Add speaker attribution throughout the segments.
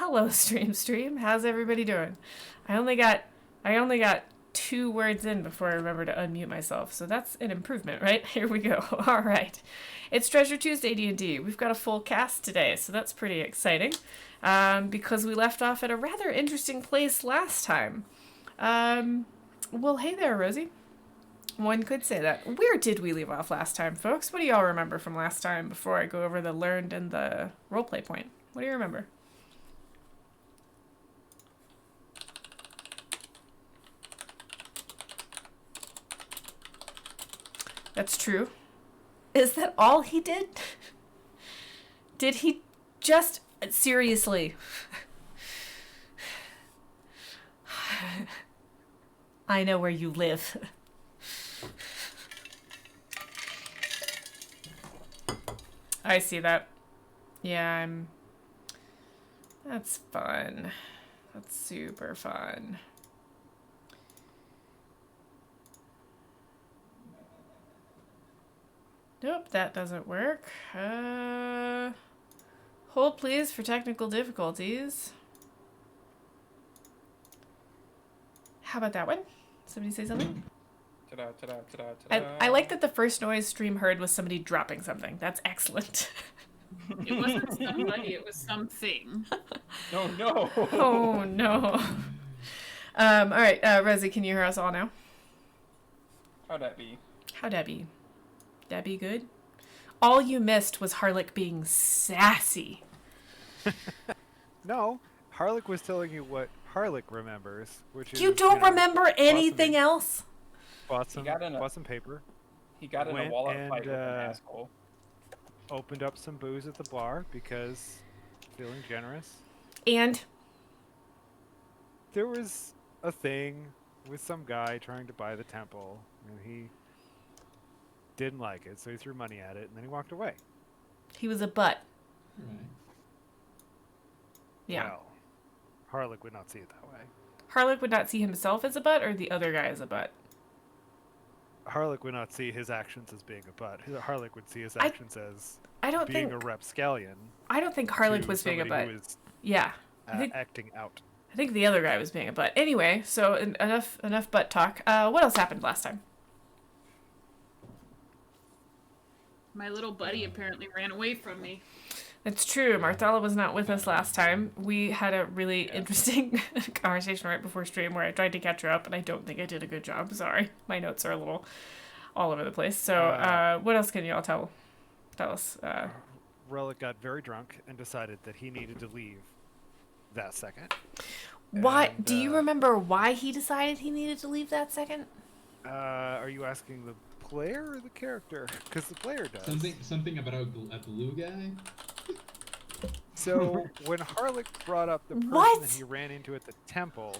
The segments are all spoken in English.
Speaker 1: Hello, Stream. How's everybody doing? I only got 2 words in before I remember to unmute myself, so that's an improvement, right? Here we go. All right, it's Treasure Tuesday D&D. We've got a full cast today, so that's pretty exciting. Because we left off at a rather interesting place last time. Well, hey there, Rosie. One could say that. Where did we leave off last time, folks? What do y'all remember from last time before I go over the learned and the roleplay point? What do you remember? That's true. Is that all he did? Did he just... Seriously. I know where you live. I see that. Yeah, That's fun. That's super fun. Nope, that doesn't work. Hold please for technical difficulties. How about that one? Somebody say something?
Speaker 2: Ta-da, ta-da, ta-da, ta-da.
Speaker 1: I like that the first noise Stream heard was somebody dropping something. That's excellent.
Speaker 3: It wasn't somebody, it was something.
Speaker 2: No, no.
Speaker 1: Oh, no. All right, Rosie, can you hear us all now?
Speaker 2: How'd that be?
Speaker 1: How'd that be? That be good? All you missed was Harlick being sassy.
Speaker 4: No, Harlick was telling you what Harlick remembers, which is...
Speaker 1: You don't remember anything else?
Speaker 4: Bought some
Speaker 2: got in a-
Speaker 4: paper,
Speaker 2: He got in a
Speaker 4: Went
Speaker 2: wallet
Speaker 4: and,
Speaker 2: fight with an asshole.
Speaker 4: opened up some booze at the bar because feeling generous.
Speaker 1: And
Speaker 4: There was a thing with some guy trying to buy the temple, and he didn't like it, so he threw money at it, and then he walked away.
Speaker 1: he was a butt.
Speaker 5: Right.
Speaker 1: Yeah.
Speaker 4: Well, Harlick would not see it that way.
Speaker 1: Harlick would not see himself as a butt or the other guy as a butt?
Speaker 4: Harlick would not see his actions as being a butt. Harlick would see his actions as
Speaker 1: I don't
Speaker 4: being
Speaker 1: think
Speaker 4: a rapscallion.
Speaker 1: I don't think Harlick
Speaker 4: to
Speaker 1: was being a
Speaker 4: somebody
Speaker 1: butt.
Speaker 4: who is,
Speaker 1: Yeah. I think
Speaker 4: acting out.
Speaker 1: the other guy was being a butt. Anyway, so enough butt talk. What else happened last time?
Speaker 3: My little buddy apparently ran away from me.
Speaker 1: It's true. Marthala was not with us last time. We had a really interesting conversation right before stream where I tried to catch her up, and I don't think I did a good job. Sorry. My notes are a little all over the place. So, what else can y'all tell us?
Speaker 4: Relic got very drunk and decided that he needed to leave that second.
Speaker 1: Why?
Speaker 4: And,
Speaker 1: Do you remember why he decided he needed to leave that second?
Speaker 4: Are you asking the player or the character? Because the player does.
Speaker 5: Something about a blue guy.
Speaker 4: So when Harlick brought up the person
Speaker 1: What?
Speaker 4: that he ran into at the temple,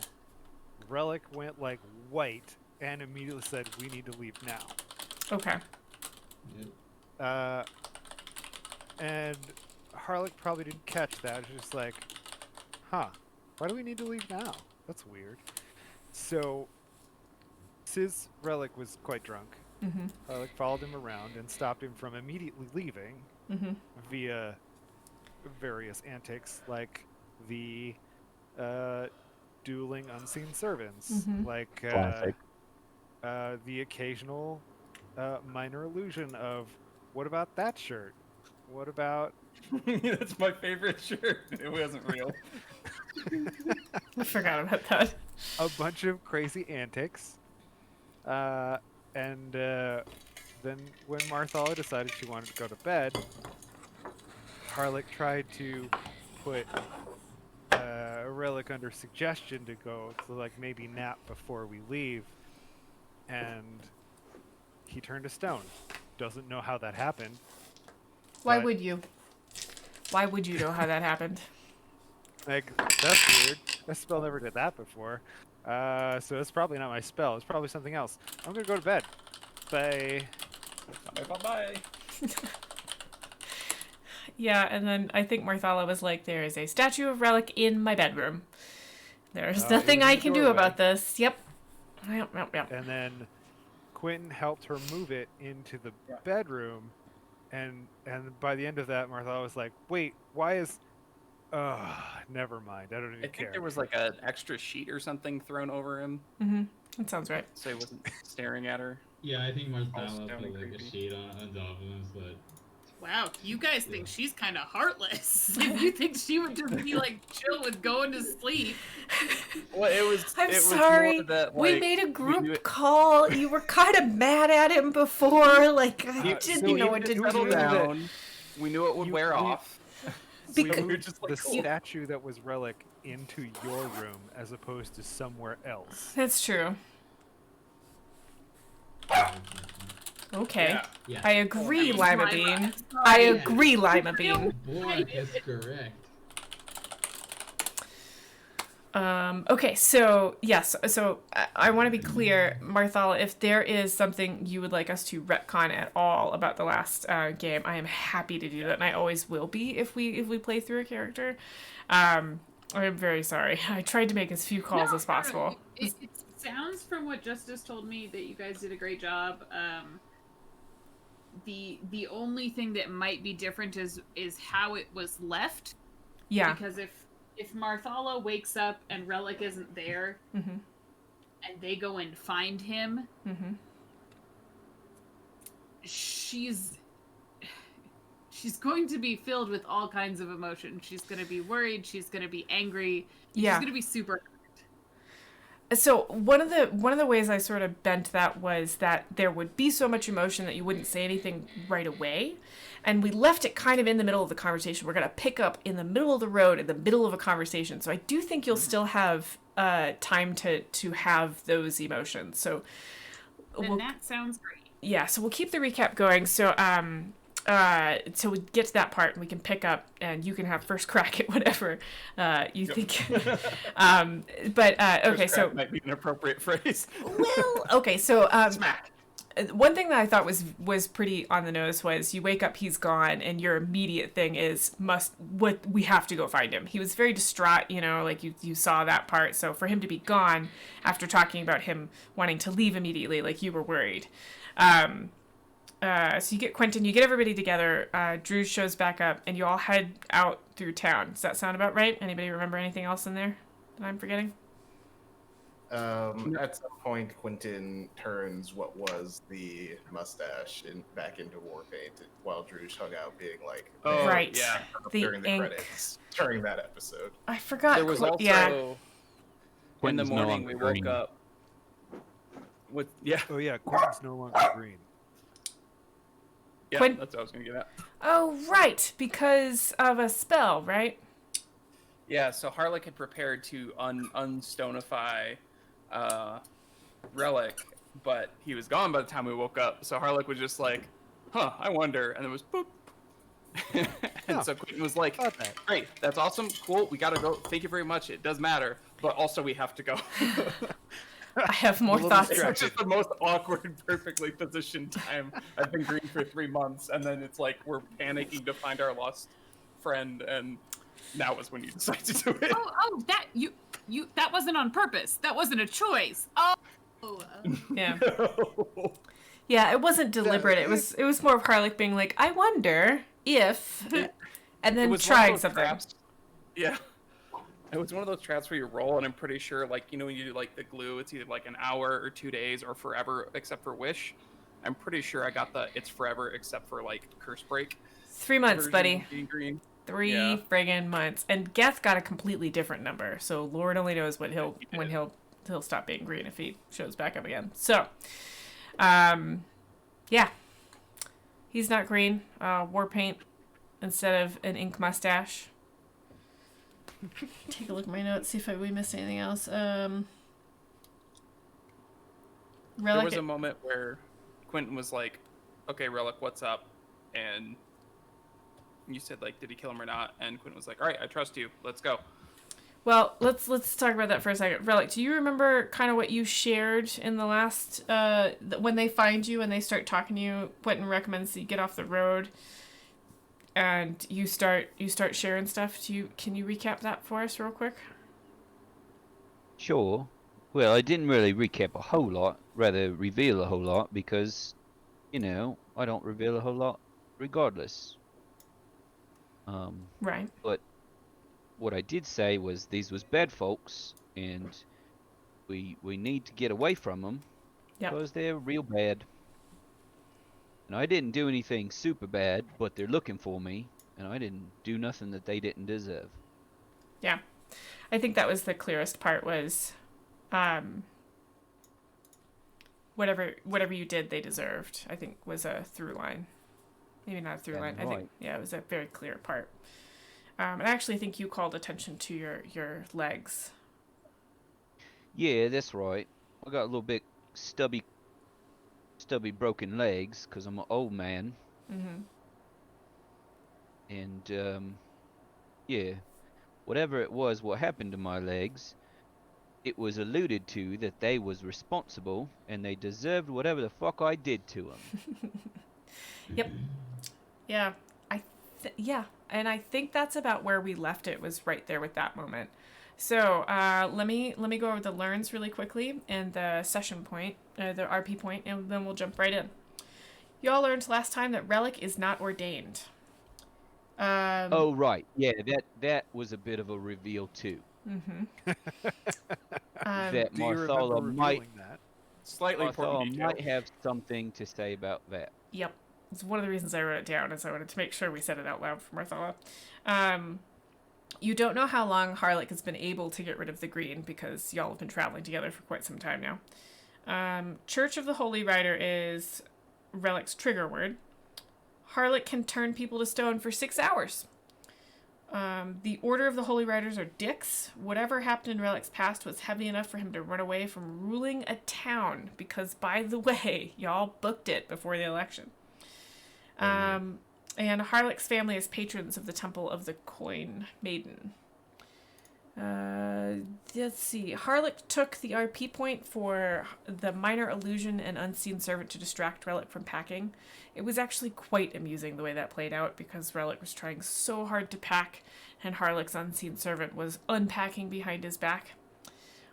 Speaker 4: Relic went like white and immediately said, "We need to leave now."
Speaker 1: Okay.
Speaker 5: Yep.
Speaker 4: And Harlick probably didn't catch that. It's just like, huh, why do we need to leave now? That's weird. So, since Relic was quite drunk,
Speaker 1: Mm-hmm.
Speaker 4: Harlick followed him around and stopped him from immediately leaving
Speaker 1: Mm-hmm.
Speaker 4: via various antics like the dueling unseen servants,
Speaker 1: Mhm.
Speaker 4: like
Speaker 6: Classic.
Speaker 4: the occasional minor illusion of, what about that shirt? What about...
Speaker 2: That's my favorite shirt. It wasn't real.
Speaker 1: I forgot about that.
Speaker 4: a bunch of crazy antics. And then when Marthala decided she wanted to go to bed, Harlick tried to put Relic under suggestion to go to like maybe nap before we leave, and he turned to stone. Doesn't know how that happened.
Speaker 1: Why
Speaker 4: But-
Speaker 1: would you? Why would you know how that happened?
Speaker 4: Like, that's weird. That spell never did that before. So it's probably not my spell. It's probably something else. I'm gonna go to bed. Bye.
Speaker 2: Bye-bye.
Speaker 1: Yeah, and then I think Marthala was like, there is a statue of Relic in my bedroom. There's nothing
Speaker 4: it was
Speaker 1: I
Speaker 4: in the
Speaker 1: can do
Speaker 4: doorway.
Speaker 1: about this. Yep. Yep.
Speaker 4: And then Quentin helped her move it into the
Speaker 2: Yeah.
Speaker 4: bedroom, and by the end of that, Martha was like, "Wait, why is Never mind. I don't even
Speaker 2: I think
Speaker 4: care.
Speaker 2: there was like an extra sheet or something thrown over him,
Speaker 1: Mm-hmm. That sounds right.
Speaker 2: so he wasn't staring at her.
Speaker 5: Yeah, I think Marcella
Speaker 2: stone
Speaker 5: put like a
Speaker 2: creepy.
Speaker 5: shade on top of him, but
Speaker 3: Wow, you guys think
Speaker 5: Yeah.
Speaker 3: she's kind of heartless. If you think she would just be like chill with going to sleep.
Speaker 2: Well, it was.
Speaker 1: I'm
Speaker 2: it was
Speaker 1: sorry.
Speaker 2: More that,
Speaker 1: We
Speaker 2: like,
Speaker 1: made a
Speaker 2: knew
Speaker 1: group
Speaker 2: it-
Speaker 1: call. You were kind of mad at him before. Like, I
Speaker 2: He-
Speaker 1: didn't
Speaker 2: so
Speaker 1: know
Speaker 2: he
Speaker 1: what to
Speaker 2: just settled
Speaker 1: do.
Speaker 2: down. We knew it would
Speaker 4: You-
Speaker 2: wear
Speaker 4: we-
Speaker 2: off.
Speaker 4: We
Speaker 1: Becau-
Speaker 2: we were
Speaker 4: moved
Speaker 2: just
Speaker 4: the
Speaker 2: like, cool.
Speaker 4: statue that was Relic into your room as opposed to somewhere else.
Speaker 1: That's true.
Speaker 5: yeah.
Speaker 1: Okay.
Speaker 2: Yeah.
Speaker 5: Yeah.
Speaker 1: I agree,
Speaker 3: That was
Speaker 1: Lima
Speaker 3: my
Speaker 1: Bean.
Speaker 3: bad.
Speaker 1: I
Speaker 5: Yeah.
Speaker 1: agree, Lima Bean.
Speaker 5: Boy, that's correct.
Speaker 1: Okay, so yes, so I want to be clear, Marthala, if there is something you would like us to retcon at all about the last game, I am happy to do that, and I always will be if we play through a character. I'm very sorry. I tried to make as few calls as possible.
Speaker 3: It sounds from what Justice told me that you guys did a great job. The only thing that might be different is how it was left.
Speaker 1: Yeah.
Speaker 3: Because if Marthala wakes up and Relic isn't there,
Speaker 1: Mhm.
Speaker 3: and they go and find him,
Speaker 1: Mhm.
Speaker 3: she's going to be filled with all kinds of emotion. She's going to be worried. She's going to be angry.
Speaker 1: Yeah.
Speaker 3: She's going to be super.
Speaker 1: So one of the ways I sort of bent that was that there would be so much emotion that you wouldn't say anything right away, and we left it kind of in the middle of the conversation. We're gonna pick up in the middle of the road, in the middle of a conversation. So I do think you'll still have time to have those emotions. So
Speaker 3: And that sounds great.
Speaker 1: yeah, so we'll keep the recap going. So so we get to that part and we can pick up and you can have first crack at whatever you think. But okay,
Speaker 2: First
Speaker 1: so
Speaker 2: crack might be an appropriate phrase.
Speaker 1: well, okay, so
Speaker 2: Smack.
Speaker 1: one thing that I thought was pretty on the nose was you wake up, he's gone, and your immediate thing is we have to go find him. He was very distraught, you know, like you saw that part. So for him to be gone after talking about him wanting to leave immediately, like you were worried. So you get Quentin, you get everybody together. Drew shows back up, and you all head out through town. Does that sound about right? Anybody remember anything else in there that I'm forgetting?
Speaker 6: At some point, Quentin turns what was the mustache back into war paint while Drew's hung out being like,
Speaker 2: Oh,
Speaker 1: Right.
Speaker 2: Yeah.
Speaker 1: The
Speaker 6: during the
Speaker 1: ink.
Speaker 6: credits during that episode.
Speaker 1: I forgot.
Speaker 2: There was also
Speaker 1: yeah.
Speaker 2: in the
Speaker 7: Quentin's no
Speaker 2: morning
Speaker 7: longer
Speaker 2: we woke
Speaker 7: green.
Speaker 2: up with yeah.
Speaker 4: Oh yeah, Quentin's no longer green.
Speaker 2: Yeah,
Speaker 1: Quint-
Speaker 2: that's what I was gonna get at.
Speaker 1: Oh, right, because of a spell, right?
Speaker 2: Yeah, so Harlech had prepared to unstonify Relic, but he was gone by the time we woke up. So Harlech was just like, "Huh, I wonder," and it was boop. And
Speaker 4: Huh.
Speaker 2: so Quentin was like,
Speaker 4: Thought that.
Speaker 2: "Great, that's awesome, cool. We gotta go. Thank you very much. It does matter, but also we have to go."
Speaker 1: I have more
Speaker 4: little
Speaker 1: thoughts.
Speaker 2: It's just the most awkward, perfectly positioned time. I've been green for 3 months, and then it's like we're panicking to find our lost friend, and now is when you decide to do it.
Speaker 3: Oh, that you that wasn't on purpose. That wasn't a choice. Oh.
Speaker 1: Yeah. Yeah, it wasn't deliberate. It was more of Harlech being like, I wonder if, and then
Speaker 2: It was one of
Speaker 1: trying
Speaker 2: those
Speaker 1: something.
Speaker 2: traps- Yeah. It was one of those traps where you roll, and I'm pretty sure, like, you know, when you do, like, the glue, it's either, like, an hour or 2 days or forever, except for Wish. I'm pretty sure I got the it's forever except for, like, Curse Break.
Speaker 1: 3 months,
Speaker 2: version
Speaker 1: buddy.
Speaker 2: of being green.
Speaker 1: 3
Speaker 2: Yeah.
Speaker 1: friggin' months. And Geth got a completely different number, so Lord only knows what when he'll stop being green if he shows back up again. So, yeah, he's not green. War paint instead of an ink mustache. Take a look at my notes, see if we missed anything else.
Speaker 2: There
Speaker 1: Relic.
Speaker 2: was a moment where Quentin was like, okay, Relic, what's up? And you said, like, did he kill him or not? And Quentin was like, all right, I trust you. Let's go.
Speaker 1: Well, let's talk about that for a second. Relic, do you remember kind of what you shared in the last when they find you and they start talking to you? Quentin recommends that you get off the road, and you start sharing stuff. Can you recap that for us real quick?
Speaker 7: Sure. Well, I didn't really recap a whole lot, rather reveal a whole lot, because, you know, I don't reveal a whole lot regardless.
Speaker 1: Right.
Speaker 7: what I did say was these was bad folks, and we need to get away from them
Speaker 1: Yep.
Speaker 7: because they're real bad. And I didn't do anything super bad, but they're looking for me, and I didn't do nothing that they didn't deserve.
Speaker 1: Yeah. I think that was the clearest part was whatever you did they deserved, I think was a through line. Maybe not a through line.
Speaker 7: That's
Speaker 1: I think
Speaker 7: right.
Speaker 1: yeah, it was a very clear part. And I actually think you called attention to your legs.
Speaker 7: Yeah, that's right. I got a little bit stubby broken legs because I'm an old man.
Speaker 1: Mm-hmm.
Speaker 7: And yeah, whatever it was what happened to my legs, it was alluded to that they was responsible and they deserved whatever the fuck I did to them.
Speaker 1: Yep. Yeah. Yeah. And I think that's about where we left it, was right there with that moment. So let me go over the learns really quickly and the session point, the RP point, and then we'll jump right in. Y'all learned last time that Relic is not ordained.
Speaker 7: Oh right, yeah, that was a bit of a reveal too.
Speaker 1: Mm-hmm.
Speaker 7: That
Speaker 4: Do you remember
Speaker 7: Marthala might
Speaker 4: revealing that?
Speaker 2: Slightly important
Speaker 7: Marthala
Speaker 2: detail.
Speaker 7: might have something to say about that.
Speaker 1: Yep. It's one of the reasons I wrote it down, is I wanted to make sure we said it out loud for Marthala. You don't know how long Harlech has been able to get rid of the green, because y'all have been traveling together for quite some time now. Church of the Holy Rider is Relic's trigger word. Harlech can turn people to stone for 6 hours. The Order of the Holy Riders are dicks. Whatever happened in Relic's past was heavy enough for him to run away from ruling a town, because, by the way, y'all booked it before the election. And Harlech's family is patrons of the Temple of the Coin Maiden. Let's see. Harlech took the RP point for the minor illusion and unseen servant to distract Relic from packing. It was actually quite amusing the way that played out, because Relic was trying so hard to pack, and Harlech's unseen servant was unpacking behind his back.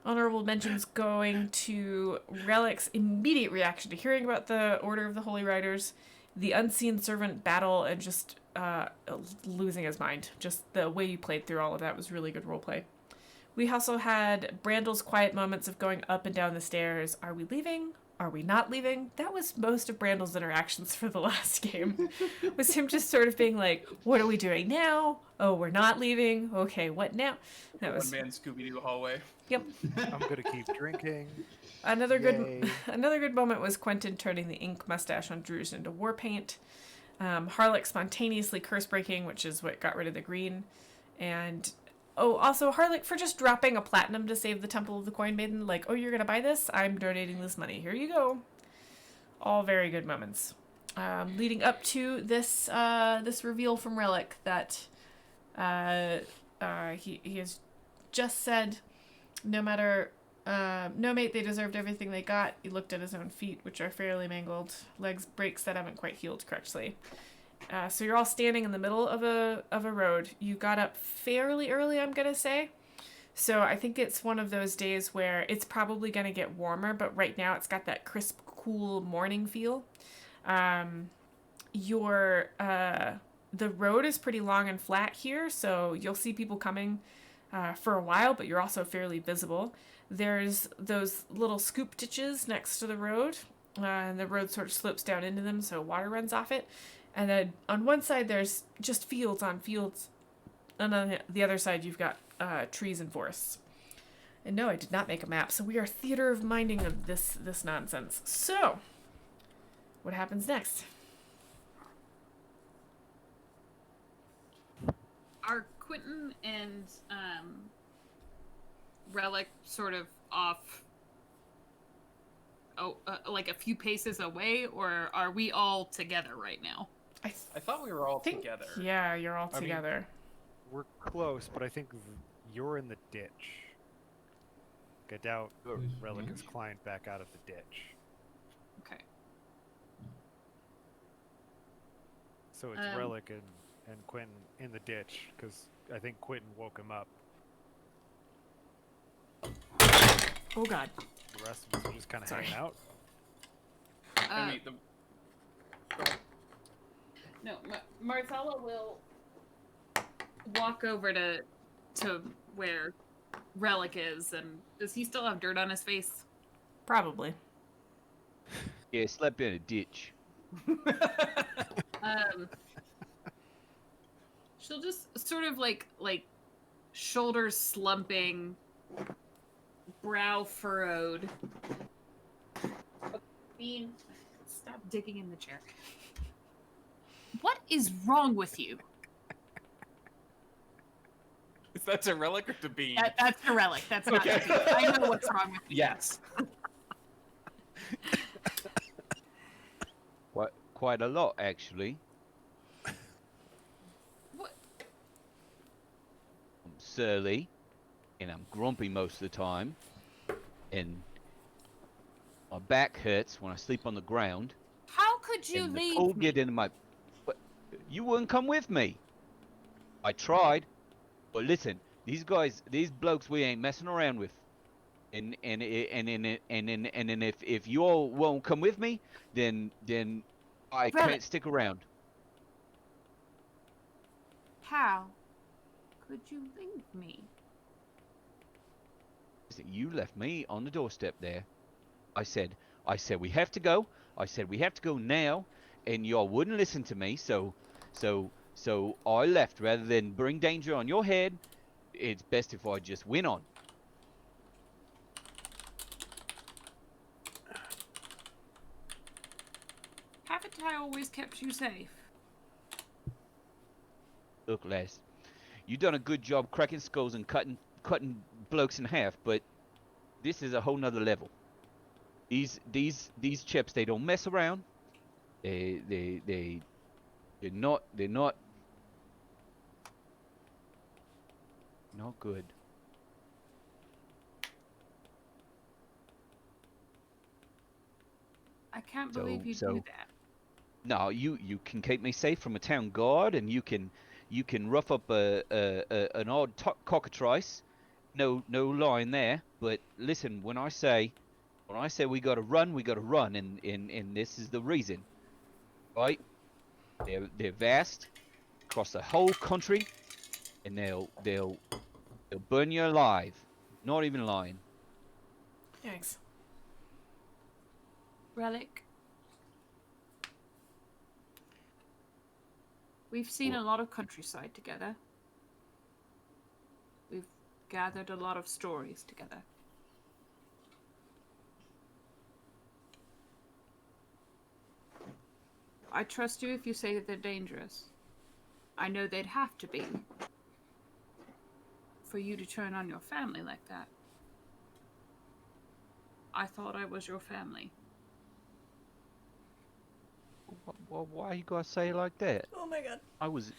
Speaker 1: Honorable mentions going to Relic's immediate reaction to hearing about the Order of the Holy Riders, the unseen servant battle, and just losing his mind. Just the way you played through all of that was really good roleplay. We also had Brandel's quiet moments of going up and down the stairs. Are we leaving? Are we not leaving? That was most of Brandel's interactions for the last game. Was him just sort of being like, what are we doing now? Oh, we're not leaving. Okay, what now? That was
Speaker 2: One-man Scooby-Doo hallway.
Speaker 1: Yep.
Speaker 4: I'm gonna keep drinking.
Speaker 1: Another
Speaker 4: Yay.
Speaker 1: good moment was Quentin turning the ink mustache on Drew's into war paint. Harlech spontaneously curse breaking, which is what got rid of the green. And also Harlech for just dropping a platinum to save the Temple of the Coin Maiden. Like, oh, you're gonna buy this? I'm donating this money. Here you go. All very good moments. Leading up to this this reveal from Relic that he has just said, no matter. No, mate, they deserved everything they got. He looked at his own feet, which are fairly mangled, legs breaks that haven't quite healed correctly. So you're all standing in the middle of a road. You got up fairly early, I'm gonna say. So I think it's one of those days where it's probably gonna get warmer, but right now it's got that crisp, cool morning feel. The road is pretty long and flat here, so you'll see people coming for a while, but you're also fairly visible. There's those little scoop ditches next to the road, and the road sort of slopes down into them, so water runs off it. And then on one side, there's just fields on fields, and on the other side, you've got trees and forests. And no, I did not make a map, so we are theater of minding of this nonsense. So, what happens next?
Speaker 3: Are Quentin and Relic sort of off, like a few paces away, or are we all together right now?
Speaker 2: I thought we were all
Speaker 1: think,
Speaker 2: together.
Speaker 1: yeah, you're all
Speaker 4: I mean,
Speaker 1: together.
Speaker 4: We're close, but I think you're in the ditch. I doubt Relic has climbed back out of the ditch.
Speaker 3: Okay.
Speaker 4: So it's Relic and Quentin in the ditch, because I think Quentin woke him up.
Speaker 1: Oh god.
Speaker 4: The rest of us are just kind of
Speaker 1: Sorry.
Speaker 4: hanging out.
Speaker 2: I mean,
Speaker 3: No, Marthala will walk over to to where Relic is, and does he still have dirt on his face?
Speaker 1: Probably.
Speaker 7: Yeah, slept in a ditch.
Speaker 3: She'll just sort of like shoulders slumping, brow furrowed. Bean, stop digging in the chair. What is wrong with you?
Speaker 2: Is that a relic or to be?
Speaker 3: That's a relic. That's not.
Speaker 2: Okay.
Speaker 3: I know what's wrong with you.
Speaker 2: Yes.
Speaker 7: Quite a lot, actually.
Speaker 3: What?
Speaker 7: I'm surly, and I'm grumpy most of the time, and my back hurts when I sleep on the ground.
Speaker 3: How could you
Speaker 7: and the
Speaker 3: leave
Speaker 7: cold
Speaker 3: me?
Speaker 7: get into my. But you wouldn't come with me. I tried, but listen, these guys, these blokes, we ain't messing around with. And if you all won't come with me, then I
Speaker 3: Relic.
Speaker 7: can't stick around.
Speaker 3: How could you leave me?
Speaker 7: Listen, you left me on the doorstep there. I said we have to go. I said we have to go now, and y'all wouldn't listen to me. So I left rather than bring danger on your head. It's best if I just went on.
Speaker 3: Haven't I always kept you safe?
Speaker 7: Look, Les, you done a good job cracking skulls and cutting blokes in half, but this is a whole nother level. These chaps, they don't mess around. They're not good.
Speaker 3: I can't believe you
Speaker 7: So-
Speaker 3: do that.
Speaker 7: No, you can keep me safe from a town guard, and you can rough up an odd cockatrice. No lying there. But listen, when I say we gotta run, and this is the reason, right? They're vast, across the whole country, and they'll burn you alive. Not even lying.
Speaker 1: Thanks.
Speaker 3: Relic. We've seen a lot of countryside together. We've gathered a lot of stories together. I trust you if you say that they're dangerous. I know they'd have to be for you to turn on your family like that. I thought I was your family.
Speaker 7: Why you gotta say it like that?
Speaker 1: Oh my god.
Speaker 7: I wasn't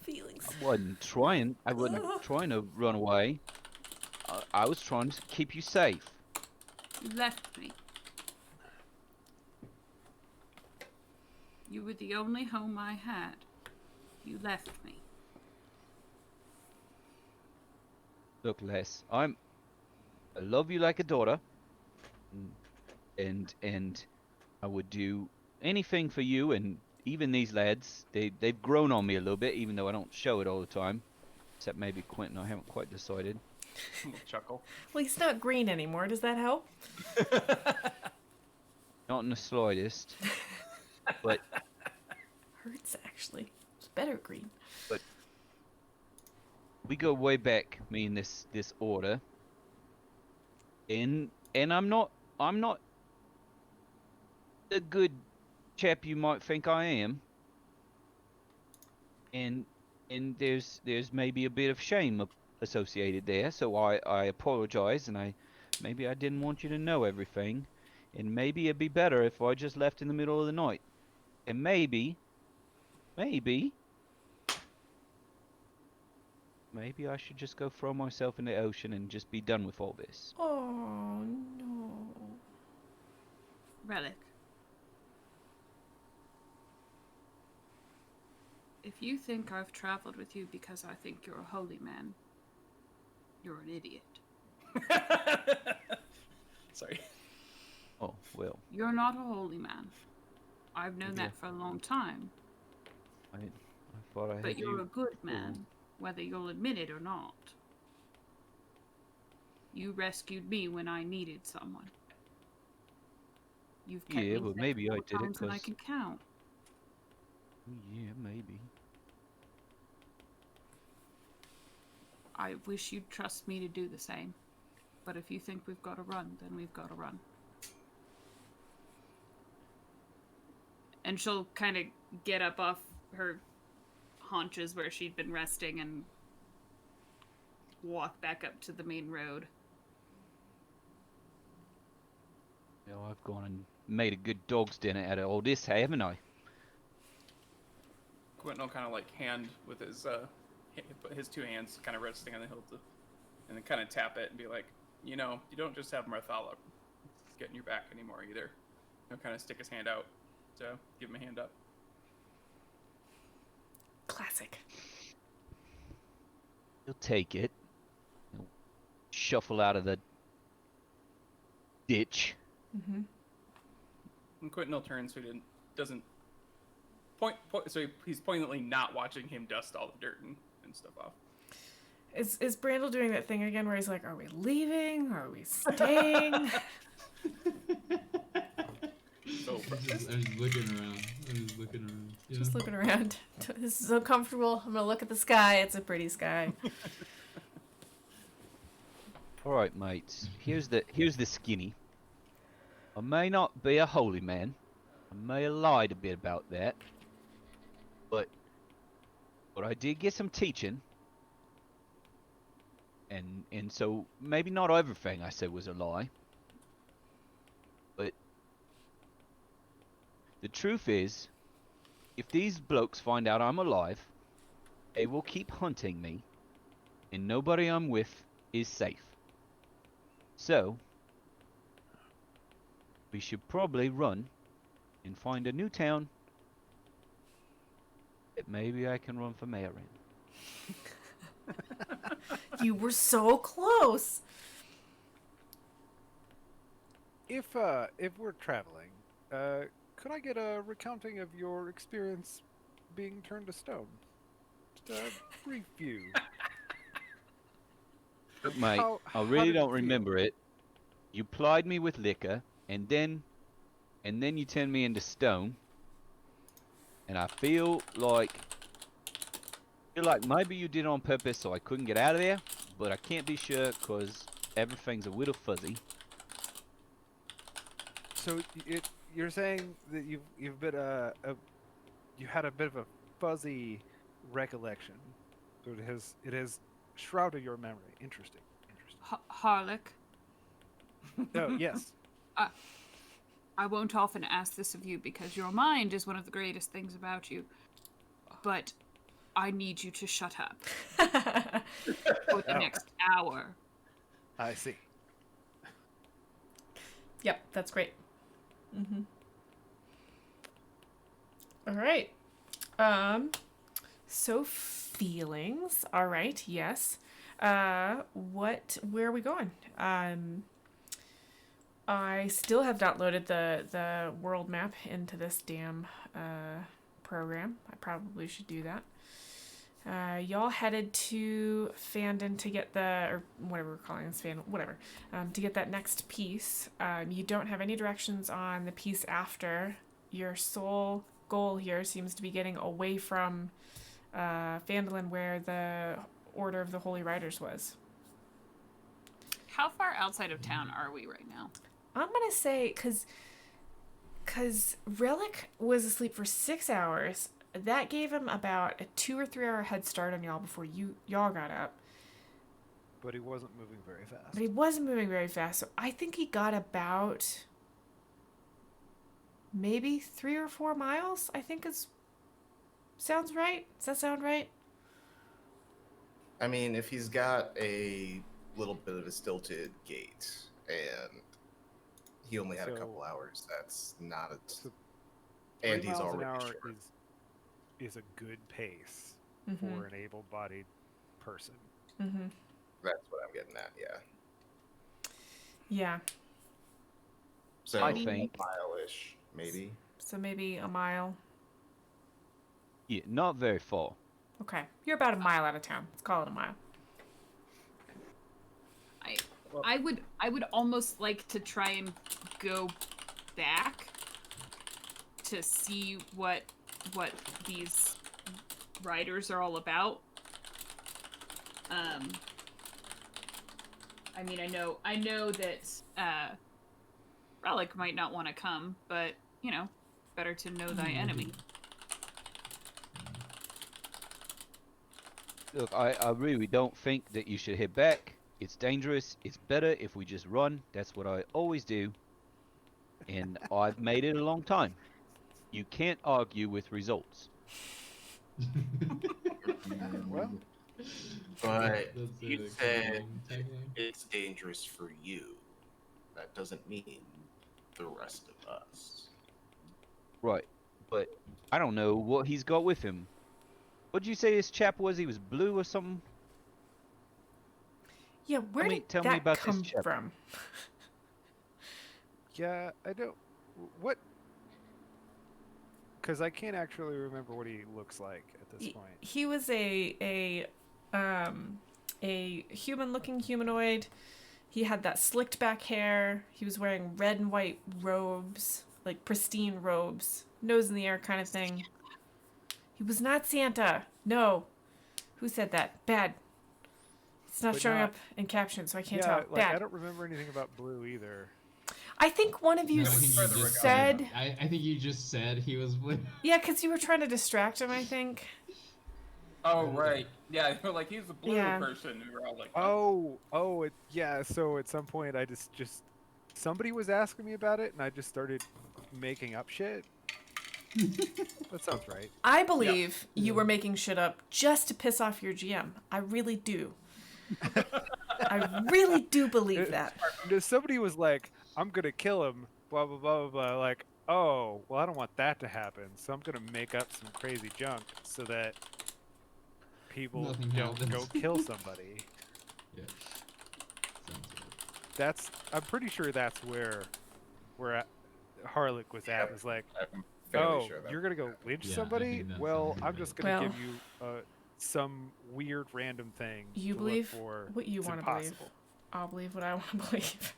Speaker 1: Feelings.
Speaker 7: trying. I wasn't trying to run away. I was trying to keep you safe.
Speaker 3: You left me. You were the only home I had. You left me.
Speaker 7: Look, Les, I love you like a daughter, and I would do anything for you, and even these lads, they've grown on me a little bit, even though I don't show it all the time. Except maybe Quentin, I haven't quite decided.
Speaker 2: Chuckle.
Speaker 1: Well, he's not green anymore. Does that help?
Speaker 7: Not in the slightest. But
Speaker 1: Hurts, actually. It's better green.
Speaker 7: we go way back, me and this order. And I'm not the good chap you might think I am. And there's maybe a bit of shame associated there, so I apologize, and maybe I didn't want you to know everything, and maybe it'd be better if I just left in the middle of the night. And maybe I should just go throw myself in the ocean and just be done with all this.
Speaker 1: Oh no.
Speaker 3: Relic. If you think I've traveled with you because I think you're a holy man, you're an idiot.
Speaker 2: Sorry.
Speaker 7: Oh, well,
Speaker 3: You're not a holy man. I've known
Speaker 7: Yeah.
Speaker 3: that for a long time.
Speaker 7: I thought I had
Speaker 3: But you're
Speaker 7: you.
Speaker 3: a good man. whether you'll admit it or not. You rescued me when I needed someone. You've kept
Speaker 7: Yeah,
Speaker 3: me
Speaker 7: but
Speaker 3: safe
Speaker 7: maybe I
Speaker 3: more
Speaker 7: did it
Speaker 3: times than I
Speaker 7: 'cause-
Speaker 3: can count.
Speaker 7: Yeah, maybe.
Speaker 3: I wish you'd trust me to do the same. But if you think we've got to run, then we've got to run. And she'll kind of get up off her haunches where she'd been resting and walk back up to the main road.
Speaker 7: You know, I've gone and made a good dog's dinner out of all this, haven't I?
Speaker 2: Quentin will kind of like hand with his two hands kind of resting on the hilt, and then kind of tap it and be like, you know, you don't just have Marthala getting your back anymore either. He'll kind of stick his hand out to give him a hand up.
Speaker 1: Classic.
Speaker 7: He'll take it. He'll shuffle out of the ditch.
Speaker 1: Mm-hmm.
Speaker 2: And Quentin will turn so he doesn't point so he's poignantly not watching him dust all the dirt and stuff off.
Speaker 1: Is Brandel doing that thing again where he's like, are we leaving? Are we staying?
Speaker 2: So
Speaker 5: I'm just looking around. You
Speaker 1: Just
Speaker 5: know?
Speaker 1: looking around. This is so comfortable. I'm gonna look at the sky. It's a pretty sky.
Speaker 7: All right, mates. Here's the skinny. I may not be a holy man. I may have lied a bit about that. But I did get some teaching. And so maybe not everything I said was a lie. But the truth is, if these blokes find out I'm alive, they will keep hunting me, and nobody I'm with is safe. So, we should probably run and find a new town that maybe I can run for mayor in.
Speaker 1: You were so close.
Speaker 4: If we're traveling, could I get a recounting of your experience being turned to stone? Just a brief view.
Speaker 7: Look, mate,
Speaker 4: How-
Speaker 7: I
Speaker 4: how
Speaker 7: really
Speaker 4: did it
Speaker 7: don't
Speaker 4: feel?
Speaker 7: remember it. You plied me with liquor, and then you turned me into stone. And I feel like maybe you did it on purpose so I couldn't get out of there, but I can't be sure because everything's a little fuzzy.
Speaker 4: So you're saying that you've been you had a bit of a fuzzy recollection. So it has shrouded your memory. Interesting.
Speaker 3: Harlock,
Speaker 4: Oh yes.
Speaker 3: I won't often ask this of you because your mind is one of the greatest things about you. But I need you to shut up for the
Speaker 4: Oh.
Speaker 3: next hour.
Speaker 4: I see.
Speaker 1: Yep, that's great. Mm-hmm. All right. So feelings. All right. Yes. Where are we going? I still have not loaded the world map into this damn program. I probably should do that. Y'all headed to Fandon to get or whatever we're calling this, Fandon, whatever, to get that next piece. You don't have any directions on the piece after. Your sole goal here seems to be getting away from Phandalin, where the Order of the Holy Riders was.
Speaker 3: How far outside of town are we right now?
Speaker 1: I'm gonna say, cause Relic was asleep for 6 hours. That gave him about a 2 or 3 hour head start on y'all before y'all got up.
Speaker 4: But he wasn't moving very fast.
Speaker 1: But he wasn't moving very fast, so I think he got about maybe 3 or 4 miles. I think sounds right. Does that sound right?
Speaker 6: I mean, if he's got a little bit of a stilted gait and he only had a
Speaker 4: So-
Speaker 6: couple hours, that's not a.
Speaker 4: So
Speaker 6: And
Speaker 4: 3
Speaker 6: he's
Speaker 4: miles an
Speaker 6: already
Speaker 4: hour
Speaker 6: short.
Speaker 4: is a good pace
Speaker 1: Mm-hmm.
Speaker 4: for an able-bodied person.
Speaker 1: Mm-hmm.
Speaker 6: That's what I'm getting at, yeah.
Speaker 1: Yeah.
Speaker 6: So
Speaker 7: I
Speaker 6: a
Speaker 7: think-
Speaker 6: mile-ish, maybe.
Speaker 1: So maybe a mile.
Speaker 7: Yeah, not very far.
Speaker 1: Okay. You're about a mile out of town. Let's call it a mile.
Speaker 3: I would almost like to try and go back to see what these riders are all about. I mean, I know that Relic might not want to come, but you know, better to know thy enemy.
Speaker 7: Look, I really don't think that you should head back. It's dangerous. It's better if we just run. That's what I always do. And I've made it a long time. You can't argue with results.
Speaker 4: Well,
Speaker 6: But
Speaker 5: That's
Speaker 6: you
Speaker 5: a
Speaker 6: said
Speaker 5: tagline.
Speaker 6: it's dangerous for you. That doesn't mean the rest of us.
Speaker 7: Right. But I don't know what he's got with him. What'd you say this chap was? He was blue or something?
Speaker 1: Yeah, where
Speaker 7: me-
Speaker 1: did
Speaker 7: tell me
Speaker 1: that
Speaker 7: about this
Speaker 1: come
Speaker 7: chap.
Speaker 1: from?
Speaker 4: yeah, I don't. What? Because I can't actually remember what he looks like at this point.
Speaker 1: He was a human-looking humanoid. He had that slicked back hair. He was wearing red and white robes, like pristine robes, nose in the air kind of thing. He was not Santa. No. Who said that? Bad. It's not
Speaker 4: But
Speaker 1: showing
Speaker 4: not-
Speaker 1: up in captions, so I can't
Speaker 4: yeah,
Speaker 1: tell.
Speaker 4: like
Speaker 1: Bad.
Speaker 4: I don't remember anything about Blue either.
Speaker 1: I think one of you
Speaker 5: No, I think you
Speaker 2: further
Speaker 5: just
Speaker 1: said...
Speaker 5: I think you just said he was blue.
Speaker 1: Yeah, because you were trying to distract him, I think.
Speaker 2: Oh right, yeah. You're like he's a blue
Speaker 1: Yeah.
Speaker 2: person. We were all like,
Speaker 4: Yeah. So at some point, I just somebody was asking me about it, and I just started making up shit. That sounds right.
Speaker 1: I believe you were making shit up just to piss off your GM. I really do. I really do believe that.
Speaker 4: Somebody was like, "I'm gonna kill him," blah blah blah blah blah. Like, oh, well, I don't want that to happen, so I'm gonna make up some crazy junk so that people
Speaker 5: Nothing
Speaker 4: don't
Speaker 5: happens.
Speaker 4: go kill somebody.
Speaker 5: Yeah. Sounds good.
Speaker 4: I'm pretty sure that's where Harlock was at.
Speaker 6: Yep.
Speaker 4: Was like,
Speaker 6: I'm fairly
Speaker 4: oh,
Speaker 6: sure that.
Speaker 4: you're gonna go lynch
Speaker 5: Yeah, I
Speaker 4: somebody?
Speaker 5: think that
Speaker 4: Well,
Speaker 5: sounds
Speaker 4: I'm
Speaker 5: right.
Speaker 4: just gonna
Speaker 1: Well-
Speaker 4: give you some weird random thing
Speaker 1: You
Speaker 4: to
Speaker 1: believe
Speaker 4: look for.
Speaker 1: what you
Speaker 4: It's
Speaker 1: want to believe.
Speaker 4: impossible.
Speaker 1: I'll believe what I want to believe.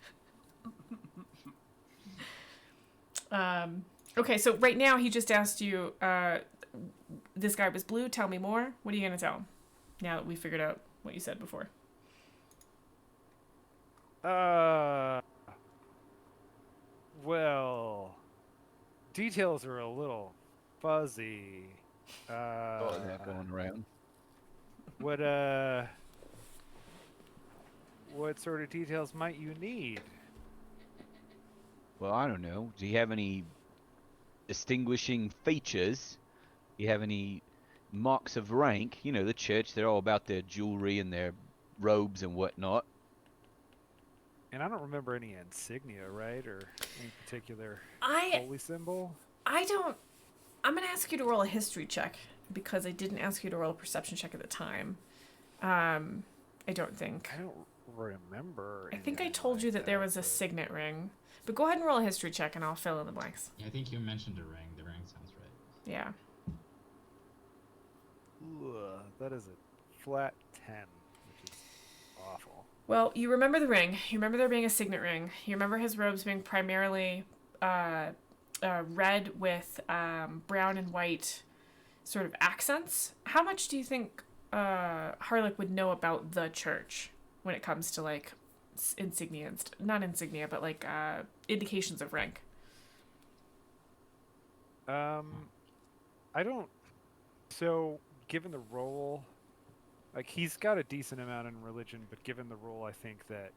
Speaker 1: Okay, so right now he just asked you, this guy was blue, tell me more. What are you going to tell him now that we figured out what you said before?
Speaker 4: Well, details are a little fuzzy.
Speaker 7: Oh, that going around.
Speaker 4: What sort of details might you need?
Speaker 7: Well, I don't know. Do you have any distinguishing features? Do you have any marks of rank? You know, the church, they're all about their jewelry and their robes and whatnot.
Speaker 4: And I don't remember any insignia, right? Or any particular
Speaker 1: I
Speaker 4: holy symbol?
Speaker 1: don't... I'm going to ask you to roll a history check because I didn't ask you to roll a perception check at the time. I don't think.
Speaker 4: I don't remember.
Speaker 1: I think I
Speaker 4: anything
Speaker 1: told
Speaker 4: like
Speaker 1: you that there was a
Speaker 4: but-
Speaker 1: signet ring. But go ahead and roll a history check and I'll fill in the blanks.
Speaker 5: Yeah, I think you mentioned a ring. The ring sounds right.
Speaker 1: Yeah.
Speaker 4: Ugh, that is a flat 10, which is awful.
Speaker 1: Well, you remember the ring. You remember there being a signet ring. You remember his robes being primarily red with brown and white sort of accents. How much do you think Harlock would know about the church when it comes to like insignia and not insignia, but like indications of rank?
Speaker 4: I don't. So, given the role, like he's got a decent amount in religion, but given the role, I think that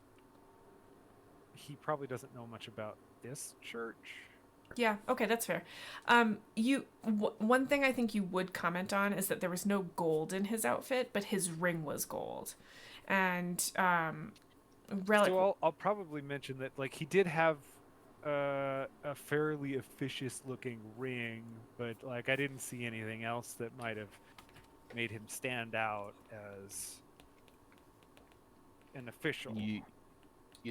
Speaker 4: he probably doesn't know much about this church.
Speaker 1: Yeah, okay, that's fair. One thing I think you would comment on is that there was no gold in his outfit, but his ring was gold. And Relic...
Speaker 4: So I'll probably mention that like he did have a fairly officious looking ring, but like I didn't see anything else that might have made him stand out as an official.
Speaker 7: You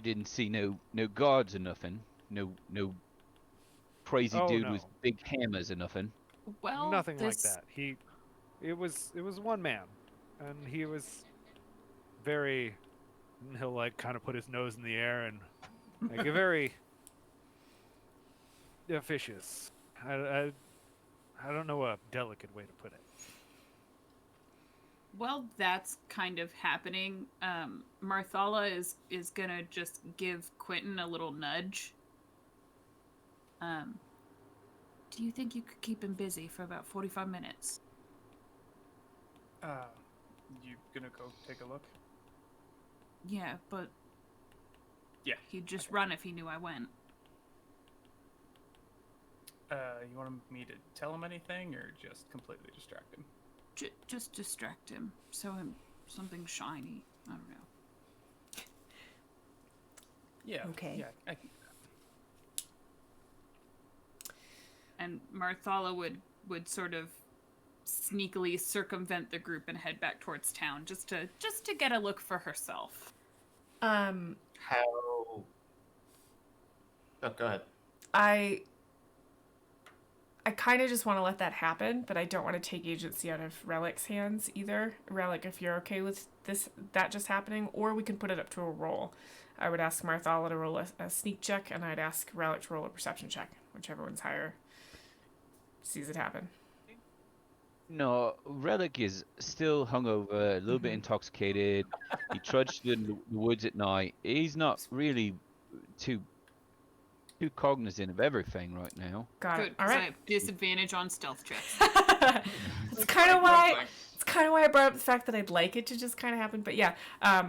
Speaker 7: didn't see no guards or nothing. No crazy
Speaker 4: Oh,
Speaker 7: dude
Speaker 4: no.
Speaker 7: with big hammers or nothing.
Speaker 3: Well,
Speaker 4: Nothing like
Speaker 3: this-
Speaker 4: that. it was one man, and he was very. He'll like kind of put his nose in the air and like a very officious. I don't know a delicate way to put it.
Speaker 3: Well, that's kind of happening. Marthala is gonna just give Quentin a little nudge. Do you think you could keep him busy for about 45 minutes?
Speaker 2: You gonna go take a look?
Speaker 3: Yeah, but
Speaker 2: Yeah.
Speaker 3: he'd just run if he knew I went.
Speaker 2: You want me to tell him anything, or just completely distract him?
Speaker 3: Just distract him. Show him something shiny. I don't know.
Speaker 2: Yeah.
Speaker 1: Okay.
Speaker 2: Yeah, I can.
Speaker 3: And Marthala would sort of sneakily circumvent the group and head back towards town just to get a look for herself.
Speaker 6: How? Oh, go ahead.
Speaker 1: I kind of just want to let that happen, but I don't want to take agency out of Relic's hands either. Relic, if you're okay with that just happening, or we can put it up to a roll. I would ask Marthala to roll a sneak check, and I'd ask Relic to roll a perception check, whichever one's higher sees it happen.
Speaker 7: No, Relic is still hungover, a little bit intoxicated. He trudged in the woods at night. He's not really too cognizant of everything right now.
Speaker 1: Got
Speaker 3: Good,
Speaker 1: it. All
Speaker 3: 'cause I
Speaker 1: right.
Speaker 3: have disadvantage on stealth checks.
Speaker 1: It's kind of why I brought up the fact that I'd like it to just kind of happen. But yeah.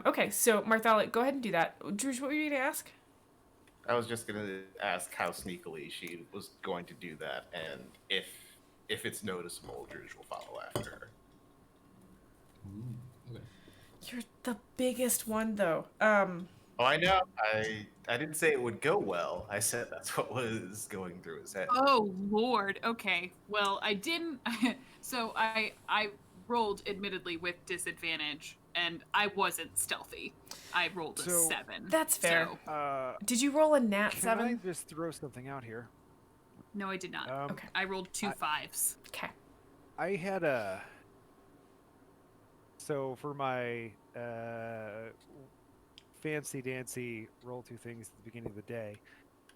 Speaker 1: Okay. So Marthala, go ahead and do that. Druj, what were you gonna ask?
Speaker 6: I was just gonna ask how sneakily she was going to do that, and if it's noticeable, Druj will follow after her.
Speaker 5: Ooh, okay.
Speaker 1: You're the biggest one, though.
Speaker 6: Oh, I know. I didn't say it would go well. I said that's what was going through his head.
Speaker 3: Oh Lord. Okay. Well, I didn't. So I rolled admittedly with disadvantage, and I wasn't stealthy. I rolled a
Speaker 4: So-
Speaker 3: 7.
Speaker 1: That's fair.
Speaker 3: So,
Speaker 1: Did you roll a nat
Speaker 4: Can
Speaker 1: 7?
Speaker 4: I just throw something out here?
Speaker 3: no, I did not.
Speaker 1: Okay.
Speaker 3: I rolled 2 5s.
Speaker 1: Okay.
Speaker 4: I had a. So for my fancy dancy roll two things at the beginning of the day,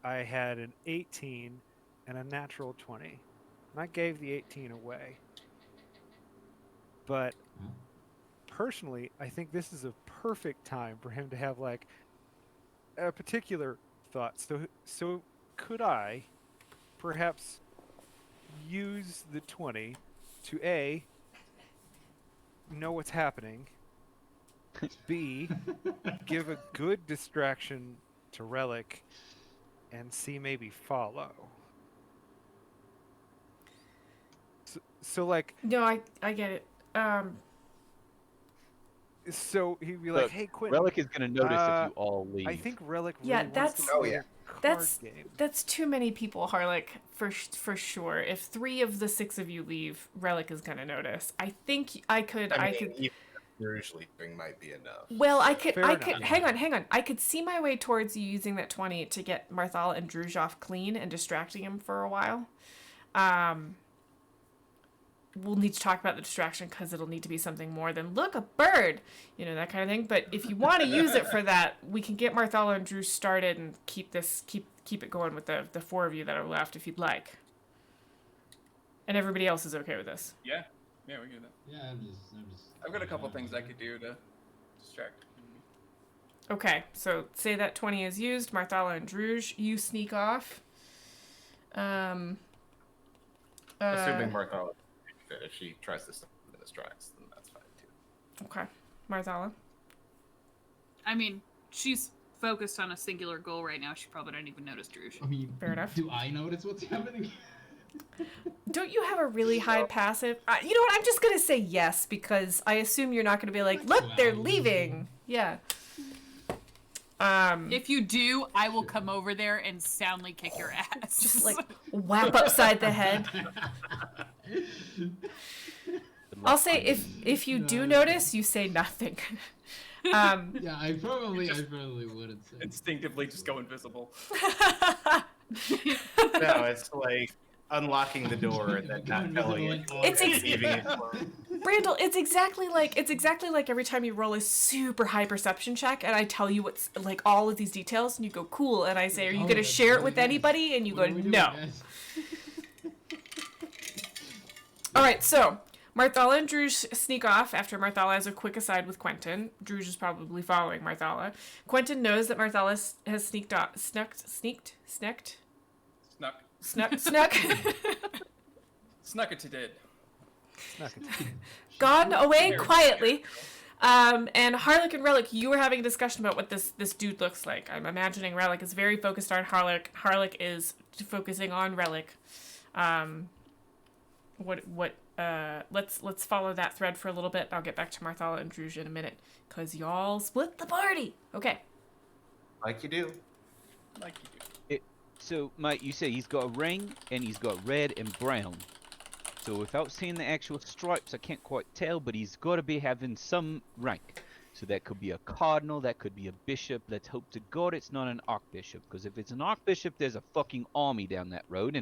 Speaker 4: I had an 18 and a natural 20. And I gave the 18 away. But
Speaker 5: Huh?
Speaker 4: personally, I think this is a perfect time for him to have like a particular thought. So could I perhaps use the 20 to A, know what's happening, B, give a good distraction to Relic, and C, maybe follow. So like,
Speaker 1: No, I get it.
Speaker 4: so he'd be like,
Speaker 7: Look,
Speaker 4: "Hey, Quinn,
Speaker 7: Relic is gonna notice if you all leave.
Speaker 4: I think Relic really
Speaker 1: Yeah,
Speaker 4: wants
Speaker 1: that's-
Speaker 4: to
Speaker 6: Oh,
Speaker 4: play
Speaker 6: yeah.
Speaker 4: a card
Speaker 1: That's
Speaker 4: game."
Speaker 1: that's too many people, Harlech, for sure. If 3 of the 6 of you leave, Relic is gonna notice. I think I could.
Speaker 6: I mean, even usually leaving might be enough.
Speaker 1: Well, I could.
Speaker 4: Fair
Speaker 1: I
Speaker 4: enough.
Speaker 1: could. Hang on. I could see my way towards you using that 20 to get Marthala and Druj off clean and distracting him for a while. We'll need to talk about the distraction because it'll need to be something more than look, a bird, that kind of thing. But if you want to use it for that, we can get Marthala and Druj started and keep it going with the 4 of you that are left if you'd like. And everybody else is okay with this.
Speaker 2: Yeah, we can do that.
Speaker 5: Yeah, I'm just.
Speaker 2: I've got a couple things I could do to distract.
Speaker 1: Okay, so say that 20 is used. Marthala and Druj, you sneak off.
Speaker 6: Assuming Martha, if she tries to stop the distracts, then that's fine too.
Speaker 1: Okay, Marthala.
Speaker 3: I mean, she's focused on a singular goal right now. She probably didn't even notice Druj.
Speaker 5: I mean,
Speaker 1: Fair enough.
Speaker 5: Do I notice what's happening?
Speaker 1: Don't you have a really high passive? You know what? I'm just gonna say yes because I assume you're not gonna be like, look, they're leaving. Yeah.
Speaker 3: If you do, I will come over there and soundly kick your ass.
Speaker 1: Just like whap upside the head. I'll say if you do notice, you say nothing.
Speaker 5: Yeah, I probably wouldn't say.
Speaker 2: Instinctively just go invisible.
Speaker 6: No, it's like unlocking the door and then not telling it.
Speaker 1: It's
Speaker 6: and leaving it closed.
Speaker 1: Brandel, it's exactly like every time you roll a super high perception check, and I tell you what's like all of these details, and you go cool, and I say, "Are you
Speaker 5: Oh,
Speaker 1: gonna
Speaker 5: that's
Speaker 1: share it
Speaker 5: really
Speaker 1: with
Speaker 5: nice.
Speaker 1: anybody?" And you
Speaker 5: What
Speaker 1: go,
Speaker 5: are we doing,
Speaker 1: "No."
Speaker 5: guys?
Speaker 1: All right, so Marthala and Druj sneak off after Marthala has a quick aside with Quentin. Druj is probably following Marthala. Quentin knows that Marthala has snuck,
Speaker 2: Snuck it to did.
Speaker 4: Snuck it.
Speaker 1: gone away
Speaker 2: Very
Speaker 1: quietly. And Harlock and Relic, you were having a discussion about what this dude looks like. I'm imagining Relic is very focused on Harlock. Harlock is focusing on Relic. Let's follow that thread for a little bit. I'll get back to Marthala and Druj in a minute, cause y'all split the party. Okay.
Speaker 6: Like you do.
Speaker 2: Like you do.
Speaker 7: So, mate, you say he's got a ring and he's got red and brown. So without seeing the actual stripes, I can't quite tell, but he's got to be having some rank. So that could be a cardinal, that could be a bishop. Let's hope to God it's not an archbishop, because if it's an archbishop, there's a fucking army down that road,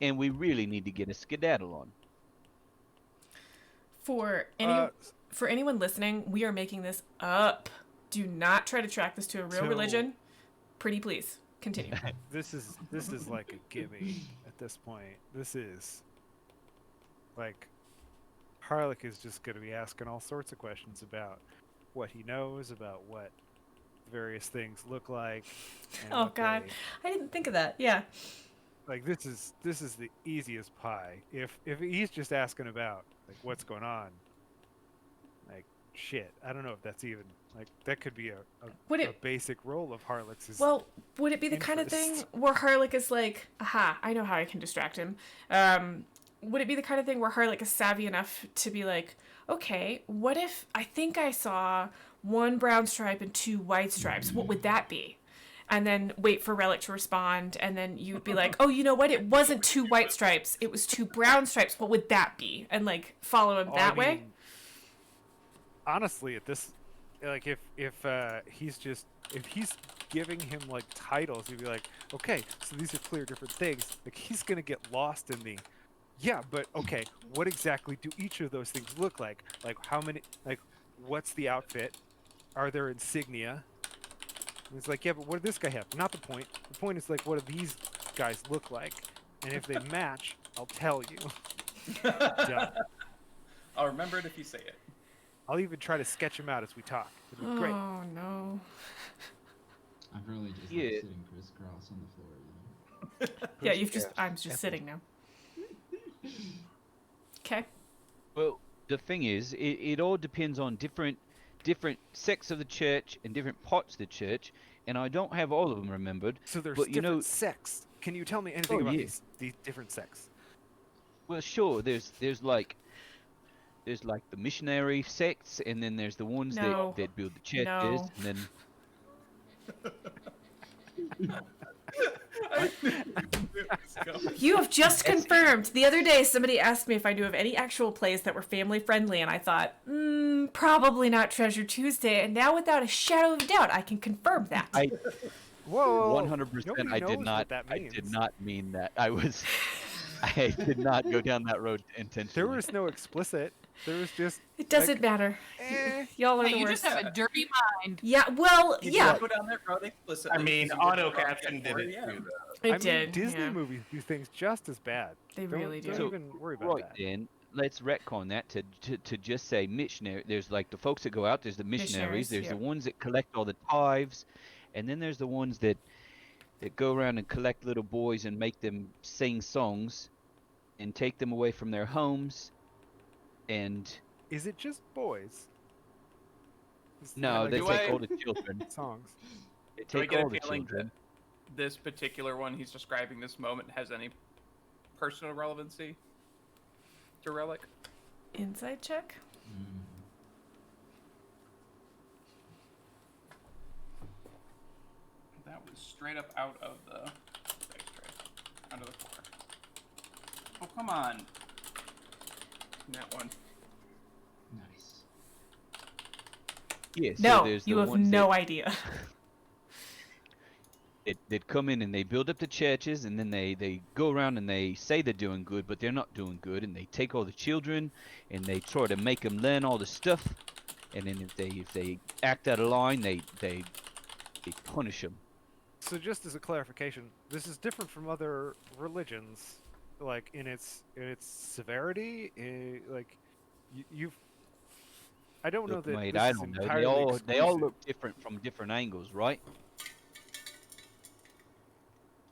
Speaker 7: and we really need to get a skedaddle on.
Speaker 1: For anyone listening, we are making this up. Do not try to track this to a real
Speaker 4: So-
Speaker 1: religion. Pretty please. Continue.
Speaker 4: This is like a gimme at this point. This is like Harlock is just going to be asking all sorts of questions about what he knows, about what various things look like. And
Speaker 1: Oh
Speaker 4: what
Speaker 1: God,
Speaker 4: they-
Speaker 1: I didn't think of that. Yeah.
Speaker 4: like this is the easiest pie. If he's just asking about like what's going on, like shit, I don't know if that's even like that could be
Speaker 1: Would
Speaker 4: a
Speaker 1: it-
Speaker 4: basic role of Harlock's. is-
Speaker 1: Well, would it be the kind of thing
Speaker 4: interest.
Speaker 1: where Harlock is like, aha, I know how I can distract him. Would it be the kind of thing where Harlock is savvy enough to be like, okay, what if I think I saw 1 brown stripe and 2 white stripes? What would that be? And then wait for Relic to respond, and then you'd be like, oh, you know what? It wasn't 2 white stripes. It was 2 brown stripes. What would that be? And like follow him
Speaker 4: Oh,
Speaker 1: that
Speaker 4: I
Speaker 1: way.
Speaker 4: mean, honestly, at this, like, if he's giving him like titles, he'd be like, okay, so these are clear different things. Like he's gonna get lost in the, yeah, but okay, what exactly do each of those things look like? Like how many? Like what's the outfit? Are there insignia? And it's like, yeah, but what does this guy have? Not the point. The point is like, what do these guys look like? And if they match, I'll tell you. Done.
Speaker 2: I'll remember it if you say it.
Speaker 4: I'll even try to sketch him out as we talk. It'll be great.
Speaker 1: Oh no.
Speaker 5: I'm really just
Speaker 7: Yeah.
Speaker 5: like, sitting crisscross on the floor, you know?
Speaker 1: Yeah, I'm just sitting now. Okay.
Speaker 7: Well, the thing is, it all depends on different sects of the church and different parts of the church, and I don't have all of them remembered.
Speaker 4: So there's
Speaker 7: But, you
Speaker 4: different
Speaker 7: know-
Speaker 4: sects. Can you tell me anything
Speaker 7: Oh,
Speaker 4: about
Speaker 7: yeah.
Speaker 4: these different sects?
Speaker 7: Well, sure. There's like the missionary sects, and then there's the ones
Speaker 1: No.
Speaker 7: that build the churches,
Speaker 1: No.
Speaker 7: and then
Speaker 1: You have just confirmed. The other day, somebody asked me if I knew of any actual plays that were family friendly, and I thought, probably not Treasure Tuesday. And now, without a shadow of a doubt, I can confirm that.
Speaker 7: I
Speaker 4: Whoa!
Speaker 7: 100%.
Speaker 4: Nobody
Speaker 7: I
Speaker 4: knows
Speaker 7: did
Speaker 4: what
Speaker 7: not.
Speaker 4: that
Speaker 7: I
Speaker 4: means.
Speaker 7: did not mean that. I did not go down that road intentionally.
Speaker 4: There was no explicit. There was just.
Speaker 1: It doesn't matter. Y'all are
Speaker 3: Hey,
Speaker 1: the
Speaker 3: you
Speaker 1: worst.
Speaker 3: just have a dirty mind.
Speaker 1: Yeah, well, yeah,
Speaker 2: Go down that road explicitly.
Speaker 6: I mean,
Speaker 2: because you
Speaker 6: auto
Speaker 2: were drunk
Speaker 6: caption
Speaker 2: at
Speaker 6: did
Speaker 2: 4
Speaker 6: it
Speaker 2: a.m.
Speaker 6: too, though.
Speaker 1: it
Speaker 4: I
Speaker 1: did.
Speaker 4: mean, Disney
Speaker 1: yeah.
Speaker 4: movies do things just as bad.
Speaker 1: They really do.
Speaker 4: Don't
Speaker 7: So,
Speaker 4: even worry about
Speaker 7: Right
Speaker 4: that.
Speaker 7: then, let's retcon that to just say missionary. There's like the folks that go out. There's the missionaries.
Speaker 1: Missionaries,
Speaker 7: There's
Speaker 1: yeah.
Speaker 7: the ones that collect all the tithes, and then there's the ones that go around and collect little boys and make them sing songs, and take them away from their homes, and
Speaker 4: Is it just boys? Is there,
Speaker 7: no,
Speaker 4: like,
Speaker 7: they
Speaker 2: Do
Speaker 7: take
Speaker 2: I-
Speaker 7: all the children.
Speaker 4: songs.
Speaker 7: They
Speaker 2: Do I
Speaker 7: take
Speaker 2: get
Speaker 7: all
Speaker 2: a
Speaker 7: the
Speaker 2: feeling
Speaker 7: children.
Speaker 2: that this particular one he's describing this moment has any personal relevancy to Relic?
Speaker 1: Inside check.
Speaker 5: Mm.
Speaker 2: That was straight up out of the dice tray. Out of the 4. Oh, come on. That one.
Speaker 5: Nice.
Speaker 7: Yeah, so
Speaker 1: No,
Speaker 7: there's
Speaker 1: you
Speaker 7: the
Speaker 1: have
Speaker 7: ones
Speaker 1: no
Speaker 7: that,
Speaker 1: idea.
Speaker 7: they'd come in and they build up the churches, and then they go around and they say they're doing good, but they're not doing good, and they take all the children and they try to make them learn all the stuff, and then if they act out of line, they punish them.
Speaker 4: So just as a clarification, this is different from other religions, like in its severity. Like you've, I don't know
Speaker 7: Look,
Speaker 4: that
Speaker 7: mate,
Speaker 4: this
Speaker 7: I
Speaker 4: is
Speaker 7: don't know.
Speaker 4: entirely
Speaker 7: They all
Speaker 4: exclusive.
Speaker 7: look different from different angles, right?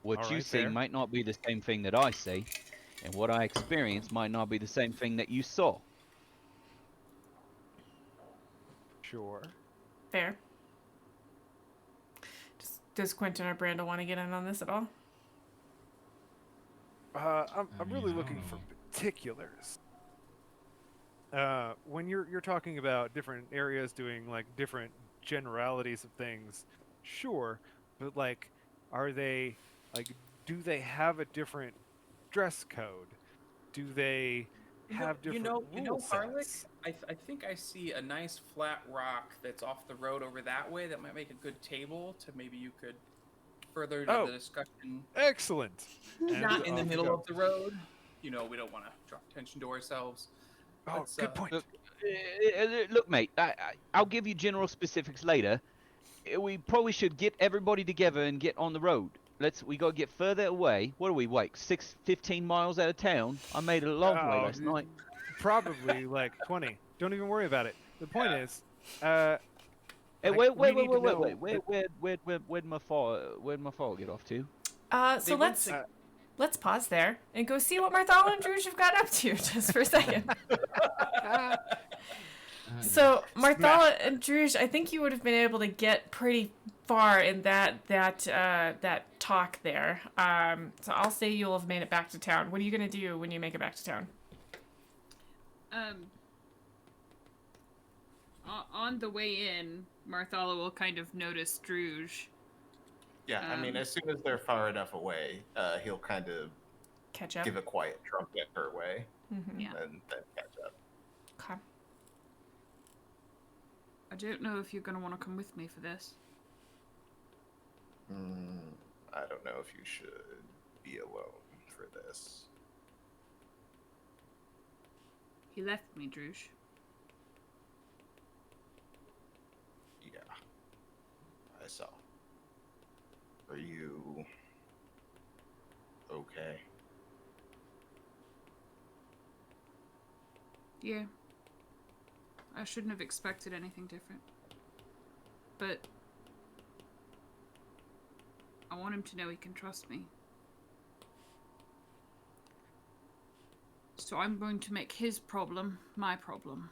Speaker 7: What you
Speaker 4: Alright,
Speaker 7: see
Speaker 4: fair.
Speaker 7: might not be the same thing that I see, and what I experience might not be the same thing that you saw.
Speaker 4: Sure.
Speaker 1: Fair. Does Quentin or Brandon want to get in on this at all?
Speaker 4: I'm
Speaker 5: I
Speaker 4: really
Speaker 5: mean, I
Speaker 4: looking
Speaker 5: don't
Speaker 4: for
Speaker 5: know.
Speaker 4: particulars. When you're talking about different areas doing like different generalities of things, sure, but like, are they like, do they have a different dress code? Do they have different rule
Speaker 2: Harlick,
Speaker 4: sets?
Speaker 2: I think I see a nice flat rock that's off the road over that way that might make a good table to maybe you could further
Speaker 4: Oh.
Speaker 2: the discussion.
Speaker 4: Excellent. And
Speaker 2: Not in the
Speaker 4: off you
Speaker 2: middle
Speaker 4: go.
Speaker 2: of the road. You know, we don't want to draw attention to ourselves.
Speaker 4: Oh,
Speaker 2: Let's,
Speaker 4: good point.
Speaker 7: Look, look, mate. I'll give you general specifics later. We probably should get everybody together and get on the road. We gotta get further away. What are we, like 15 miles out of town? I made it a long way
Speaker 4: Oh,
Speaker 7: last night.
Speaker 4: Probably like 20. Don't even worry about it. The point is,
Speaker 7: Hey,
Speaker 4: like,
Speaker 7: wait,
Speaker 4: we need to know
Speaker 7: where'd my fall get off to?
Speaker 1: So
Speaker 2: They went to-
Speaker 1: let's pause there and go see what Marthala and Druge have got up to just for a second. So Marthala and Druge, I think you would have been able to get pretty far in that talk there. So I'll say you'll have made it back to town. What are you gonna do when you make it back to town?
Speaker 3: On the way in, Marthala will kind of notice Druge.
Speaker 6: Yeah, I mean, as soon as they're far enough away, he'll kind of
Speaker 1: Catch up.
Speaker 6: give a quiet trumpet her way
Speaker 1: Mm-hmm.
Speaker 3: Yeah.
Speaker 6: and then catch up.
Speaker 1: Okay.
Speaker 3: I don't know if you're gonna want to come with me for this.
Speaker 6: I don't know if you should be alone for this.
Speaker 3: He left me, Druge.
Speaker 6: Yeah, I saw. Are you okay?
Speaker 3: Yeah. I shouldn't have expected anything different. But I want him to know he can trust me. So I'm going to make his problem my problem.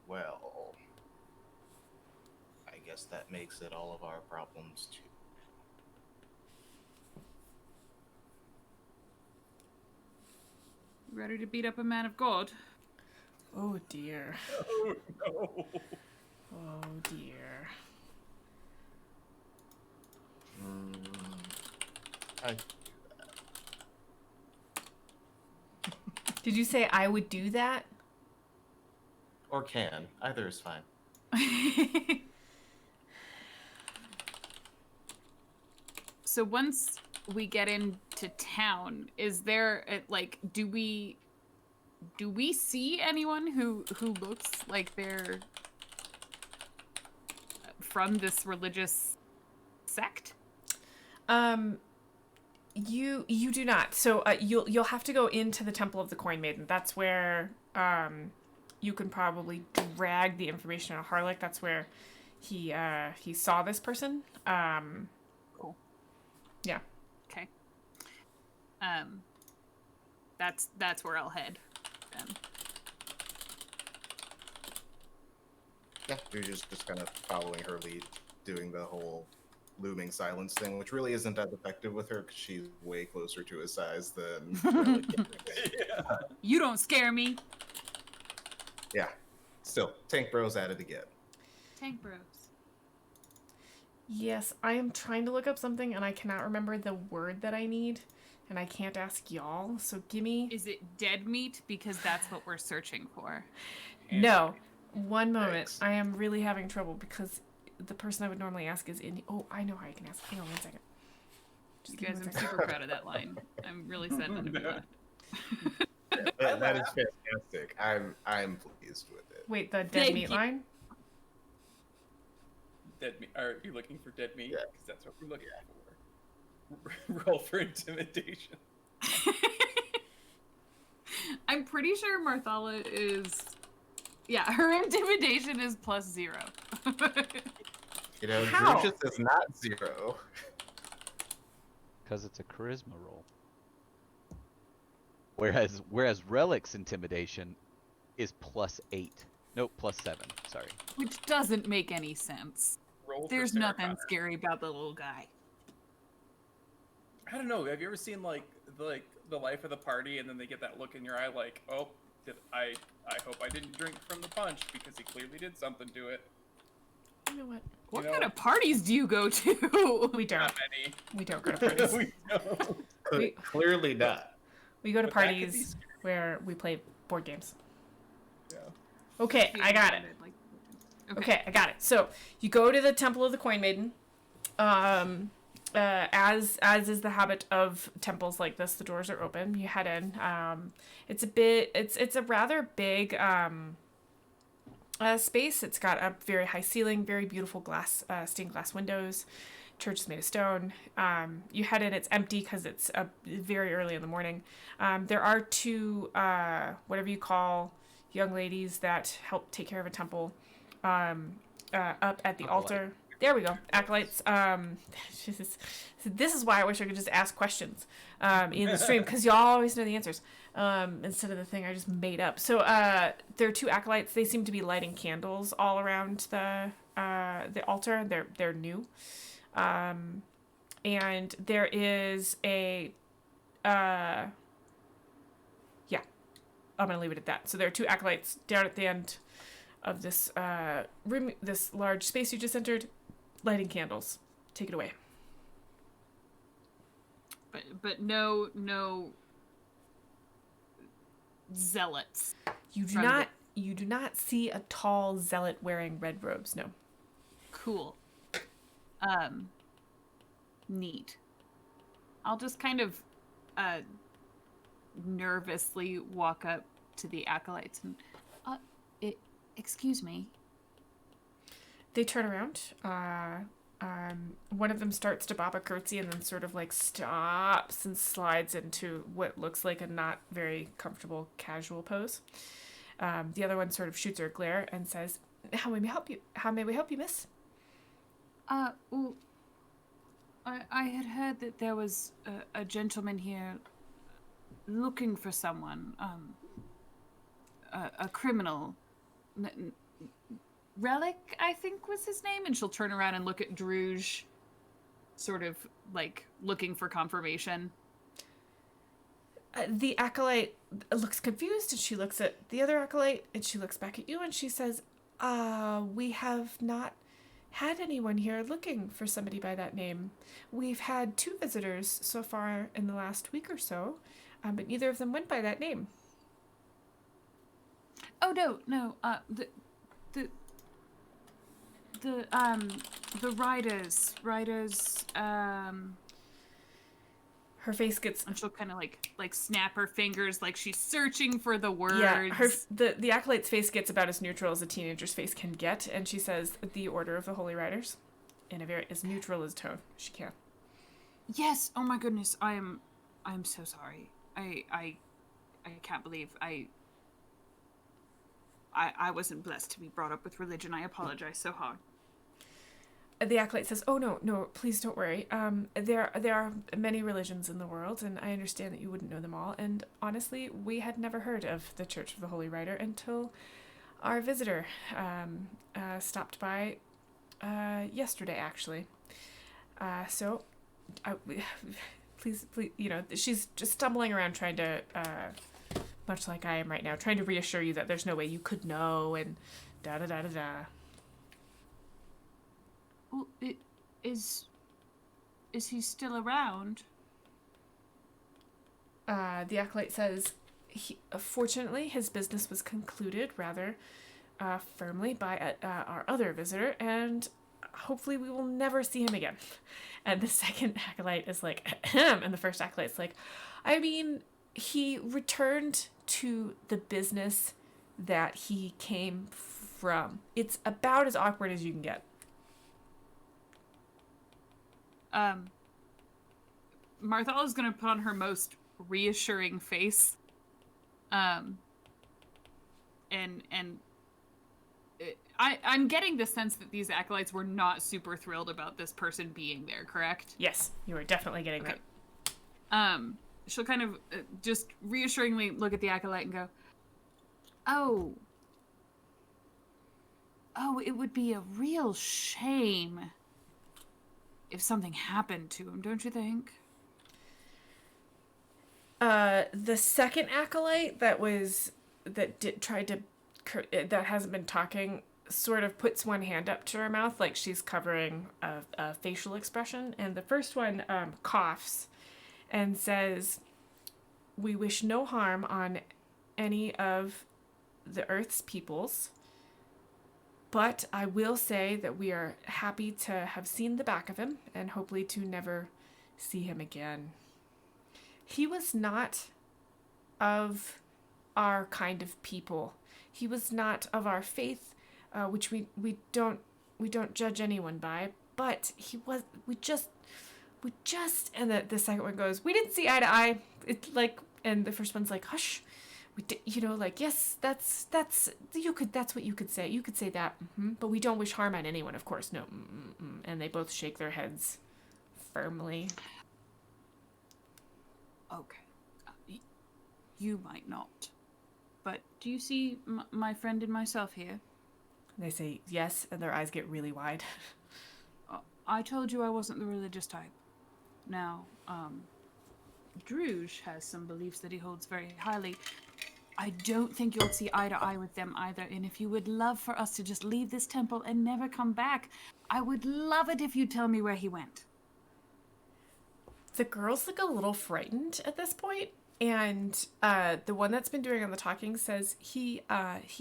Speaker 6: Well, I guess that makes it all of our problems too.
Speaker 3: Ready to beat up a man of God?
Speaker 1: Oh dear.
Speaker 2: Oh no.
Speaker 1: Oh dear.
Speaker 6: I
Speaker 1: Did you say I would do that?
Speaker 6: or can. Either is fine.
Speaker 3: So once we get into town, is there like do we see anyone who looks like they're from this religious sect?
Speaker 1: You do not. So you'll have to go into the Temple of the Coin Maiden. That's where you can probably drag the information out of Harlick. That's where he saw this person.
Speaker 3: Cool.
Speaker 1: Yeah.
Speaker 3: Okay. That's where I'll head. Then.
Speaker 6: Yeah, you're just kind of following her lead, doing the whole looming silence thing, which really isn't as effective with her because she's way closer to his size than Relic is.
Speaker 2: Yeah.
Speaker 3: You don't scare me,
Speaker 6: Yeah. Still, Tank Bros at it again.
Speaker 3: Tank Bros.
Speaker 1: Yes, I am trying to look up something and I cannot remember the word that I need, and I can't ask y'all. So gimme.
Speaker 3: Is it dead meat? Because that's what we're searching for.
Speaker 1: No. One moment.
Speaker 6: Thanks.
Speaker 1: I am really having trouble because the person I would normally ask is in. Oh, I know how I can ask. Hang on 1 second.
Speaker 3: You
Speaker 1: Just give me
Speaker 3: guys,
Speaker 1: 1
Speaker 3: I'm
Speaker 1: second.
Speaker 3: super proud of that line. I'm really sad none of you left.
Speaker 6: That is fantastic. I'm pleased with it.
Speaker 1: Wait, the dead
Speaker 3: Thank
Speaker 1: meat
Speaker 3: you.
Speaker 1: line.
Speaker 2: Dead meat. Are you looking for dead meat?
Speaker 6: Yeah.
Speaker 2: Because that's what we're looking for. Roll for intimidation.
Speaker 3: I'm pretty sure Marthala is. Yeah, her intimidation is +0.
Speaker 6: You know,
Speaker 1: How?
Speaker 6: Druchus is not 0.
Speaker 7: Because it's a charisma roll. Whereas Relic's intimidation is +8. Nope, +7. Sorry.
Speaker 3: Which doesn't make any sense.
Speaker 2: Roll for
Speaker 3: There's
Speaker 2: Sarah
Speaker 3: nothing
Speaker 2: Connor.
Speaker 3: scary about the little guy.
Speaker 2: I don't know. Have you ever seen like the life of the party, and then they get that look in your eye, like, oh, I hope I didn't drink from the punch because he clearly did something to it.
Speaker 1: You know what?
Speaker 3: What
Speaker 2: know-
Speaker 3: kind of parties do you go to?
Speaker 1: We don't.
Speaker 2: Not many.
Speaker 1: We don't go to parties.
Speaker 2: We don't.
Speaker 1: We-
Speaker 6: Clearly not.
Speaker 1: We go to
Speaker 2: But that could be
Speaker 1: parties
Speaker 2: scary.
Speaker 1: where we play board games.
Speaker 2: Yeah.
Speaker 1: Okay, I got it.
Speaker 3: Like,
Speaker 1: Okay, I got it. So you go to the Temple of the Coin Maiden. As is the habit of temples like this, the doors are open. You head in. It's a rather big space. It's got a very high ceiling, very beautiful glass, stained glass windows. Church is made of stone. You head in. It's empty because it's very early in the morning. There are two whatever you call young ladies that help take care of a temple up at the altar. There we go. Acolytes. This is why I wish I could just ask questions in the stream, because y'all always know the answers instead of the thing I just made up. So there are two acolytes. They seem to be lighting candles all around the altar. They're new. And there is a yeah, I'm gonna leave it at that. So there are two acolytes down at the end of this room, this large space you just entered, lighting candles. Take it away.
Speaker 3: but no zealots.
Speaker 1: You do
Speaker 3: From
Speaker 1: not see a tall zealot wearing red robes. No.
Speaker 3: Cool. Neat. I'll just kind of nervously walk up to the acolytes and excuse me.
Speaker 1: They turn around. One of them starts to bob a curtsy and then sort of like stops and slides into what looks like a not very comfortable casual pose. The other one sort of shoots her a glare and says, "How may we help you? How may we help you, miss?"
Speaker 3: Well, I had heard that there was a gentleman here looking for someone, a criminal. Relic, I think was his name, and she'll turn around and look at Druge, sort of like looking for confirmation.
Speaker 1: The acolyte looks confused, and she looks at the other acolyte, and she looks back at you, and she says, we have not had anyone here looking for somebody by that name. We've had 2 visitors so far in the last week or so, but neither of them went by that name."
Speaker 3: Oh no, the riders,
Speaker 1: Her face gets
Speaker 3: and she'll kind of like snap her fingers like she's searching for the words.
Speaker 1: Yeah, the acolyte's face gets about as neutral as a teenager's face can get, and she says, "The Order of the Holy Riders," in a very as neutral as tone she can.
Speaker 3: Yes. Oh my goodness. I'm so sorry. I can't believe I wasn't blessed to be brought up with religion. I apologize so hard.
Speaker 1: The acolyte says, "Oh no, please don't worry. There are many religions in the world, and I understand that you wouldn't know them all. And honestly, we had never heard of the Church of the Holy Rider until our visitor stopped by yesterday, actually. So, please, you know, she's just stumbling around trying to, much like I am right now, trying to reassure you that there's no way you could know, and da da da da da."
Speaker 3: Well, is he still around?
Speaker 1: The acolyte says, "Fortunately, his business was concluded rather firmly by our other visitor, and hopefully we will never see him again. And the second acolyte is like, ahem, and the first acolyte's like, I mean, he returned to the business that he came from. It's about as awkward as you can get.
Speaker 3: Marthal is gonna put on her most reassuring face. I'm getting the sense that these acolytes were not super thrilled about this person being there, correct?
Speaker 1: Yes, you are definitely getting
Speaker 3: Okay.
Speaker 1: that.
Speaker 3: She'll kind of just reassuringly look at the acolyte and go, Oh, it would be a real shame if something happened to him, don't you think?
Speaker 1: The second acolyte that hasn't been talking sort of puts one hand up to her mouth like she's covering a facial expression, and the first one coughs and says, "We wish no harm on any of the Earth's peoples, but I will say that we are happy to have seen the back of him and hopefully to never see him again. He was not of our kind of people. He was not of our faith, which we don't judge anyone by, but we just and the second one goes, we didn't see eye to eye. It's like, and the first one's like, hush. We did, like, yes, that's what you could say. You could say that, but we don't wish harm on anyone, of course. No, and they both shake their heads firmly.
Speaker 3: Okay. You might not. But do you see my friend and myself here?
Speaker 1: They say yes, and their eyes get really wide.
Speaker 3: I told you I wasn't the religious type. Now, Druge has some beliefs that he holds very highly. I don't think you'll see eye to eye with them either, and if you would love for us to just leave this temple and never come back, I would love it if you'd tell me where he went.
Speaker 1: The girls look a little frightened at this point, and the one that's been doing all the talking says he left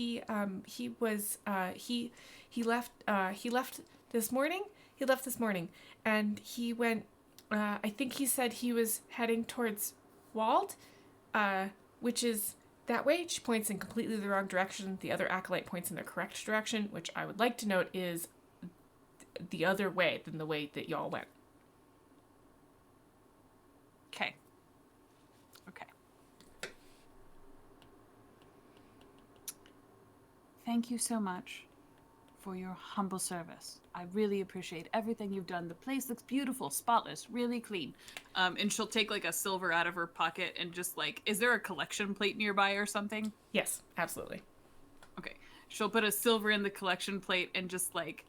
Speaker 1: this morning. He left this morning, and he went. I think he said he was heading towards Wald, which is that way. She points in completely the wrong direction. The other acolyte points in the correct direction, which I would like to note is the other way than the way that y'all went.
Speaker 3: Okay. Okay. Thank you so much for your humble service. I really appreciate everything you've done. The place looks beautiful, spotless, really clean. And she'll take like a silver out of her pocket and just like, is there a collection plate nearby or something?
Speaker 1: Yes, absolutely.
Speaker 3: Okay. She'll put a silver in the collection plate and just like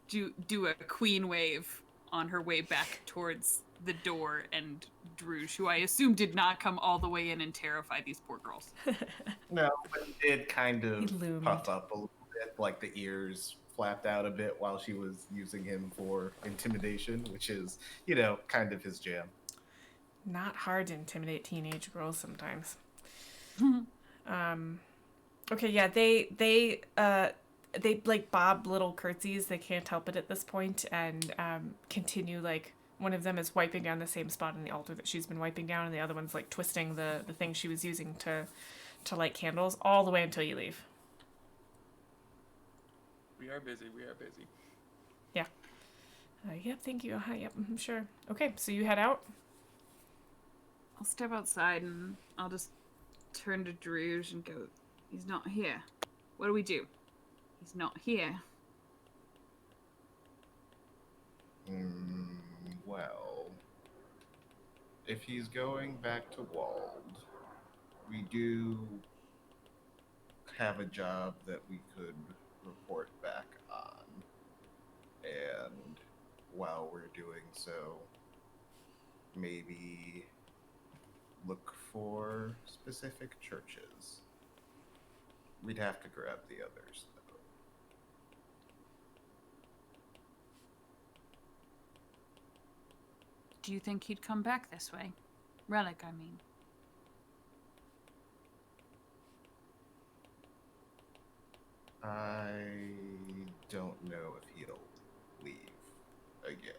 Speaker 3: do a queen wave on her way back towards the door and Druge, who I assume did not come all the way in and terrify these poor girls.
Speaker 6: No, but it did kind
Speaker 1: He
Speaker 6: of
Speaker 1: loomed.
Speaker 6: puff up a little bit, like the ears flapped out a bit while she was using him for intimidation, which is, kind of his jam.
Speaker 1: Not hard to intimidate teenage girls sometimes. Okay, yeah, they like bob little curtsies. They can't help it at this point, and continue, like, one of them is wiping down the same spot on the altar that she's been wiping down, and the other one's like twisting the thing she was using to light candles all the way until you leave.
Speaker 2: We are busy.
Speaker 1: Yeah. Yep, thank you. Yep, sure. Okay, so you head out.
Speaker 3: I'll step outside and I'll just turn to Druge and go, he's not here. What do we do? He's not here.
Speaker 6: Well, if he's going back to Wald, we do have a job that we could report back on. And while we're doing so, maybe look for specific churches. We'd have to grab the others, though.
Speaker 3: Do you think he'd come back this way? Relic, I mean.
Speaker 6: I don't know if he'll leave again.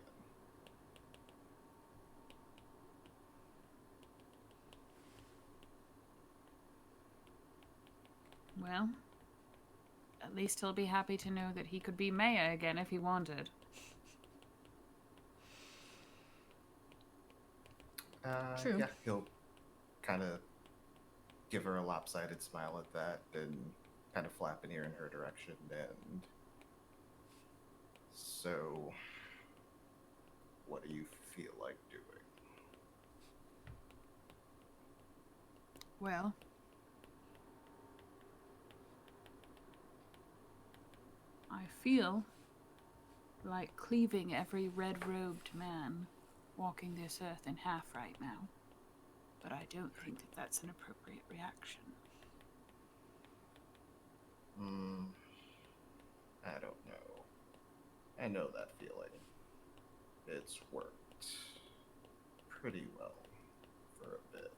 Speaker 3: Well, at least he'll be happy to know that he could be mayor again if he wanted.
Speaker 1: True.
Speaker 6: Yeah, he'll kind of give her a lopsided smile at that and kind of flap an ear in her direction. And so, what do you feel like doing?
Speaker 3: Well, I feel like cleaving every red-robed man walking this earth in half right now. But I don't think that that's an appropriate reaction.
Speaker 6: I don't know. I know that feeling. It's worked pretty well for a bit.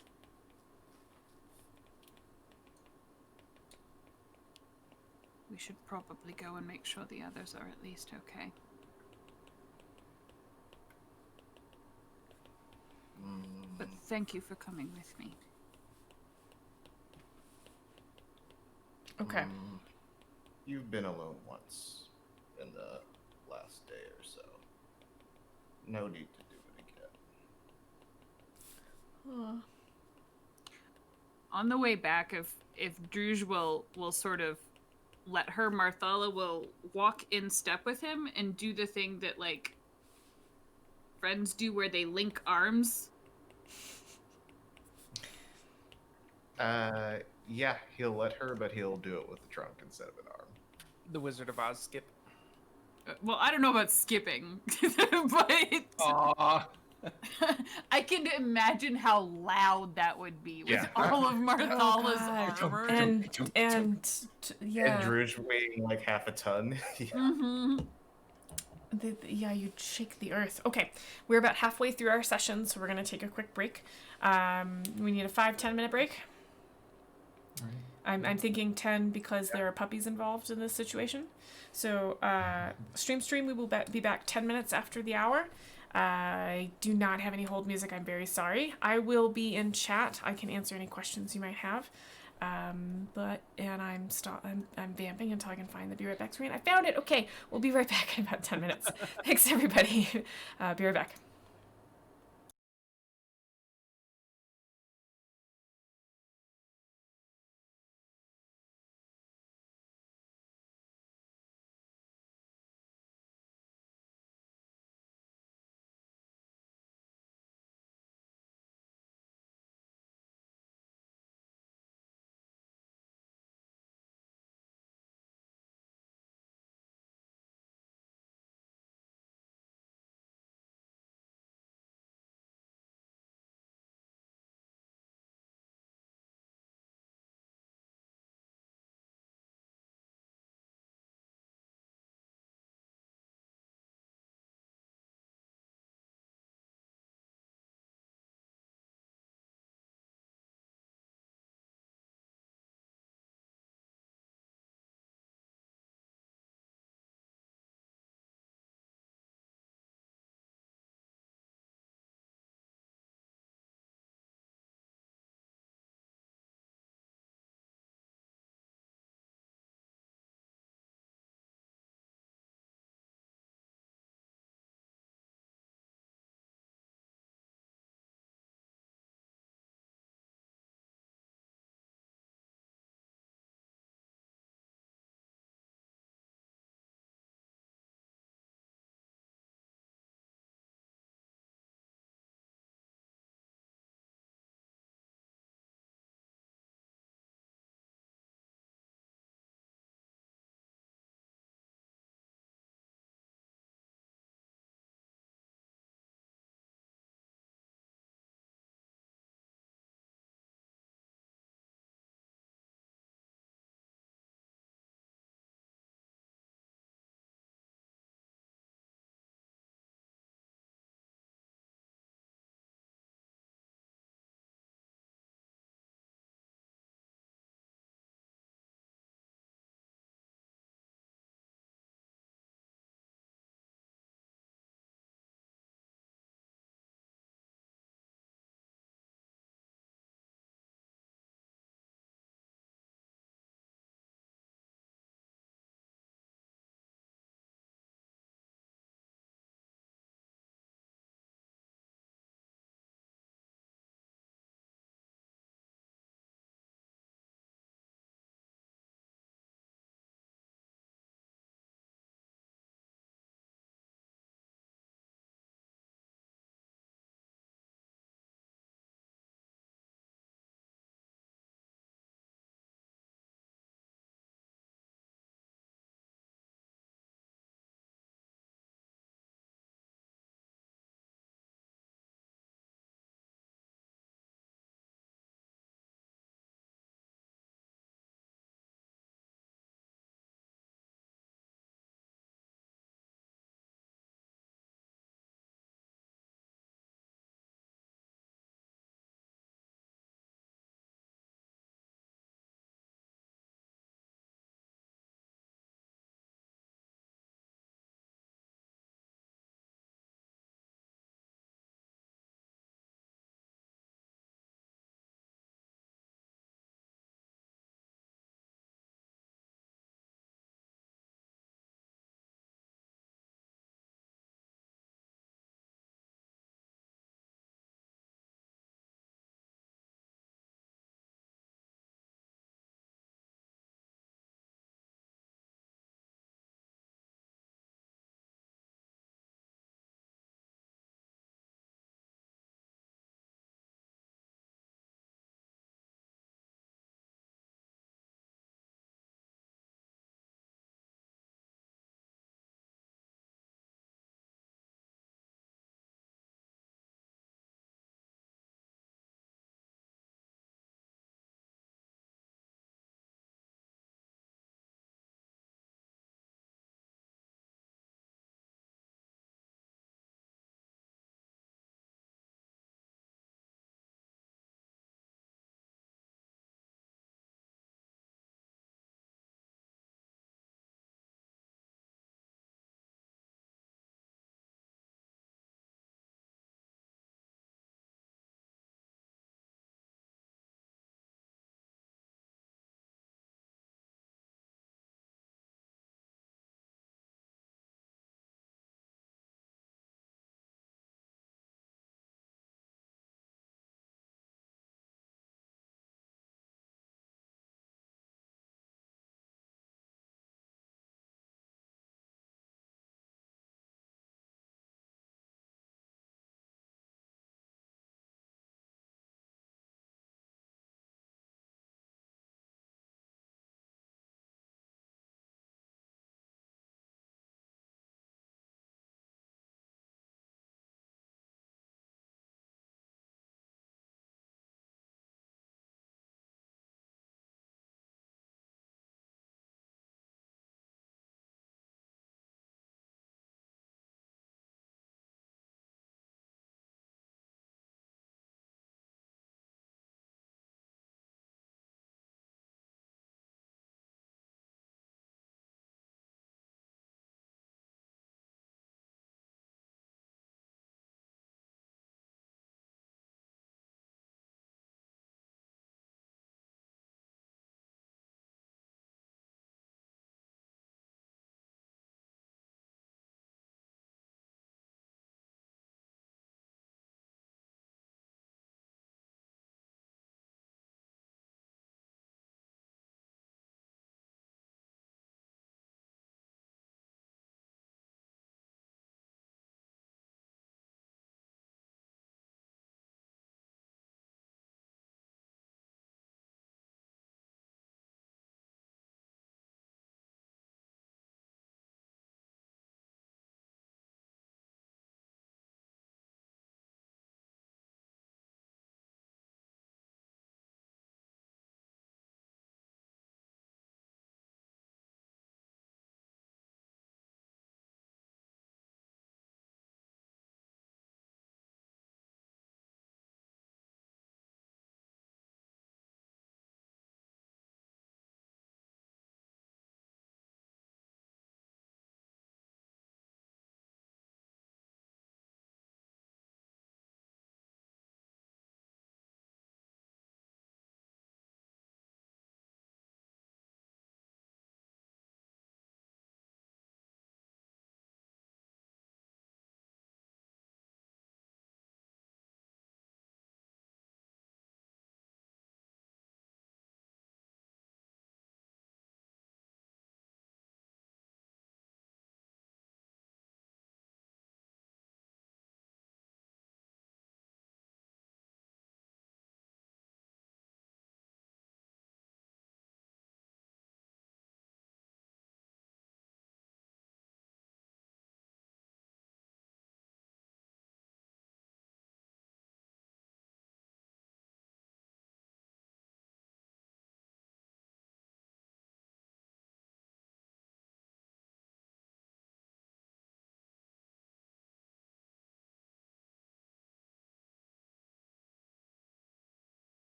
Speaker 3: We should probably go and make sure the others are at least okay. But thank you for coming with me.
Speaker 1: Okay.
Speaker 6: You've been alone once in the last day or so. No need to do it again.
Speaker 3: On the way back, if Druj will sort of let her, Marthala will walk in step with him and do the thing that like friends do where they link arms.
Speaker 6: Yeah, he'll let her, but he'll do it with the trunk instead of an arm.
Speaker 2: The Wizard of Oz skip.
Speaker 3: Well, I don't know about skipping, but
Speaker 2: Aww.
Speaker 3: I can imagine how loud that would be with
Speaker 6: Yeah.
Speaker 3: all of
Speaker 1: Oh,
Speaker 3: Marthalla's
Speaker 1: God.
Speaker 3: armor.
Speaker 1: And yeah.
Speaker 6: And Drew's weighing like half a ton. Yeah.
Speaker 3: Mm-hmm.
Speaker 1: Yeah, you'd shake the earth. Okay, we're about halfway through our session, so we're going to take a quick break. We need a 5-10 minute break.
Speaker 5: Alright.
Speaker 1: I'm thinking 10 because there are puppies involved in this situation. So, stream, we will be back 10 minutes after the hour. I do not have any hold music. I'm very sorry. I will be in chat. I can answer any questions you might have. I'm vamping until I can find the Be Right Back screen. I found it. Okay, we'll be right back in about 10 minutes. Thanks, everybody. Be right back.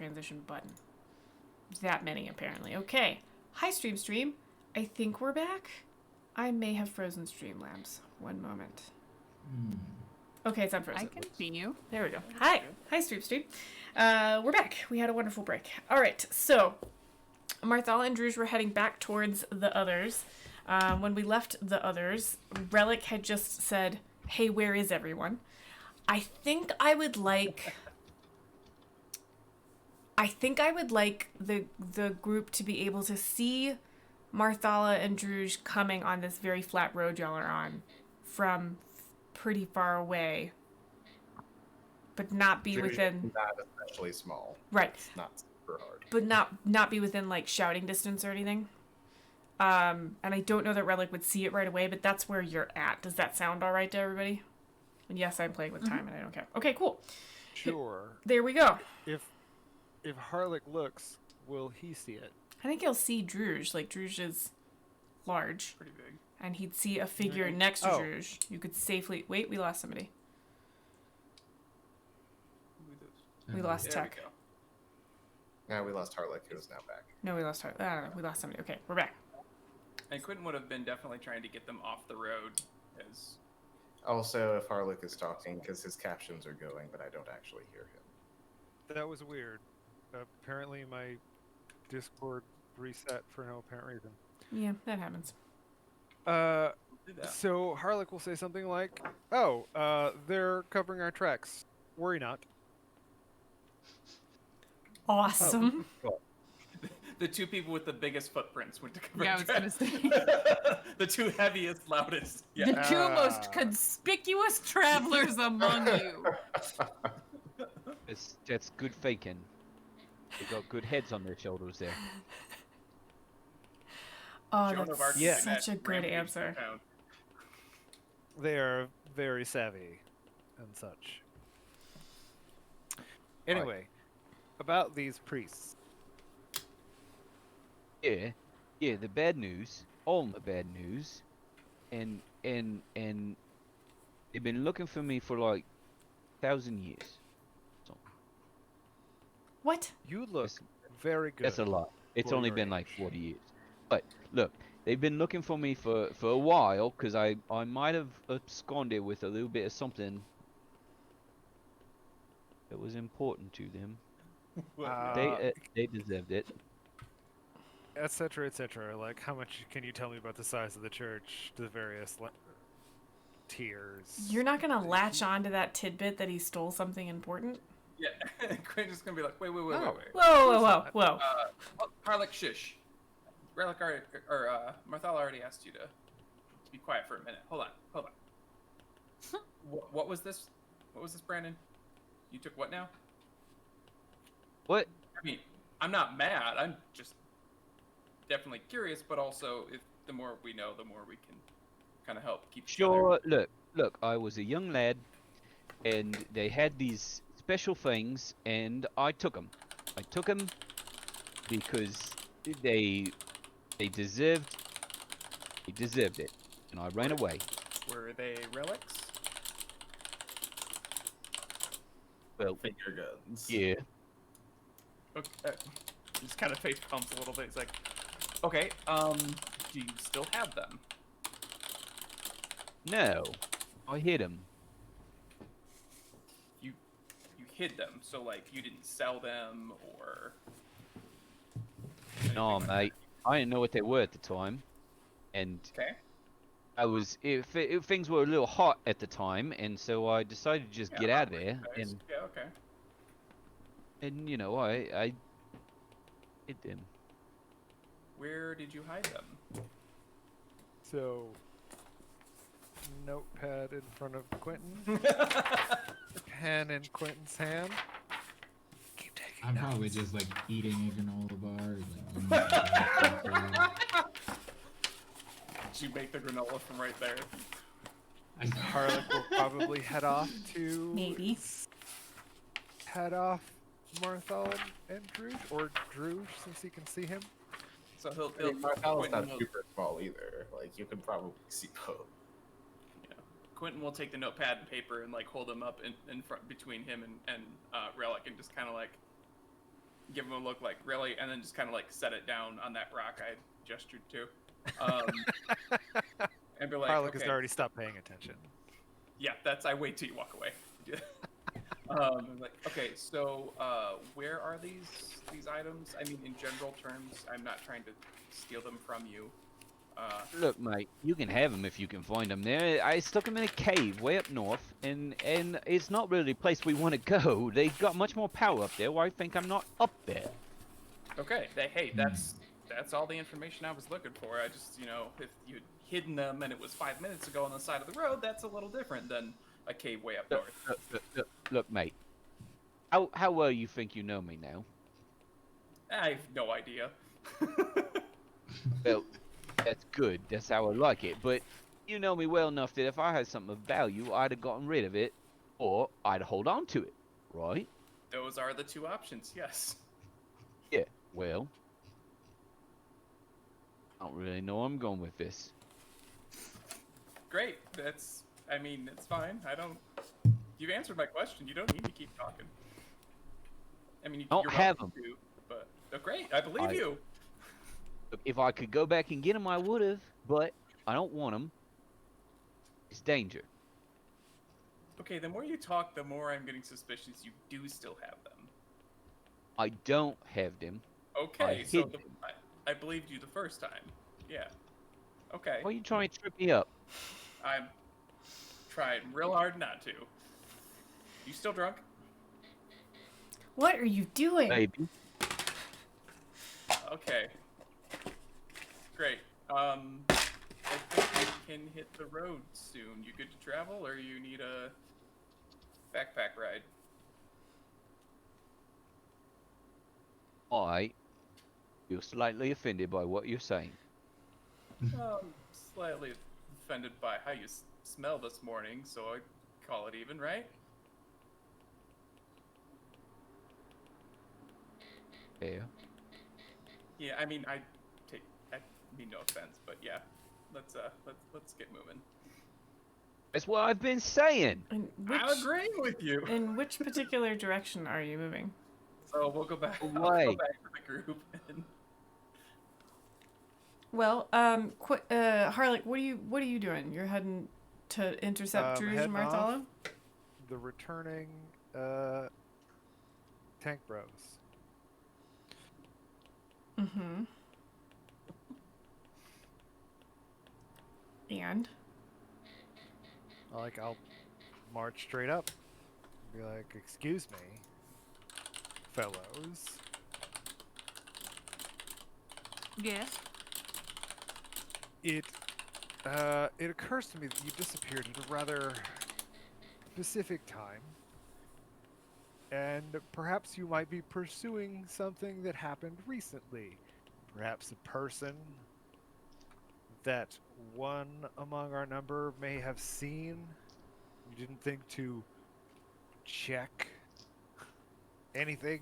Speaker 1: transition button. That many, apparently. Okay. Hi, Stream. I think we're back. I may have frozen Streamlabs. One moment. Okay, it's unfrozen.
Speaker 3: I continue.
Speaker 1: There we go. Hi. Hi, Stream. We're back. We had a wonderful break. All right, so Marthala and Druge were heading back towards the others. When we left the others, Relic had just said, hey, where is everyone? I think I would like the group to be able to see Marthala and Druge coming on this very flat road y'all are on from pretty far away, but not be within.
Speaker 6: Not especially small.
Speaker 1: Right.
Speaker 6: It's not super hard.
Speaker 1: But not be within like shouting distance or anything. And I don't know that Relic would see it right away, but that's where you're at. Does that sound all right to everybody? And yes, I'm playing with time and I don't care. Okay, cool.
Speaker 4: Sure.
Speaker 1: There we go.
Speaker 4: If Harlech looks, will he see it?
Speaker 1: I think he'll see Druge. Like, Druge is large.
Speaker 2: Pretty big.
Speaker 1: And he'd see a figure next to Druge. You could safely... Wait, we lost somebody. We lost
Speaker 2: There
Speaker 1: Tech.
Speaker 2: we go.
Speaker 6: Now we lost Harlech, who is now back.
Speaker 1: No, we lost her. I don't know. We lost somebody. Okay, we're back.
Speaker 2: And Quentin would have been definitely trying to get them off the road as
Speaker 6: Also, if Harlech is talking, because his captions are going, but I don't actually hear him.
Speaker 4: That was weird. Apparently my Discord reset for no apparent reason.
Speaker 1: Yeah, that happens.
Speaker 2: do that.
Speaker 4: So Harlech will say something like, they're covering our tracks. Worry not.
Speaker 1: Awesome.
Speaker 2: The two people with the biggest footprints went to cover.
Speaker 3: Yeah, I was gonna say.
Speaker 2: The two heaviest, loudest.
Speaker 3: The
Speaker 2: Yeah.
Speaker 3: two most conspicuous travelers among you.
Speaker 7: That's good faking. They got good heads on their shoulders there.
Speaker 1: Oh,
Speaker 2: Joan of
Speaker 1: that's
Speaker 2: Arc
Speaker 4: Yeah.
Speaker 2: did that
Speaker 1: such a good
Speaker 2: rampage
Speaker 1: answer.
Speaker 2: through town.
Speaker 4: They are very savvy and such. Anyway, about these priests.
Speaker 7: Yeah, the bad news, all the bad news, and they've been looking for me for like 1,000 years. So
Speaker 1: What?
Speaker 4: You look
Speaker 7: That's-
Speaker 4: very good.
Speaker 7: that's a lot. It's
Speaker 4: for
Speaker 7: only
Speaker 4: your
Speaker 7: been like
Speaker 4: age.
Speaker 7: 40 years. But look, they've been looking for me for a while because I might have absconded with a little bit of something that was important to them. They deserved it.
Speaker 4: Etc. Etc. Like, how much can you tell me about the size of the church, the various tiers?
Speaker 1: You're not gonna latch on to that tidbit that he stole something important?
Speaker 2: Yeah, Quentin's just gonna be like, wait.
Speaker 1: Whoa, whoa.
Speaker 2: Harlech, shush. Relic already, or Marthala already asked you to be quiet for a minute. Hold on. What was this? What was this, Brandon? You took what now?
Speaker 7: What?
Speaker 2: I mean, I'm not mad. I'm just definitely curious, but also, if the more we know, the more we can kind of help keep. each other-
Speaker 7: Sure. Look. I was a young lad, and they had these special things, and I took them. I took them because they deserved it, and I ran away.
Speaker 2: Were they relics?
Speaker 7: Well,
Speaker 6: Finger guns.
Speaker 7: yeah.
Speaker 2: Okay. He just kind of face pumps a little bit. He's like, okay, do you still have them?
Speaker 7: No, I hid them.
Speaker 2: You hid them, so like you didn't sell them or.
Speaker 7: No,
Speaker 2: anything like
Speaker 7: mate. I didn't know what they were at the time, and
Speaker 2: that? Okay.
Speaker 7: I was if things were a little hot at the time, and so I decided to just
Speaker 2: Yeah,
Speaker 7: get out of
Speaker 2: hot
Speaker 7: there,
Speaker 2: break, guys.
Speaker 7: and
Speaker 2: Yeah. Okay.
Speaker 7: you know I hid them.
Speaker 2: Where did you hide them?
Speaker 4: So, notepad in front of Quentin, pen in Quentin's hand. Keep taking
Speaker 5: I'm
Speaker 4: notes.
Speaker 5: probably just like eating a granola bar.
Speaker 2: Did you make the granola from right there?
Speaker 4: Harlech will probably head off to
Speaker 1: Maybe.
Speaker 4: head off Marthal and Druge, or Druge since he can see him.
Speaker 2: So he'll.
Speaker 6: I mean, Martha's not
Speaker 2: Quentin will-
Speaker 6: super small either. Like, you can probably see both.
Speaker 2: Quentin will take the notepad and paper and like hold them up in front between him and Relic and just kind of like give him a look like, really? And then just kind of like set it down on that rock I gestured to. And be like,
Speaker 4: Harlock has
Speaker 2: okay,
Speaker 4: already stopped paying attention.
Speaker 2: yeah, I wait till you walk away. I'm like, okay, so where are these items? I mean, in general terms, I'm not trying to steal them from you.
Speaker 7: Look, mate, you can have them if you can find them there. I stuck them in a cave way up north, and it's not really a place we want to go. They've got much more power up there, where I think I'm not up there.
Speaker 2: Okay, hey, that's all the information I was looking for. I just, if you'd hidden them and it was 5 minutes ago on the side of the road, that's a little different than a cave way up north.
Speaker 7: Look, mate. How well you think you know me now?
Speaker 2: I have no idea.
Speaker 7: Well, that's good. That's how I like it. But you know me well enough that if I had something of value, I'd have gotten rid of it, or I'd hold on to it, right?
Speaker 2: Those are the two options, yes.
Speaker 7: Yeah. Well, I don't really know where I'm going with this.
Speaker 2: Great. It's fine. You've answered my question. You don't need to keep talking. I mean,
Speaker 7: Don't
Speaker 2: you're
Speaker 7: have
Speaker 2: welcome to, but great. I believe you.
Speaker 7: Look, if I could go back and get them, I would have, but I don't want them. It's danger.
Speaker 2: Okay, the more you talk, the more I'm getting suspicious you do still have them.
Speaker 7: I don't have them.
Speaker 2: Okay,
Speaker 7: I
Speaker 2: so
Speaker 7: hid them.
Speaker 2: I believed you the first time. Yeah. Okay.
Speaker 7: Why are you trying to trip me up?
Speaker 2: I'm trying real hard not to. You still drunk?
Speaker 1: What are you doing?
Speaker 7: Baby.
Speaker 2: Okay. Great. I think we can hit the road soon. You good to travel, or you need a backpack ride?
Speaker 7: I feel slightly offended by what you're saying.
Speaker 2: Slightly offended by how you smell this morning, so I call it even, right?
Speaker 7: Yeah.
Speaker 2: Yeah, I mean, I mean no offense, but yeah, let's get moving.
Speaker 7: That's what I've been saying.
Speaker 1: In
Speaker 2: I'm agreeing with you.
Speaker 1: in which particular direction are you moving?
Speaker 2: So we'll go back. I'll go
Speaker 7: Away.
Speaker 2: back to the group. And...
Speaker 1: Well, Harlock, what are you doing? You're heading to intercept Druge and
Speaker 4: Heading off.
Speaker 1: Marthala?
Speaker 4: The returning tank bros.
Speaker 1: Mm-hmm. And?
Speaker 4: I'll march straight up. Be like, excuse me, fellows.
Speaker 3: Yes.
Speaker 4: It occurs to me that you disappeared at a rather specific time. And perhaps you might be pursuing something that happened recently. Perhaps a person that one among our number may have seen. You didn't think to check anything?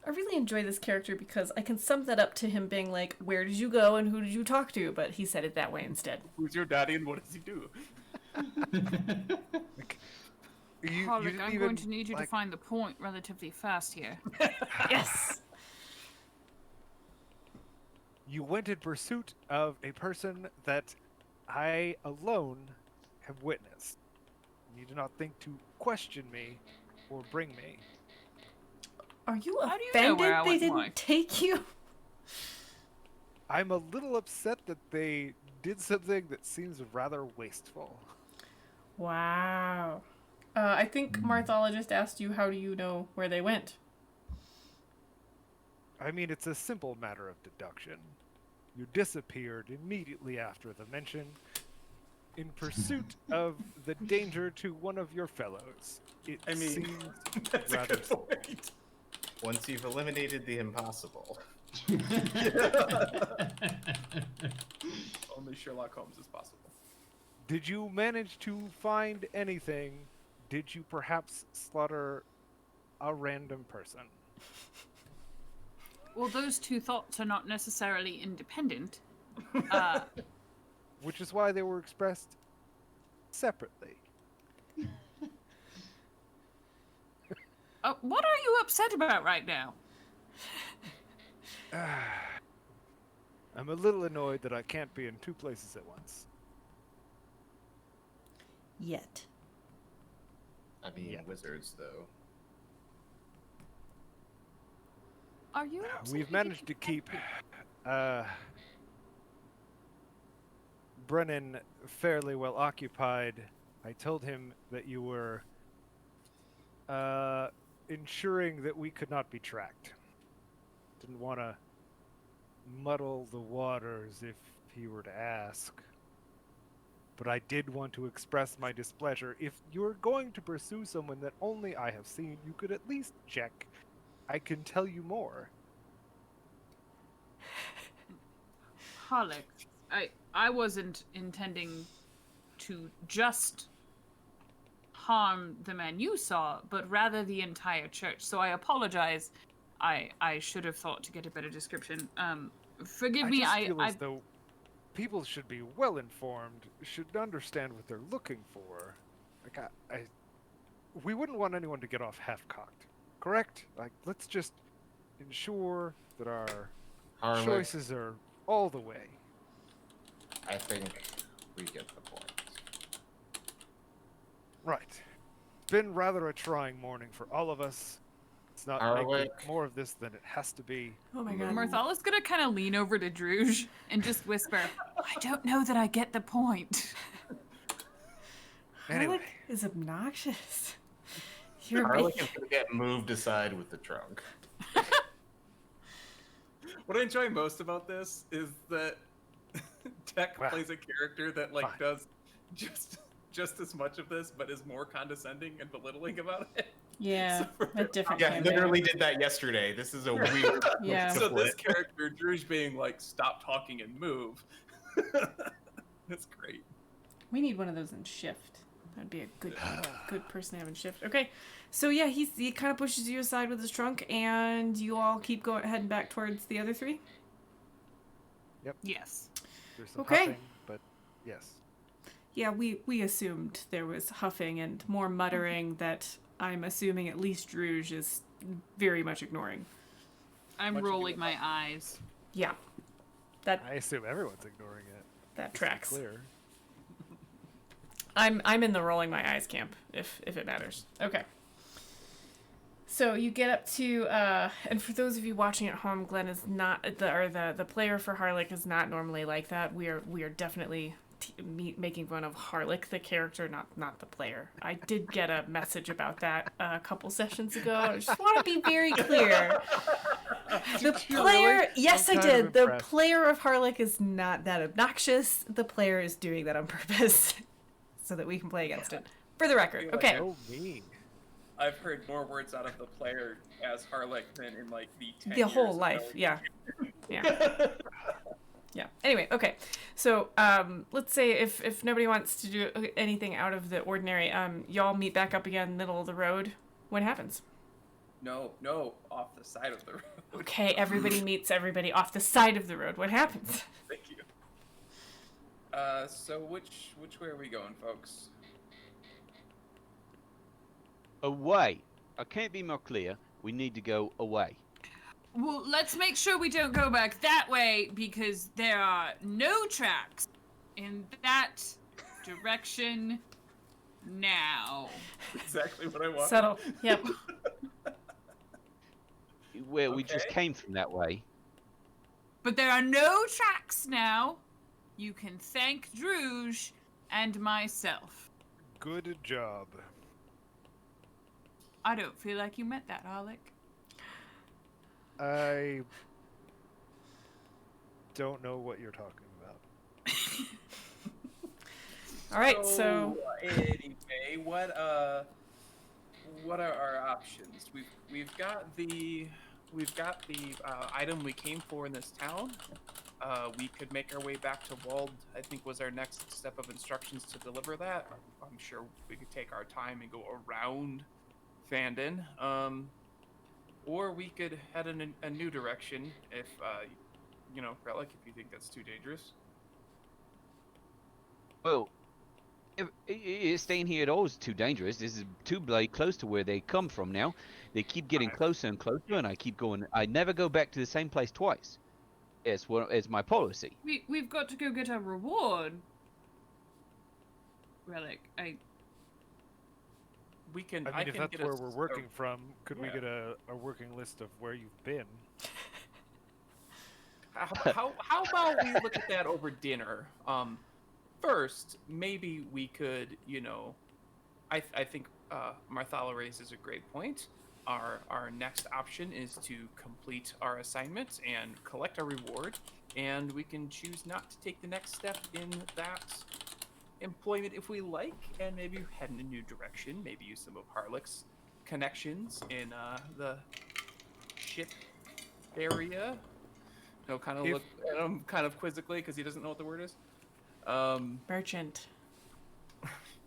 Speaker 1: I really enjoy this character because I can sum that up to him being like, where did you go and who did you talk to? But he said it that way instead.
Speaker 2: Who's your daddy and what does he do?
Speaker 3: Harlock,
Speaker 4: didn't
Speaker 3: I'm
Speaker 4: even,
Speaker 3: going to need you to find the point relatively fast here.
Speaker 1: Yes!
Speaker 4: You went in pursuit of a person that I alone have witnessed. You do not think to question me or bring me.
Speaker 1: Are you
Speaker 3: How do you know
Speaker 1: offended
Speaker 3: where I
Speaker 1: they
Speaker 3: went,
Speaker 1: didn't
Speaker 3: Mike?
Speaker 1: take you?
Speaker 4: I'm a little upset that they did something that seems rather wasteful.
Speaker 1: Wow. I think Marthala just asked you, how do you know where they went?
Speaker 4: I mean, it's a simple matter of deduction. You disappeared immediately after the mention in pursuit of the danger to one of your fellows. It
Speaker 2: I mean,
Speaker 4: seems
Speaker 2: that's a
Speaker 4: rather
Speaker 2: good point.
Speaker 6: Once you've eliminated the impossible.
Speaker 2: Only Sherlock Holmes is possible.
Speaker 4: Did you manage to find anything? Did you perhaps slaughter a random person?
Speaker 3: Well, those two thoughts are not necessarily independent.
Speaker 4: Which is why they were expressed separately.
Speaker 3: What are you upset about right now?
Speaker 4: I'm a little annoyed that I can't be in two places at once.
Speaker 1: Yet.
Speaker 6: I mean,
Speaker 4: Yeah.
Speaker 6: wizards, though.
Speaker 3: Are you?
Speaker 4: We've managed to keep Brennan fairly well occupied. I told him that you were ensuring that we could not be tracked. Didn't want to muddle the waters if he were to ask. But I did want to express my displeasure. If you're going to pursue someone that only I have seen, you could at least check. I can tell you more.
Speaker 3: Harlech, I wasn't intending to just harm the man you saw, but rather the entire church. So I apologize. I should have thought to get a better description. Forgive me.
Speaker 4: I just feel as though people should be well informed, should understand what they're looking for. Like we wouldn't want anyone to get off half-cocked, correct? Like, let's just ensure that our
Speaker 6: Harlech,
Speaker 4: choices are all the way.
Speaker 6: I think we get the point.
Speaker 4: Right. It's been rather a trying morning for all of us. It's not making
Speaker 6: Harlech.
Speaker 4: more of this than it has to be.
Speaker 1: Oh my god.
Speaker 3: Marthala's gonna kind of lean over to Druge and just whisper, "I don't know that I get the point."
Speaker 4: Anyway.
Speaker 1: Harlech is obnoxious. You're
Speaker 6: Harlech
Speaker 1: making...
Speaker 6: is going to get moved aside with the trunk.
Speaker 2: What I enjoy most about this is that Tech
Speaker 4: Wow.
Speaker 2: plays a character that like
Speaker 4: Fine.
Speaker 2: does just as much of this, but is more condescending and belittling about it.
Speaker 1: Yeah, a different
Speaker 6: Yeah,
Speaker 1: kind
Speaker 6: literally did that yesterday. This is a weird.
Speaker 1: Yeah.
Speaker 2: So this
Speaker 6: split.
Speaker 2: character, Druge, being like, "Stop talking and move." That's great.
Speaker 1: We need one of those in Shift. That'd be a good person to have in Shift. Okay, so yeah, he kind of pushes you aside with his trunk, and you all keep going heading back towards the other three.
Speaker 3: Yes.
Speaker 4: There's some
Speaker 1: Okay.
Speaker 4: huffing, but yes.
Speaker 1: Yeah, we assumed there was huffing and more muttering that I'm assuming at least Druge is very much ignoring.
Speaker 3: I'm
Speaker 2: Much
Speaker 3: rolling
Speaker 2: ado
Speaker 3: my
Speaker 2: about
Speaker 3: eyes.
Speaker 1: Yeah, that
Speaker 4: I assume everyone's ignoring it.
Speaker 1: that
Speaker 4: Just to be
Speaker 1: tracks.
Speaker 4: Clear.
Speaker 1: I'm in the rolling my eyes camp, if it matters. Okay. So you get up to and for those of you watching at home, Glenn is not the player for Harlech is not normally like that. We are definitely making fun of Harlech, the character, not the player. I did get a message about that a couple sessions ago. I just want to be very clear. The player, yes, I
Speaker 4: I'm kind of
Speaker 1: did. The
Speaker 4: impressed.
Speaker 1: player of Harlech is not that obnoxious. The player is doing that on purpose, so that we can play against it. For the record, okay.
Speaker 4: So mean.
Speaker 2: I've heard more words out of the player as Harlech than in like the 10
Speaker 1: The whole
Speaker 2: years of
Speaker 1: life,
Speaker 2: knowing
Speaker 1: yeah. Yeah. Yeah. Anyway, okay. So, let's say if nobody wants to do anything out of the ordinary, y'all meet back up again, middle of the road. What happens?
Speaker 2: No, off the side of the road.
Speaker 1: Okay, everybody meets everybody off the side of the road. What happens?
Speaker 2: Thank you. So which way are we going, folks?
Speaker 7: Away. I can't be more clear. We need to go away.
Speaker 3: Well, let's make sure we don't go back that way because there are no tracks in that direction now.
Speaker 2: Exactly what I want.
Speaker 1: Settle. Yep.
Speaker 7: Well, we just
Speaker 2: Okay.
Speaker 7: came from that way.
Speaker 3: But there are no tracks now. You can thank Druge and myself.
Speaker 4: Good job.
Speaker 3: I don't feel like you meant that, Harlech.
Speaker 4: I don't know what you're talking about.
Speaker 1: All right. So
Speaker 2: anyway, what are our options? We've got the item we came for in this town. We could make our way back to Wald. I think was our next step of instructions to deliver that. I'm sure we could take our time and go around Fandon. Or we could head in a new direction if, Relic, if you think that's too dangerous.
Speaker 7: Well, Staying here at all is too dangerous. This is too close to where they come from now. They keep getting closer and closer, and I keep going. I never go back to the same place twice. It's my policy.
Speaker 3: We've got to go get a reward. Relic,
Speaker 2: We can.
Speaker 4: I mean, if
Speaker 2: can
Speaker 4: that's
Speaker 2: get
Speaker 4: where
Speaker 2: us
Speaker 4: we're
Speaker 2: a-
Speaker 4: working from, could we
Speaker 2: yeah.
Speaker 4: get a working list of where you've been?
Speaker 2: How about we look at that over dinner? First, maybe we could, I think Marthala raises a great point. Our next option is to complete our assignment and collect our reward, and we can choose not to take the next step in that employment if we like, and maybe head in a new direction. Maybe use some of Harlick's connections in the ship area. Kind of
Speaker 4: If-
Speaker 2: look at him kind of quizzically because he doesn't know what the word is.
Speaker 1: Merchant.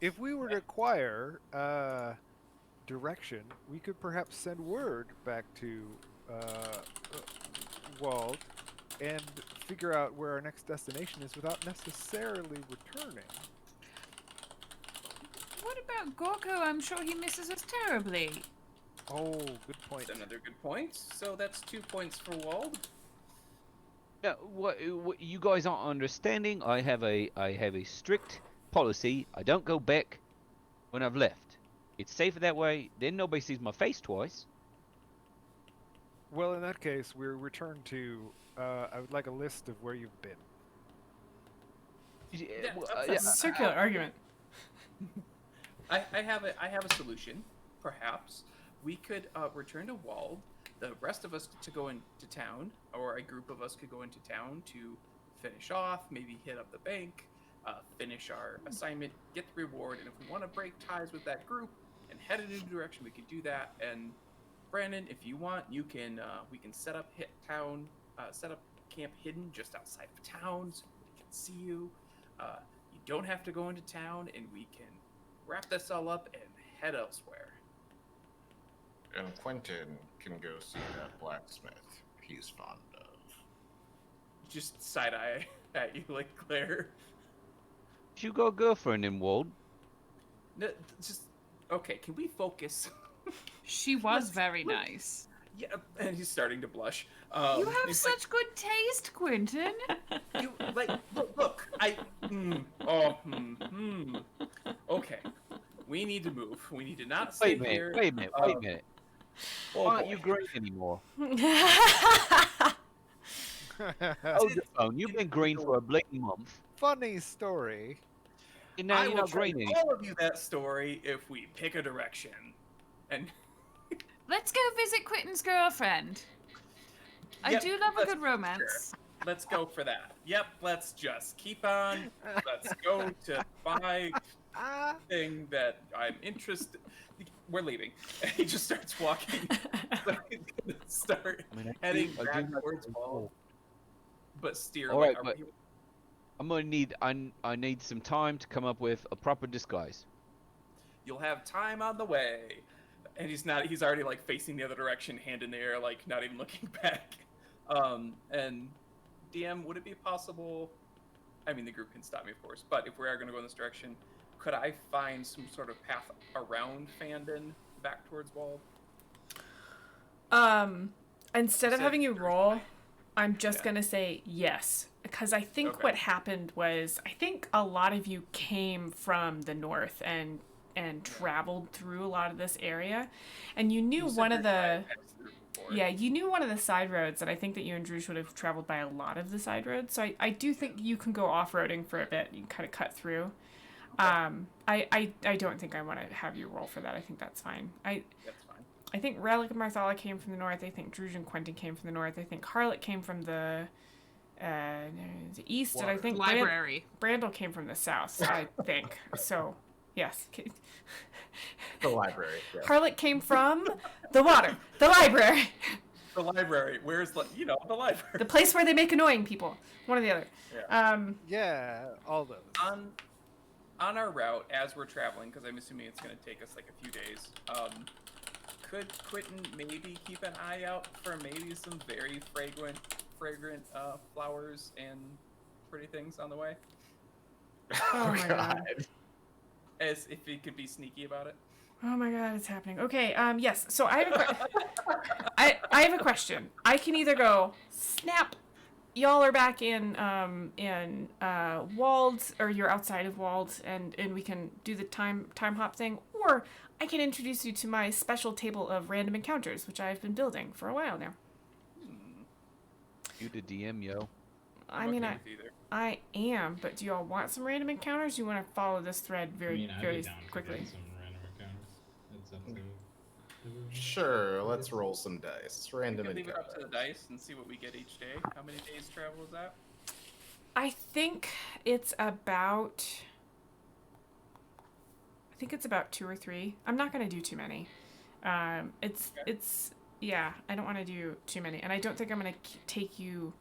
Speaker 4: If we were to acquire direction, we could perhaps send word back to Wald and figure out where our next destination is without necessarily returning.
Speaker 3: what about Gorko? I'm sure he misses us terribly.
Speaker 4: Oh, good point.
Speaker 2: That's another good point. So that's 2 points for Wald.
Speaker 7: No, what you guys aren't understanding? I have a strict policy. I don't go back when I've left. It's safer that way. Then nobody sees my face twice.
Speaker 4: Well, in that case, we return to. I would like a list of where you've been.
Speaker 1: It's a circular argument.
Speaker 2: I have a solution. Perhaps we could return to Wald. The rest of us to go into town, or a group of us could go into town to finish off, maybe hit up the bank, finish our assignment, get the reward, and if we want to break ties with that group and head in a new direction, we could do that. And Brandon, if you want, you can we can set up set up camp hidden just outside of town so we can see you. You don't have to go into town, and we can wrap this all up and head elsewhere.
Speaker 6: And Quentin can go see that blacksmith he's fond of.
Speaker 2: Just side eye at you like Claire.
Speaker 7: You got a girlfriend in Wald?
Speaker 2: No, just okay. Can we focus?
Speaker 3: She was very nice.
Speaker 2: Yeah, and he's starting to blush.
Speaker 3: You have
Speaker 2: he's
Speaker 3: such good taste, Quentin.
Speaker 2: like, you like look. Okay, we need to move. We need to not stay
Speaker 7: Wait a minute.
Speaker 2: here.
Speaker 7: Wait a minute. Wait a minute.
Speaker 2: Oh,
Speaker 7: Why aren't
Speaker 2: boy.
Speaker 7: you green anymore? Hold the phone. You've been green for a bleeding month.
Speaker 4: Funny story.
Speaker 7: And now
Speaker 2: I
Speaker 7: you're
Speaker 2: will
Speaker 7: not
Speaker 2: tell
Speaker 7: green anymore.
Speaker 2: all of you that story if we pick a direction. And
Speaker 3: Let's go visit Quentin's girlfriend. I
Speaker 2: Yep,
Speaker 3: do love a
Speaker 2: let's-
Speaker 3: good romance.
Speaker 2: let's go for that. Yep, let's just keep on. Let's go to my thing that I'm interested. We're leaving. And he just starts walking. So he's gonna start heading back towards Wald, but steer.
Speaker 7: All
Speaker 2: like,
Speaker 7: right,
Speaker 2: are
Speaker 7: but-
Speaker 2: we-
Speaker 7: I'm gonna need. I need some time to come up with a proper disguise.
Speaker 2: You'll have time on the way. And he's not. He's already like facing the other direction, hand in the air, like not even looking back. And DM, would it be possible? I mean, the group can stop me, of course. But if we are going to go in this direction, could I find some sort of path around Fandon back towards Wald?
Speaker 1: Instead of
Speaker 2: Said
Speaker 1: having you
Speaker 2: Thursday.
Speaker 1: roll, I'm just
Speaker 2: Yeah.
Speaker 1: gonna say yes. Because I think
Speaker 2: Okay.
Speaker 1: what happened was, I think a lot of you came from the north and traveled through a lot of this area, and you knew
Speaker 2: You said
Speaker 1: one of
Speaker 2: you're
Speaker 1: the
Speaker 2: trying to exit before.
Speaker 1: yeah, you knew one of the side roads, and I think that you and Drush would have traveled by a lot of the side roads. So I do think you can go off-roading for a bit. You can kind of cut through. I don't think I want to have you roll for that. I think that's fine.
Speaker 2: That's fine.
Speaker 1: I think Relic and Marthala came from the north. I think Druj and Quentin came from the north. I think Harlot came from the east, and I think
Speaker 3: Library.
Speaker 1: Brandel came from the south. I think so. Yes.
Speaker 6: The library. Yeah.
Speaker 1: Harlot came from the water, the library,
Speaker 2: The library. Where's the library?
Speaker 1: the place where they make annoying people. One or the other.
Speaker 2: Yeah.
Speaker 4: Yeah, all those.
Speaker 2: On our route as we're traveling, because I'm assuming it's going to take us like a few days. Could Quentin maybe keep an eye out for maybe some very fragrant flowers and pretty things on the way?
Speaker 1: Oh my god.
Speaker 2: as if he could be sneaky about it.
Speaker 1: Oh my god, it's happening. Okay, yes. So I have I have a question. I can either go snap, y'all are back in Walled, or you're outside of Walled, and we can do the time hop thing, or I can introduce you to my special table of random encounters, which I've been building for a while now.
Speaker 7: You the DM, yo.
Speaker 1: I mean,
Speaker 2: okay with either.
Speaker 1: I am, but do y'all want some random encounters? Do you want to follow this thread
Speaker 5: I
Speaker 1: very
Speaker 5: mean, I'd
Speaker 1: very
Speaker 5: be down to
Speaker 1: quickly?
Speaker 5: get some random encounters. It's up to everyone.
Speaker 6: Sure, let's roll some dice.
Speaker 2: We
Speaker 6: Random
Speaker 2: can leave it up to the
Speaker 6: encounters.
Speaker 2: dice and see what we get each day. How many days travel is that?
Speaker 1: I think it's about 2 or 3. I'm not gonna do too many. It's yeah. I don't want to do too many, and I don't think I'm gonna take you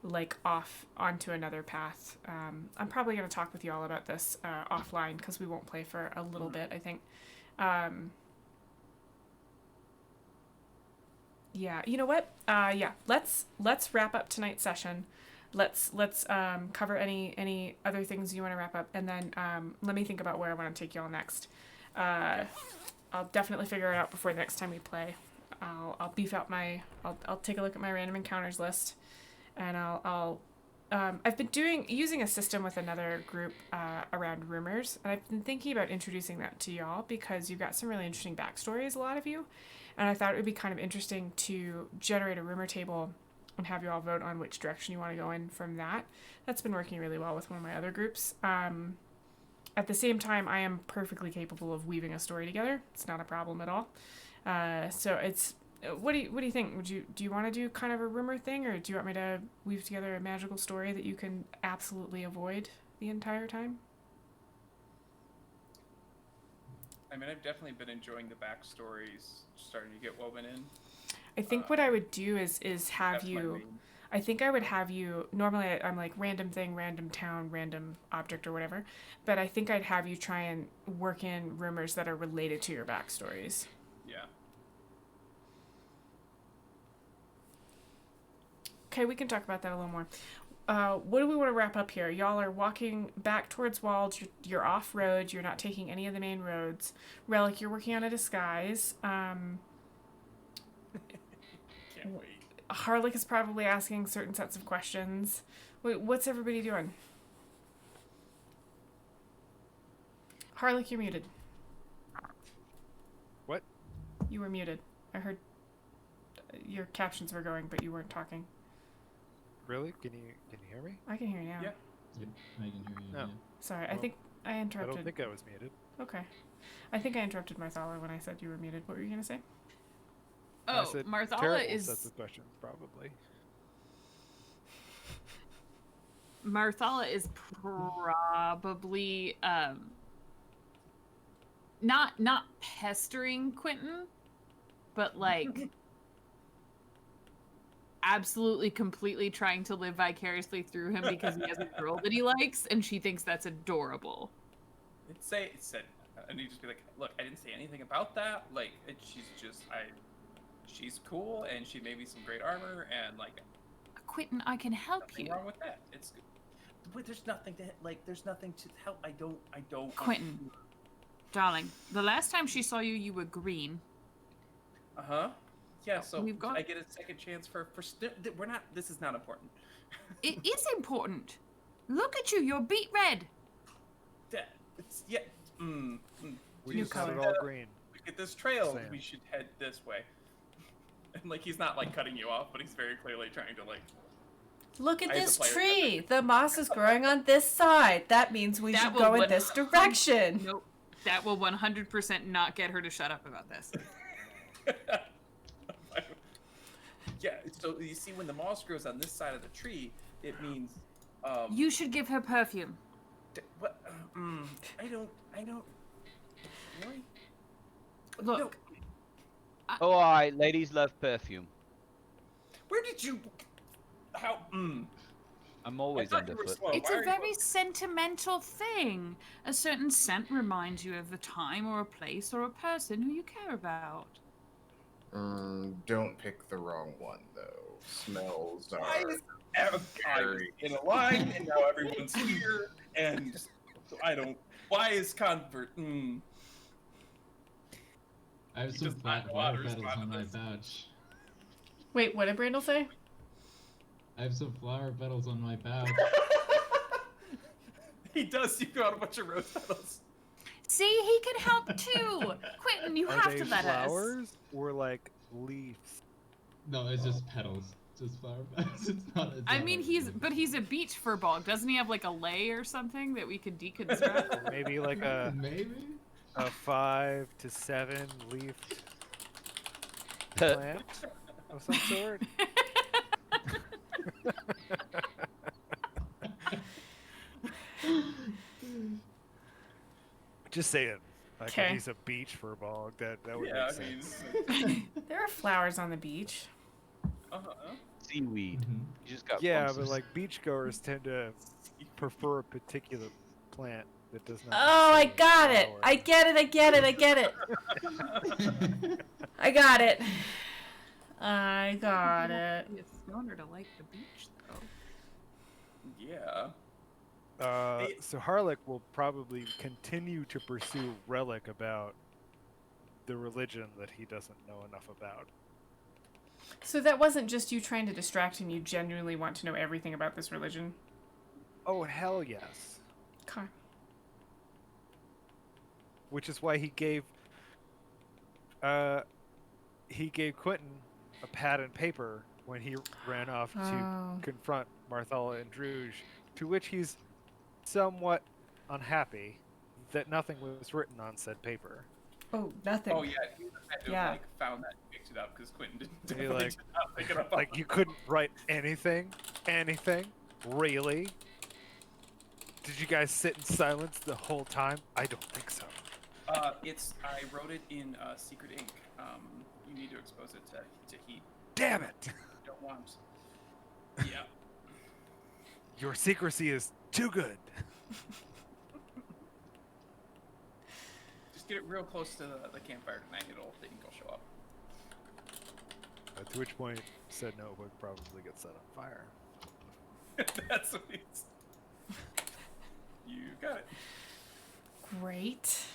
Speaker 1: like off onto another path. I'm probably gonna talk with you all about this offline because we won't play for a little bit. I think. Yeah. You know what? Yeah. Let's wrap up tonight's session. Let's cover any other things you want to wrap up, and then let me think about where I want to take y'all next. I'll definitely figure it out before the next time we play. I'll beef out I'll take a look at my random encounters list, and I've been using a system with another group around rumors, and I've been thinking about introducing that to y'all because you've got some really interesting backstories, a lot of you, and I thought it would be kind of interesting to generate a rumor table and have you all vote on which direction you want to go in from that. That's been working really well with one of my other groups. At the same time, I am perfectly capable of weaving a story together. It's not a problem at all. So it's what do you think? Do you want to do kind of a rumor thing, or do you want me to weave together a magical story that you can absolutely avoid the entire time?
Speaker 2: I mean, I've definitely been enjoying the backstories starting to get woven in.
Speaker 1: I think what I would do is have
Speaker 2: That's my
Speaker 1: you.
Speaker 2: main-
Speaker 1: I think I would have you. Normally, I'm like random thing, random town, random object, or whatever. But I think I'd have you try and work in rumors that are related to your backstories.
Speaker 2: Yeah.
Speaker 1: Okay, we can talk about that a little more. What do we want to wrap up here? Y'all are walking back towards Walled. You're off road. You're not taking any of the main roads. Relic, you're working on a disguise.
Speaker 2: Can't wait.
Speaker 1: Harlick is probably asking certain sets of questions. Wait, what's everybody doing? Harlick, you're muted.
Speaker 4: What?
Speaker 1: You were muted. I heard your captions were going, but you weren't talking.
Speaker 4: Really? Can you hear me?
Speaker 1: I can hear you now.
Speaker 2: Yeah.
Speaker 5: Yep, I can hear you.
Speaker 4: No.
Speaker 5: Yeah.
Speaker 1: Sorry, I
Speaker 4: Well,
Speaker 1: think I
Speaker 4: I
Speaker 1: interrupted.
Speaker 4: don't think I was muted.
Speaker 1: Okay. I think I interrupted Marthala when I said you were muted. What were you gonna say?
Speaker 4: I
Speaker 3: Oh,
Speaker 4: said
Speaker 3: Marthala
Speaker 4: terrible
Speaker 3: is
Speaker 4: sets of questions, probably.
Speaker 3: Marthala is probably not pestering Quentin, but like absolutely completely trying to live vicariously through him because he has a girl that he likes and she thinks that's adorable.
Speaker 2: It said, and you just be like, look, I didn't say anything about that. Like, she's cool, and she made me some great armor, and like,
Speaker 3: Quentin, I can help
Speaker 2: nothing
Speaker 3: you.
Speaker 2: wrong with that. It's good. But there's nothing to there's nothing to help. I don't.
Speaker 3: Quentin, darling, the last time she saw you, you were green.
Speaker 2: Uh-huh. Yeah, so
Speaker 3: We've got-
Speaker 2: I get a second chance we're not. This is not important.
Speaker 3: It is important. Look at you, you're beet red.
Speaker 2: It's yeah.
Speaker 4: We
Speaker 1: New
Speaker 4: just got it
Speaker 1: color.
Speaker 4: all green.
Speaker 2: We get this trail.
Speaker 4: Sam.
Speaker 2: We should head this way. And like he's not like cutting you off, but he's very clearly trying to like.
Speaker 1: Look at
Speaker 2: I, as a
Speaker 1: this
Speaker 2: player,
Speaker 1: tree. The moss is growing on this side. That means we
Speaker 3: That
Speaker 1: should
Speaker 3: will
Speaker 1: go in
Speaker 3: would-
Speaker 1: this direction.
Speaker 3: Nope. That will 100% not get her to shut up about this.
Speaker 2: Yeah. So you see, when the moss grows on this side of the tree, it means.
Speaker 3: You should give her perfume.
Speaker 2: What? I don't. Really?
Speaker 3: Look,
Speaker 2: No.
Speaker 7: Oh, alright, ladies love perfume.
Speaker 2: Where did you? How?
Speaker 7: I'm always
Speaker 2: I thought you were
Speaker 7: underfoot.
Speaker 2: slow.
Speaker 3: it's
Speaker 2: Why
Speaker 3: a
Speaker 2: are you-
Speaker 3: very sentimental thing. A certain scent reminds you of a time or a place or a person who you care about.
Speaker 6: Don't pick the wrong one though. Smells
Speaker 2: Why
Speaker 6: are
Speaker 2: is I was
Speaker 6: very
Speaker 2: in a line, and now everyone's here, and so I don't. Wise convert.
Speaker 5: I have
Speaker 2: He
Speaker 5: some
Speaker 2: does not know how
Speaker 5: flower
Speaker 2: to
Speaker 5: petals
Speaker 2: respond
Speaker 5: on
Speaker 2: to
Speaker 5: my
Speaker 2: this.
Speaker 5: pouch.
Speaker 1: Wait, what did Brandel say?
Speaker 5: I have some flower petals on my pouch.
Speaker 2: He does. You got a bunch of rose petals.
Speaker 3: See, he can help too. Quentin, you
Speaker 4: Are
Speaker 3: have
Speaker 4: they
Speaker 3: to let us.
Speaker 4: flowers or like leaves?
Speaker 5: No, it's just petals. Just flower petals. It's not. It's
Speaker 3: I
Speaker 5: not
Speaker 3: mean,
Speaker 5: like-
Speaker 3: he's a beach furbog. Doesn't he have like a lay or something that we could deconstruct?
Speaker 4: Or maybe like
Speaker 5: Maybe.
Speaker 4: a 5 to 7 leaf
Speaker 7: Huh.
Speaker 4: plant of some sort? Just saying. Like if
Speaker 1: 'Kay.
Speaker 4: he's a beach furbog, that would
Speaker 2: Yeah,
Speaker 4: make
Speaker 2: I mean,
Speaker 4: sense.
Speaker 1: There are flowers on the beach.
Speaker 7: Seaweed.
Speaker 5: Mhm.
Speaker 7: You just got
Speaker 4: Yeah,
Speaker 7: bumps
Speaker 4: but
Speaker 7: of
Speaker 4: like beachgoers tend to prefer a particular plant that does not.
Speaker 1: Oh, I
Speaker 4: necessarily
Speaker 1: got it.
Speaker 4: flower.
Speaker 1: I get it. I get it. I get it. I got it. I got it.
Speaker 3: Be a stoner to like the beach, though.
Speaker 2: Yeah.
Speaker 4: So Harlech will probably continue to pursue Relic about the religion that he doesn't know enough about.
Speaker 1: So that wasn't just you trying to distract him. You genuinely want to know everything about this religion.
Speaker 4: Oh hell yes!
Speaker 1: Okay.
Speaker 4: Which is why he gave Quentin a pad and paper when he ran off to
Speaker 1: Oh.
Speaker 4: confront Marthala and Druge, to which he's somewhat unhappy that nothing was written on said paper.
Speaker 1: Oh, nothing.
Speaker 2: Oh yeah. He had to
Speaker 1: Yeah.
Speaker 2: have like found that and picked it up because Quentin didn't
Speaker 4: He,
Speaker 2: definitely
Speaker 4: like-
Speaker 2: did not pick it up.
Speaker 4: Like you couldn't write anything? Really? Did you guys sit in silence the whole time? I don't think so.
Speaker 2: I wrote it in secret ink. You need to expose it to heat.
Speaker 4: Damn it!
Speaker 2: You don't want. Yeah.
Speaker 4: Your secrecy is too good.
Speaker 2: Just get it real close to the campfire tonight. The ink will show up.
Speaker 4: To which point, said no would probably get set on fire.
Speaker 2: That's what it's. You got it.
Speaker 1: Great.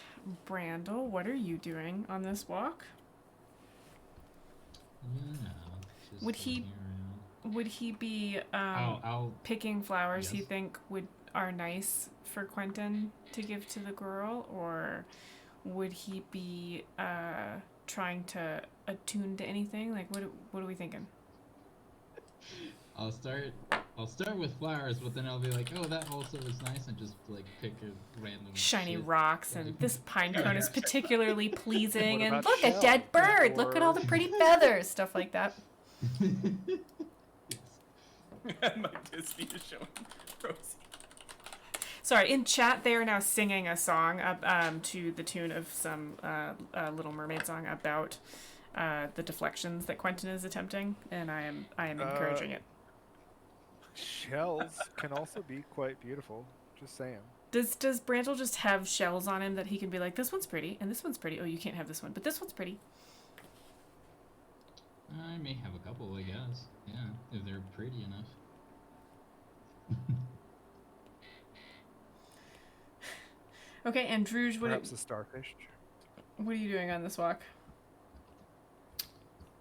Speaker 1: Brandel, what are you doing on this walk?
Speaker 5: You know, just
Speaker 1: Would he-
Speaker 5: looking around.
Speaker 1: Would he be
Speaker 5: I'll
Speaker 1: picking flowers he
Speaker 5: Yes.
Speaker 1: think are nice for Quentin to give to the girl, or would he be trying to attune to anything? Like, what are we thinking?
Speaker 5: I'll start with flowers, but then I'll be like, oh, that also is nice, and just like pick a random
Speaker 1: Shiny
Speaker 5: shit.
Speaker 1: rocks, and this pine cone is particularly pleasing,
Speaker 4: What
Speaker 1: and
Speaker 4: about
Speaker 1: look, a dead
Speaker 4: shells?
Speaker 1: bird! Look at all the pretty feathers, stuff like that.
Speaker 5: Yes.
Speaker 2: My Disney is showing Rosie.
Speaker 1: Sorry, in chat they are now singing a song to the tune of some Little Mermaid song about the deflections that Quentin is attempting, and I am encouraging it.
Speaker 4: Shells can also be quite beautiful. Just saying.
Speaker 1: Does Brandel just have shells on him that he can be like, this one's pretty and this one's pretty? Oh, you can't have this one, but this one's pretty.
Speaker 5: I may have a couple, I guess. Yeah, if they're pretty enough.
Speaker 1: Okay, and Druge,
Speaker 4: Perhaps a starfish.
Speaker 1: what are you doing on this walk?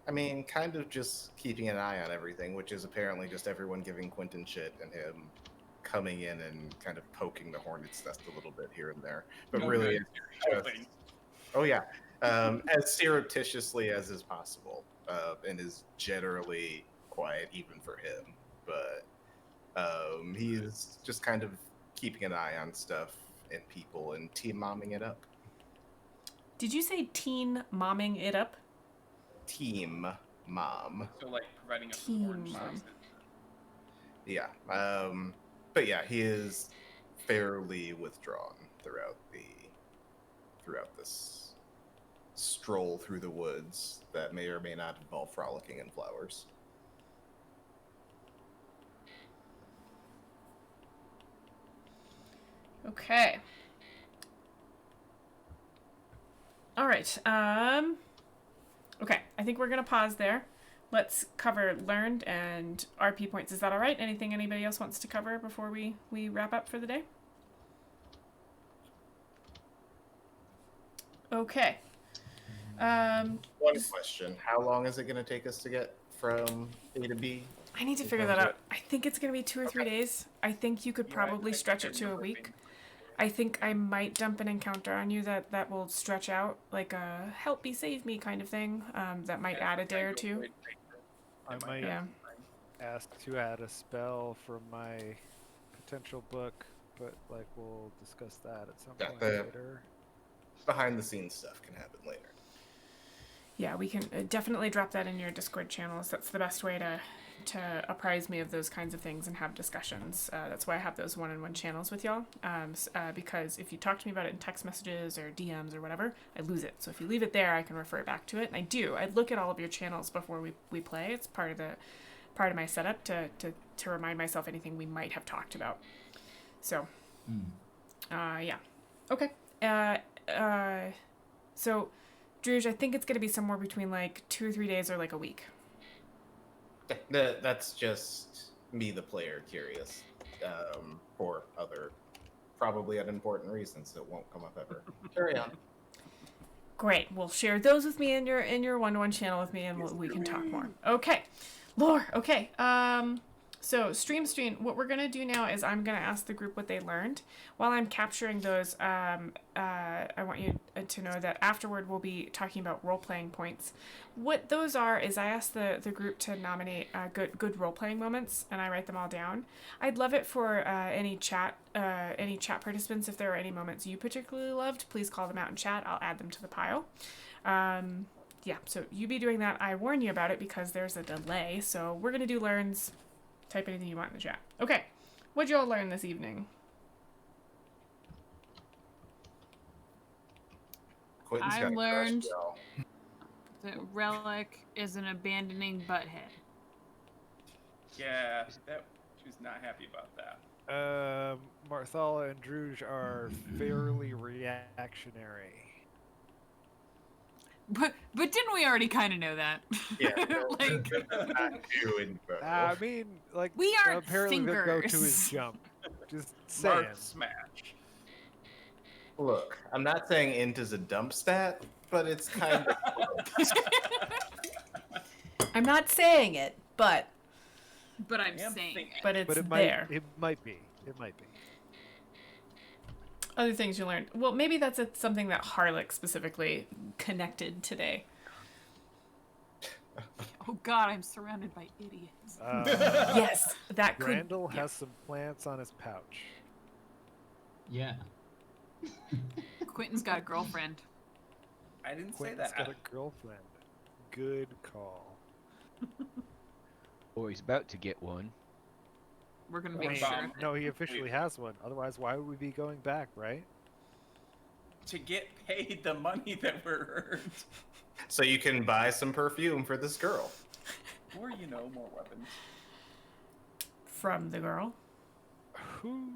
Speaker 6: I mean, kind of just keeping an eye on everything, which is apparently just everyone giving Quentin shit and him coming in and kind of poking the hornet's nest a little bit here and there. But
Speaker 2: Oh,
Speaker 6: really,
Speaker 2: good.
Speaker 6: it's just,
Speaker 2: Helping.
Speaker 6: oh yeah, as surreptitiously as is possible, and is generally quiet even for him. But he's just kind of keeping an eye on stuff and people and team momming it up.
Speaker 1: Did you say teen momming it up?
Speaker 6: Team mom.
Speaker 2: So like providing a
Speaker 1: Team
Speaker 2: orange
Speaker 1: mom.
Speaker 2: slice.
Speaker 6: Yeah. But yeah, he is fairly withdrawn throughout this stroll through the woods that may or may not involve frolicking in flowers.
Speaker 1: Okay. All right. Okay, I think we're gonna pause there. Let's cover learned and RP points. Is that all right? Anything anybody else wants to cover before we wrap up for the day? Okay.
Speaker 6: One question: how long is it going to take us to get from A to B?
Speaker 1: I need to
Speaker 6: In
Speaker 1: figure that
Speaker 6: terms
Speaker 1: out. I think it's gonna be 2 or 3 days. I think you could
Speaker 2: Yeah,
Speaker 1: probably
Speaker 2: I
Speaker 1: stretch
Speaker 2: think
Speaker 1: it
Speaker 2: I
Speaker 1: to a
Speaker 2: remember
Speaker 1: week.
Speaker 2: being-
Speaker 1: I think I might dump an encounter on you that will stretch out, like a help me save me kind of thing. That might
Speaker 2: Yeah,
Speaker 1: add a day or
Speaker 2: go
Speaker 1: two.
Speaker 2: for it.
Speaker 4: I
Speaker 2: It
Speaker 4: might
Speaker 1: Yeah.
Speaker 4: ask to add a spell from my potential book, but like we'll discuss that at some
Speaker 6: Yeah,
Speaker 4: point
Speaker 6: the-
Speaker 4: later.
Speaker 6: Behind the scenes stuff can happen later.
Speaker 1: Yeah, we can definitely drop that in your Discord channels. That's the best way to apprise me of those kinds of things and have discussions. That's why I have those one-on-one channels with y'all. Because if you talk to me about it in text messages or DMs or whatever, I lose it. So if you leave it there, I can refer back to it. And I do. I look at all of your channels before we play. It's part of my setup to remind myself anything we might have talked about. So, yeah. Okay. So, Druge, I think it's going to be somewhere between like 2 or 3 days or like a week.
Speaker 6: That's just me, the player, curious. For other, probably unimportant reasons that won't come up ever. Carry on.
Speaker 1: Great. We'll share those with me in your one-to-one channel with me, and we can talk more. Okay, lore. Okay. So stream. What we're gonna do now is I'm gonna ask the group what they learned. While I'm capturing those, I want you to know that afterward we'll be talking about role-playing points. What those are is I ask the group to nominate good role-playing moments, and I write them all down. I'd love it for any chat participants. If there are any moments you particularly loved, please call them out in chat. I'll add them to the pile. Yeah, so you be doing that. I warn you about it because there's a delay. So we're gonna do learns. Type anything you want in the chat. Okay, what'd you all learn this evening?
Speaker 6: Quentin's
Speaker 3: I
Speaker 6: got a crush,
Speaker 3: learned-
Speaker 6: y'all.
Speaker 3: The relic is an abandoning butthead.
Speaker 2: Yeah, that she was not happy about that.
Speaker 4: Marthala and Druge are fairly reactionary.
Speaker 3: But didn't we already kind of know that?
Speaker 6: Yeah,
Speaker 3: Like,
Speaker 6: not too info.
Speaker 4: I mean, like
Speaker 3: We aren't
Speaker 4: apparently their go-to is
Speaker 3: thinkers.
Speaker 4: jump. Just saying.
Speaker 2: Mark smash.
Speaker 6: Look, I'm not saying int is a dump stat, but it's kind of.
Speaker 8: I'm not saying it, but
Speaker 3: but I'm
Speaker 2: am
Speaker 3: saying
Speaker 2: thinking.
Speaker 3: it.
Speaker 1: But it's
Speaker 4: But it
Speaker 1: there.
Speaker 4: might be. It might be.
Speaker 1: Other things you learned. Well, maybe that's something that Harlech specifically connected today.
Speaker 3: Oh God, I'm surrounded by idiots.
Speaker 1: Yes, that could.
Speaker 4: Randall
Speaker 1: yeah.
Speaker 4: has some plants on his pouch.
Speaker 5: Yeah.
Speaker 3: Quentin's got a girlfriend.
Speaker 2: I didn't say
Speaker 4: Quentin's
Speaker 2: that.
Speaker 4: got a girlfriend. Good call.
Speaker 7: Or he's about to get one.
Speaker 3: We're gonna
Speaker 2: Wait,
Speaker 3: make
Speaker 2: bomb.
Speaker 3: sure.
Speaker 4: No, he officially has one. Otherwise, why would we be going back, right?
Speaker 2: To get paid the money that we're earned.
Speaker 6: So you can buy some perfume for this girl.
Speaker 2: Or, more weapons.
Speaker 1: From the girl.
Speaker 4: Whew.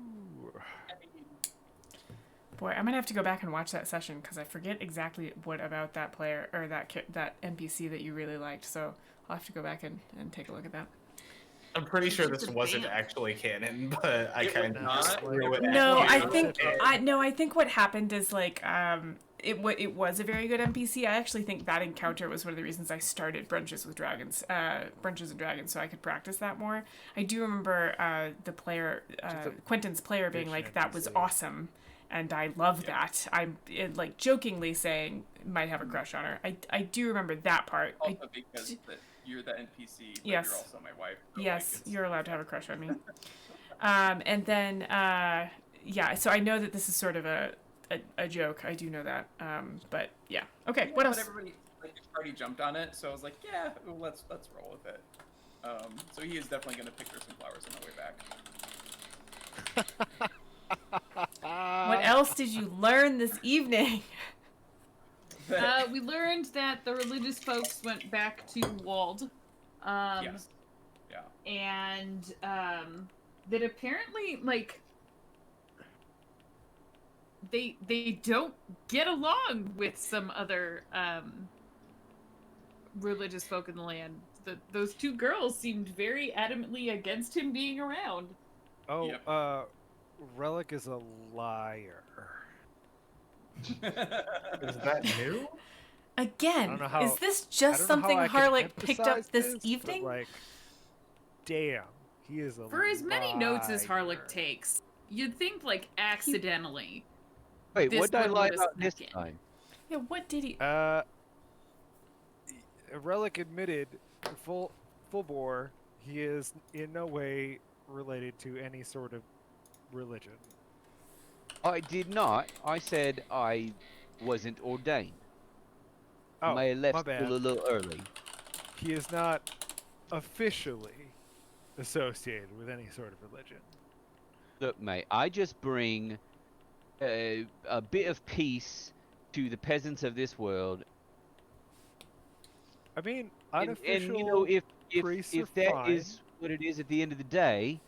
Speaker 1: Boy, I'm gonna have to go back and watch that session because I forget exactly what about that player or that NPC that you really liked. So I'll have to go back and take a look at that.
Speaker 6: I'm pretty sure
Speaker 3: It's
Speaker 6: this
Speaker 3: a
Speaker 6: wasn't
Speaker 3: band.
Speaker 6: actually canon, but I
Speaker 2: It was
Speaker 6: kind of
Speaker 2: not.
Speaker 6: just threw it
Speaker 1: No,
Speaker 6: at
Speaker 1: I
Speaker 6: you.
Speaker 1: think
Speaker 6: And-
Speaker 1: I think what happened is like it was a very good NPC. I actually think that encounter was one of the reasons I started Brunches with Dragons, Brunches and Dragons, so I could practice that more. I do remember the player, Quentin's player, being
Speaker 4: Bitch
Speaker 1: like, "That was
Speaker 4: NPC.
Speaker 1: awesome," and I love that. I'm like jokingly saying might have a crush on her. I do remember that part.
Speaker 2: Also because you're the NPC, but
Speaker 1: Yes.
Speaker 2: you're also my wife. So,
Speaker 1: Yes,
Speaker 2: like, it's-
Speaker 1: you're allowed to have a crush on me. And then, yeah, so I know that this is sort of a joke. I do know that. But yeah. Okay,
Speaker 2: Yeah,
Speaker 1: what
Speaker 2: but
Speaker 1: else?
Speaker 2: everybody already jumped on it, so I was like, yeah, well, let's roll with it. So he is definitely going to pick her some flowers on the way back.
Speaker 1: What else did you learn this evening?
Speaker 3: We learned that the religious folks went back to Wald.
Speaker 2: Yes. Yeah.
Speaker 3: And that apparently they don't get along with some other religious folk in the land. Those two girls seemed very adamantly against him being around.
Speaker 4: Oh,
Speaker 2: Yep.
Speaker 4: Relic is a liar.
Speaker 6: Is that new?
Speaker 1: Again,
Speaker 4: know how-
Speaker 1: is this
Speaker 4: I
Speaker 1: just
Speaker 4: don't know how
Speaker 1: something
Speaker 4: I can
Speaker 1: Harlech picked up
Speaker 4: emphasize
Speaker 1: this
Speaker 4: but,
Speaker 1: evening?
Speaker 4: like, damn, he is a
Speaker 3: For as many notes as
Speaker 4: liar.
Speaker 3: Harlech takes, you'd think like accidentally.
Speaker 7: Wait,
Speaker 3: This
Speaker 7: what did I
Speaker 3: one
Speaker 7: lie
Speaker 3: would've
Speaker 7: about this
Speaker 3: snuck in.
Speaker 7: time?
Speaker 1: Yeah, what did he?
Speaker 4: Relic admitted, full bore, he is in no way related to any sort of religion.
Speaker 7: I did not. I said I wasn't ordained.
Speaker 4: Oh,
Speaker 7: May have left
Speaker 4: my bad.
Speaker 7: school a little early.
Speaker 4: He is not officially associated with any sort of religion.
Speaker 7: Look, mate, I just bring a bit of peace to the peasants of this world.
Speaker 4: I mean,
Speaker 7: And
Speaker 4: unofficial
Speaker 7: you know, if
Speaker 4: priests
Speaker 7: if
Speaker 4: are
Speaker 7: that
Speaker 4: fine.
Speaker 7: is what it is at the end of the day,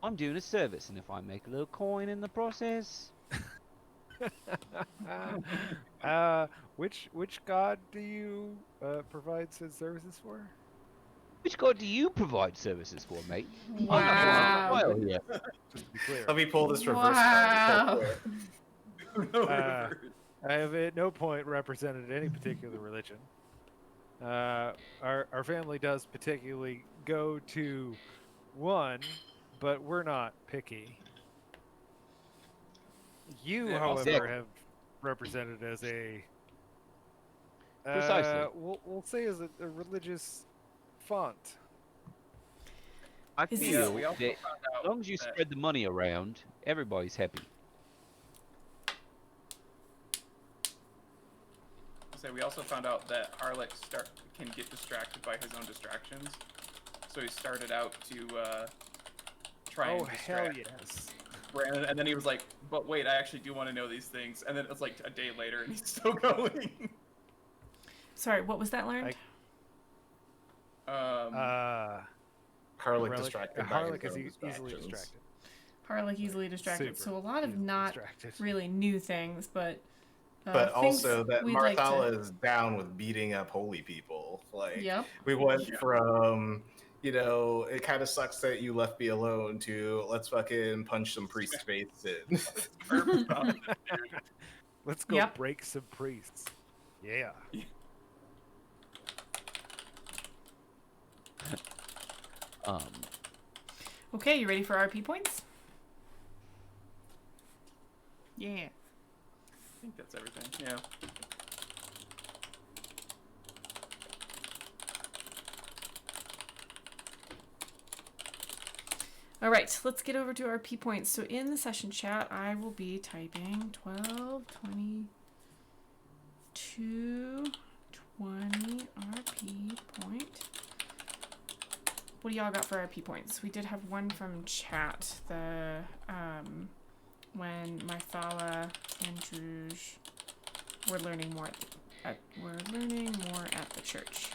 Speaker 7: I'm doing a service, and if I make a little coin in the process,
Speaker 4: Which god do you provide said services for?
Speaker 7: which god do you provide services for, mate?
Speaker 1: Wow.
Speaker 7: I'm not here.
Speaker 4: Just to be clear.
Speaker 6: Let me pull this reverse
Speaker 1: Wow.
Speaker 6: card.
Speaker 4: I have at no point represented any particular religion. Our family does particularly go to one, but we're not picky. You,
Speaker 2: Yeah,
Speaker 4: however,
Speaker 7: exactly.
Speaker 4: have represented as a
Speaker 7: Precisely.
Speaker 4: we'll say as a religious font.
Speaker 7: I
Speaker 1: Is
Speaker 7: feel
Speaker 1: this-
Speaker 2: we also
Speaker 7: that
Speaker 2: found
Speaker 7: as
Speaker 2: out
Speaker 7: long as you
Speaker 2: that-
Speaker 7: spread the money around, everybody's happy.
Speaker 2: So we also found out that Harlech can get distracted by his own distractions. So he started out to try and
Speaker 4: Oh hell
Speaker 2: distract
Speaker 4: yes!
Speaker 2: Brandon, and then he was like, "But wait, I actually do want to know these things." And then it was like a day later, and he's still going.
Speaker 1: Sorry, what was that learned?
Speaker 6: Harlech
Speaker 4: Relic-
Speaker 6: distracted by
Speaker 4: Harlech
Speaker 6: his
Speaker 4: is
Speaker 6: own
Speaker 4: easily
Speaker 6: distractions.
Speaker 4: distracted.
Speaker 1: Harlech easily distracted.
Speaker 4: Super
Speaker 1: So a lot of
Speaker 4: easily
Speaker 1: not
Speaker 4: distracted.
Speaker 1: really new things, but
Speaker 6: But
Speaker 1: things
Speaker 6: also that
Speaker 1: we'd like
Speaker 6: Marthala
Speaker 1: to-
Speaker 6: is down with beating up holy people. Like
Speaker 1: Yep.
Speaker 6: we went
Speaker 2: Yeah.
Speaker 6: from, it kind of sucks that you left me alone to let's fucking punch some priests' face in.
Speaker 4: Let's go
Speaker 1: Yep.
Speaker 4: break some priests. Yeah.
Speaker 1: Okay, you ready for RP points?
Speaker 3: Yeah.
Speaker 2: I think that's everything. Yeah.
Speaker 1: All right, let's get over to RP points. So in the session chat, I will be typing 12, 22, 20 RP point. What do y'all got for RP points? We did have one from chat. The when Marthala and Druj were learning more at the church.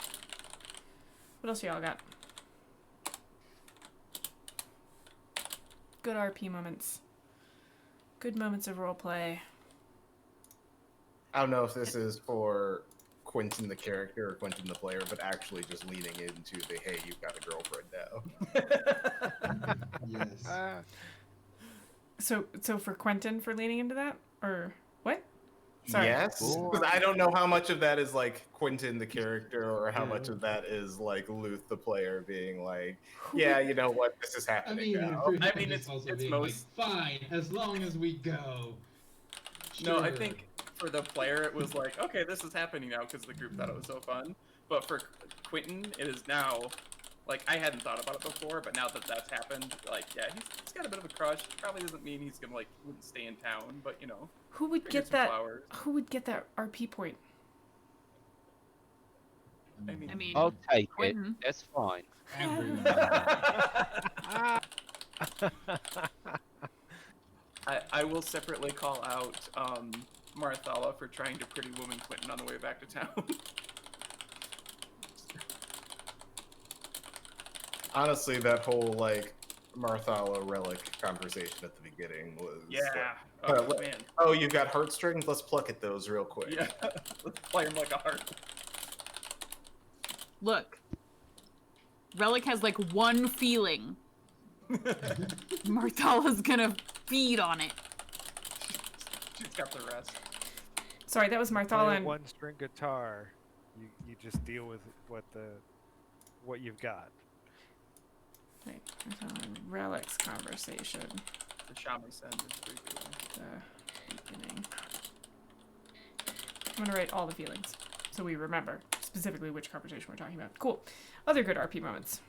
Speaker 1: What else y'all got? Good RP moments. Good moments of roleplay.
Speaker 6: I don't know if this is for Quentin the character or Quentin the player, but actually just leaning into the hey, you've got a girlfriend now.
Speaker 5: Yes.
Speaker 1: So for Quentin for leaning into that? Or what? Sorry.
Speaker 6: Yes, 'cause I don't know how much of that is like Quentin the character or how much of that is like Luth the player being like, yeah, you know what, this is
Speaker 5: I
Speaker 6: happening
Speaker 5: mean,
Speaker 6: now.
Speaker 5: Freedom
Speaker 2: I mean,
Speaker 5: is
Speaker 2: it's-
Speaker 5: also
Speaker 2: it's
Speaker 5: being
Speaker 2: most-
Speaker 5: like, fine, as long as we go.
Speaker 2: No, I
Speaker 5: Sure.
Speaker 2: think for the player it was like, okay, this is happening now because the group thought it was so fun. But for Quentin, it is now, like, I hadn't thought about it before, but now that that's happened, like, yeah, he's got a bit of a crush. Probably doesn't mean he's gonna, like, wouldn't stay in town, but, you know,
Speaker 1: Who would
Speaker 2: bring
Speaker 1: get
Speaker 2: some
Speaker 1: that?
Speaker 2: flowers.
Speaker 1: Who would get that RP point?
Speaker 2: I mean,
Speaker 3: I mean,
Speaker 7: I'll take
Speaker 3: Quentin.
Speaker 7: it. That's fine.
Speaker 5: Everyone.
Speaker 2: I will separately call out Marthala for trying to pretty woman Quentin on the way back to town.
Speaker 6: Honestly, that whole like Marthala relic conversation at the beginning was
Speaker 2: yeah.
Speaker 6: like,
Speaker 2: Oh, man.
Speaker 6: oh, you've got heartstrings? Let's pluck at those real quick.
Speaker 2: Yeah. Let's play him like a heart.
Speaker 3: Look. Relic has like one feeling. Marthala's gonna feed on it.
Speaker 2: She's got the rest.
Speaker 1: Sorry, that was
Speaker 4: Play
Speaker 1: Marthala
Speaker 4: a
Speaker 1: and
Speaker 4: one-string guitar. You just deal with what you've got.
Speaker 1: wait, Marthala and Relic's conversation.
Speaker 2: The shamisen is pretty cool.
Speaker 1: The beginning. I'm gonna write all the feelings so we remember specifically which conversation we're talking about. Cool. Other good RP moments.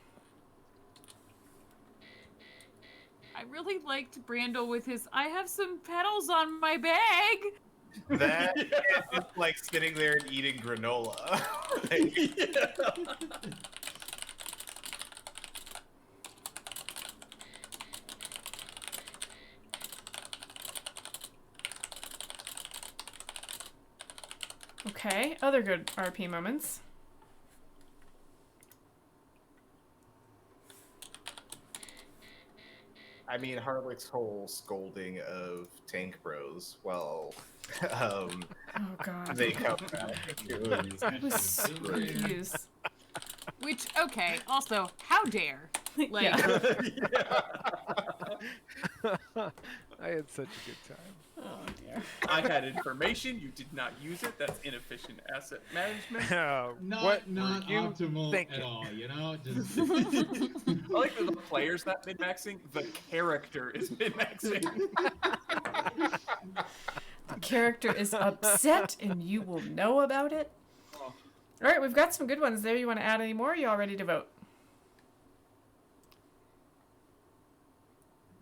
Speaker 3: I really liked Brandel with his I have some petals on my bag.
Speaker 6: That is just like sitting there and eating granola. Like,
Speaker 1: Okay, other good RP moments.
Speaker 6: I mean, Harlick's whole scolding of Tank Bros while um,
Speaker 1: Oh god.
Speaker 6: they come back.
Speaker 1: I was so
Speaker 6: great.
Speaker 1: confused.
Speaker 3: Which okay, also, how dare? Like
Speaker 1: Yeah.
Speaker 4: I had such a good time.
Speaker 1: Oh dear.
Speaker 2: I had information. You did not use it. That's inefficient asset management.
Speaker 5: Not
Speaker 4: What
Speaker 5: not
Speaker 4: were you
Speaker 5: optimal
Speaker 4: thinking?
Speaker 5: at all, you know? Just
Speaker 2: I like that the player's not min-maxing. The character is min-maxing.
Speaker 1: The character is upset and you will know about it.
Speaker 2: Oh.
Speaker 1: Alright, we've got some good ones there. You want to add any more? Or are you all ready to vote?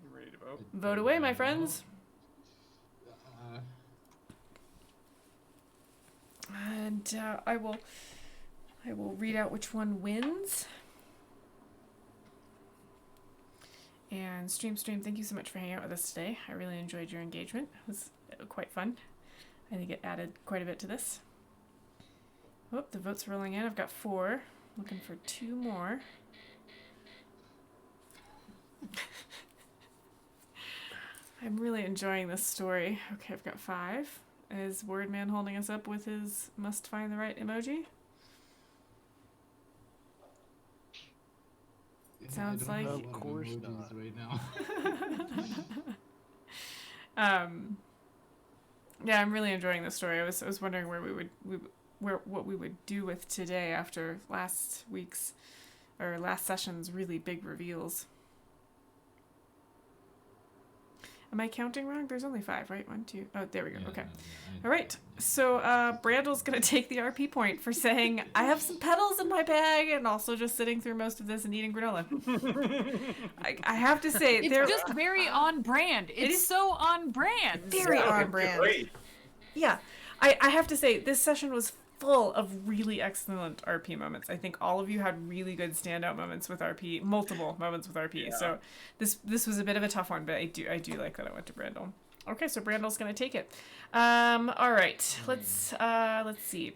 Speaker 2: You ready to vote?
Speaker 1: Vote away, my friends. And I will read out which one wins. And Stream, thank you so much for hanging out with us today. I really enjoyed your engagement. It was quite fun. I think it added quite a bit to this. Oh, the votes are rolling in. I've got 4. Looking for 2 more. I'm really enjoying this story. Okay, I've got 5. Is Wordman holding us up with his must find the right emoji? Sounds
Speaker 5: I don't
Speaker 1: like-
Speaker 5: have a
Speaker 4: Of
Speaker 5: lot
Speaker 4: course
Speaker 5: emojis
Speaker 4: not.
Speaker 5: right now.
Speaker 1: Yeah, I'm really enjoying this story. I was wondering what we would do with today after last session's really big reveals. Am I counting wrong? There's only 5, right? 1, 2. Oh, there we go.
Speaker 5: Yeah,
Speaker 1: Okay.
Speaker 5: I-
Speaker 1: All right. So Brandel's gonna take the RP point for saying I have some petals in my bag, and also just sitting through most of this and eating granola. I have to say,
Speaker 3: it's
Speaker 1: there
Speaker 3: just very on brand. It's
Speaker 1: is
Speaker 3: so on brand.
Speaker 8: Very on brand.
Speaker 6: Great.
Speaker 1: Yeah, I have to say this session was full of really excellent RP moments. I think all of you had really good standout moments with RP, multiple moments with RP.
Speaker 2: Yeah.
Speaker 1: So this was a bit of a tough one, but I do like that I went to Brandel. Okay, so Brandel's gonna take it. All right, let's see.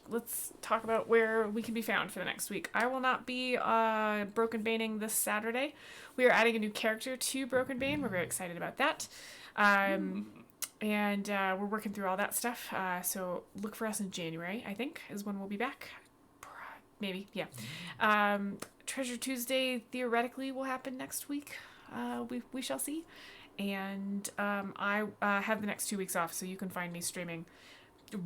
Speaker 1: Let's talk about where we can be found for the next week. I will not be Broken Baning this Saturday. We are adding a new character to Broken Bane. We're very excited about that. And we're working through all that stuff. So look for us in January, I think, is when we'll be back. Maybe, yeah. Treasure Tuesday theoretically will happen next week. We shall see. And I have the next 2 weeks off, so you can find me streaming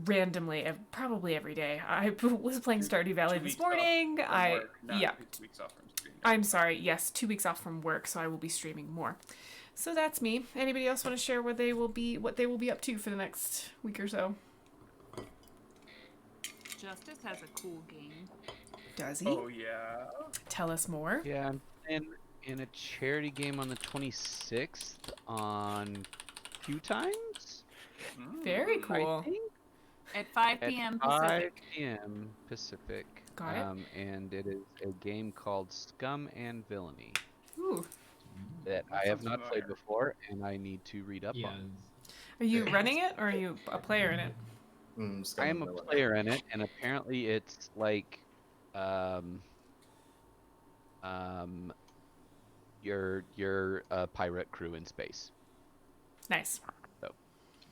Speaker 1: randomly, probably every day. I was playing Stardew Valley
Speaker 2: 2
Speaker 1: this
Speaker 2: weeks off
Speaker 1: morning.
Speaker 2: from work, not
Speaker 1: Yeah.
Speaker 2: 2 weeks off from streaming.
Speaker 1: I'm sorry. Yes, 2 weeks off from work, so I will be streaming more. So that's me. Anybody else want to share what they will be up to for the next week or so?
Speaker 3: Justice has a cool game.
Speaker 1: Does he?
Speaker 2: Oh yeah.
Speaker 1: Tell us more.
Speaker 7: Yeah, I'm playing in a charity game on the 26th on Q Times.
Speaker 1: Very
Speaker 2: Mm.
Speaker 1: cool.
Speaker 7: I think
Speaker 3: At 5
Speaker 7: at
Speaker 3: p.m.
Speaker 7: 5
Speaker 3: Pacific.
Speaker 7: p.m. Pacific.
Speaker 1: Got it.
Speaker 7: And it is a game called Scum and Villainy
Speaker 1: Ooh.
Speaker 7: that
Speaker 2: That
Speaker 7: I have
Speaker 2: sounds
Speaker 7: not played
Speaker 2: familiar.
Speaker 7: before, and I need to read up
Speaker 5: Yeah,
Speaker 7: on.
Speaker 1: Are you running it or are you a player in it?
Speaker 7: I am a player in it, and apparently it's like, you're a pirate crew in space.
Speaker 1: Nice.
Speaker 5: ah,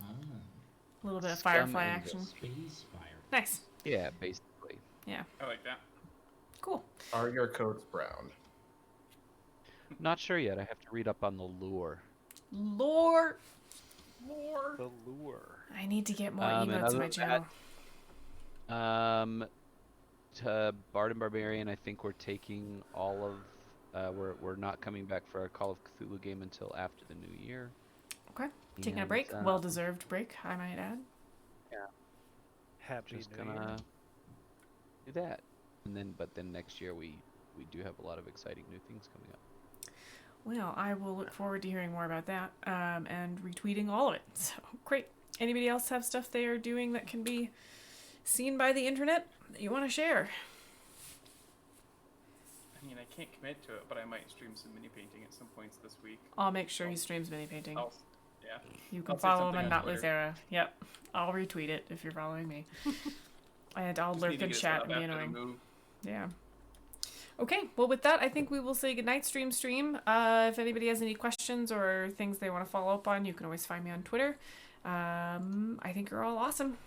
Speaker 1: A little bit of
Speaker 7: Scum
Speaker 1: Firefly
Speaker 7: and
Speaker 1: action.
Speaker 5: space fire.
Speaker 1: Nice.
Speaker 7: Yeah, basically.
Speaker 2: I like that.
Speaker 1: Cool.
Speaker 6: Are your coats brown?
Speaker 7: Not sure yet. I have to read up on the lore.
Speaker 1: Lore.
Speaker 2: More.
Speaker 4: The lure.
Speaker 1: I need to get more
Speaker 7: And
Speaker 1: emotes
Speaker 7: other
Speaker 1: in my
Speaker 7: than
Speaker 1: channel.
Speaker 7: To Bard and Barbarian, I think we're taking all of. We're not coming back for our Call of Cthulhu game until after the new year.
Speaker 1: Okay. Taking a
Speaker 7: And,
Speaker 1: break. Well-deserved break, I might add.
Speaker 4: Happy
Speaker 7: Just
Speaker 4: New Year.
Speaker 7: gonna do that, and then next year we do have a lot of exciting new things coming up.
Speaker 1: Well, I will look forward to hearing more about that and retweeting all of it. So, great. Anybody else have stuff they are doing that can be seen by the internet that you want to share?
Speaker 2: I mean, I can't commit to it, but I might stream some mini painting at some points this week.
Speaker 1: I'll make sure he streams mini painting.
Speaker 2: Yeah.
Speaker 1: You can
Speaker 2: I'll say
Speaker 1: follow him
Speaker 2: something
Speaker 1: on
Speaker 2: on
Speaker 1: Not
Speaker 2: Twitter.
Speaker 1: Luthera. Yep. I'll retweet it if you're following me. And I'll
Speaker 2: Just need
Speaker 1: lurk
Speaker 2: to
Speaker 1: and
Speaker 2: get it set
Speaker 1: chat
Speaker 2: up
Speaker 1: and be
Speaker 2: after the
Speaker 1: annoying.
Speaker 2: move.
Speaker 1: Yeah. Okay, well, with that, I think we will say goodnight, stream. If anybody has any questions or things they want to follow up on, you can always find me on Twitter. I think you're all awesome.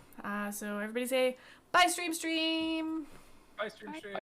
Speaker 1: So everybody say bye, stream.
Speaker 2: Bye, stream.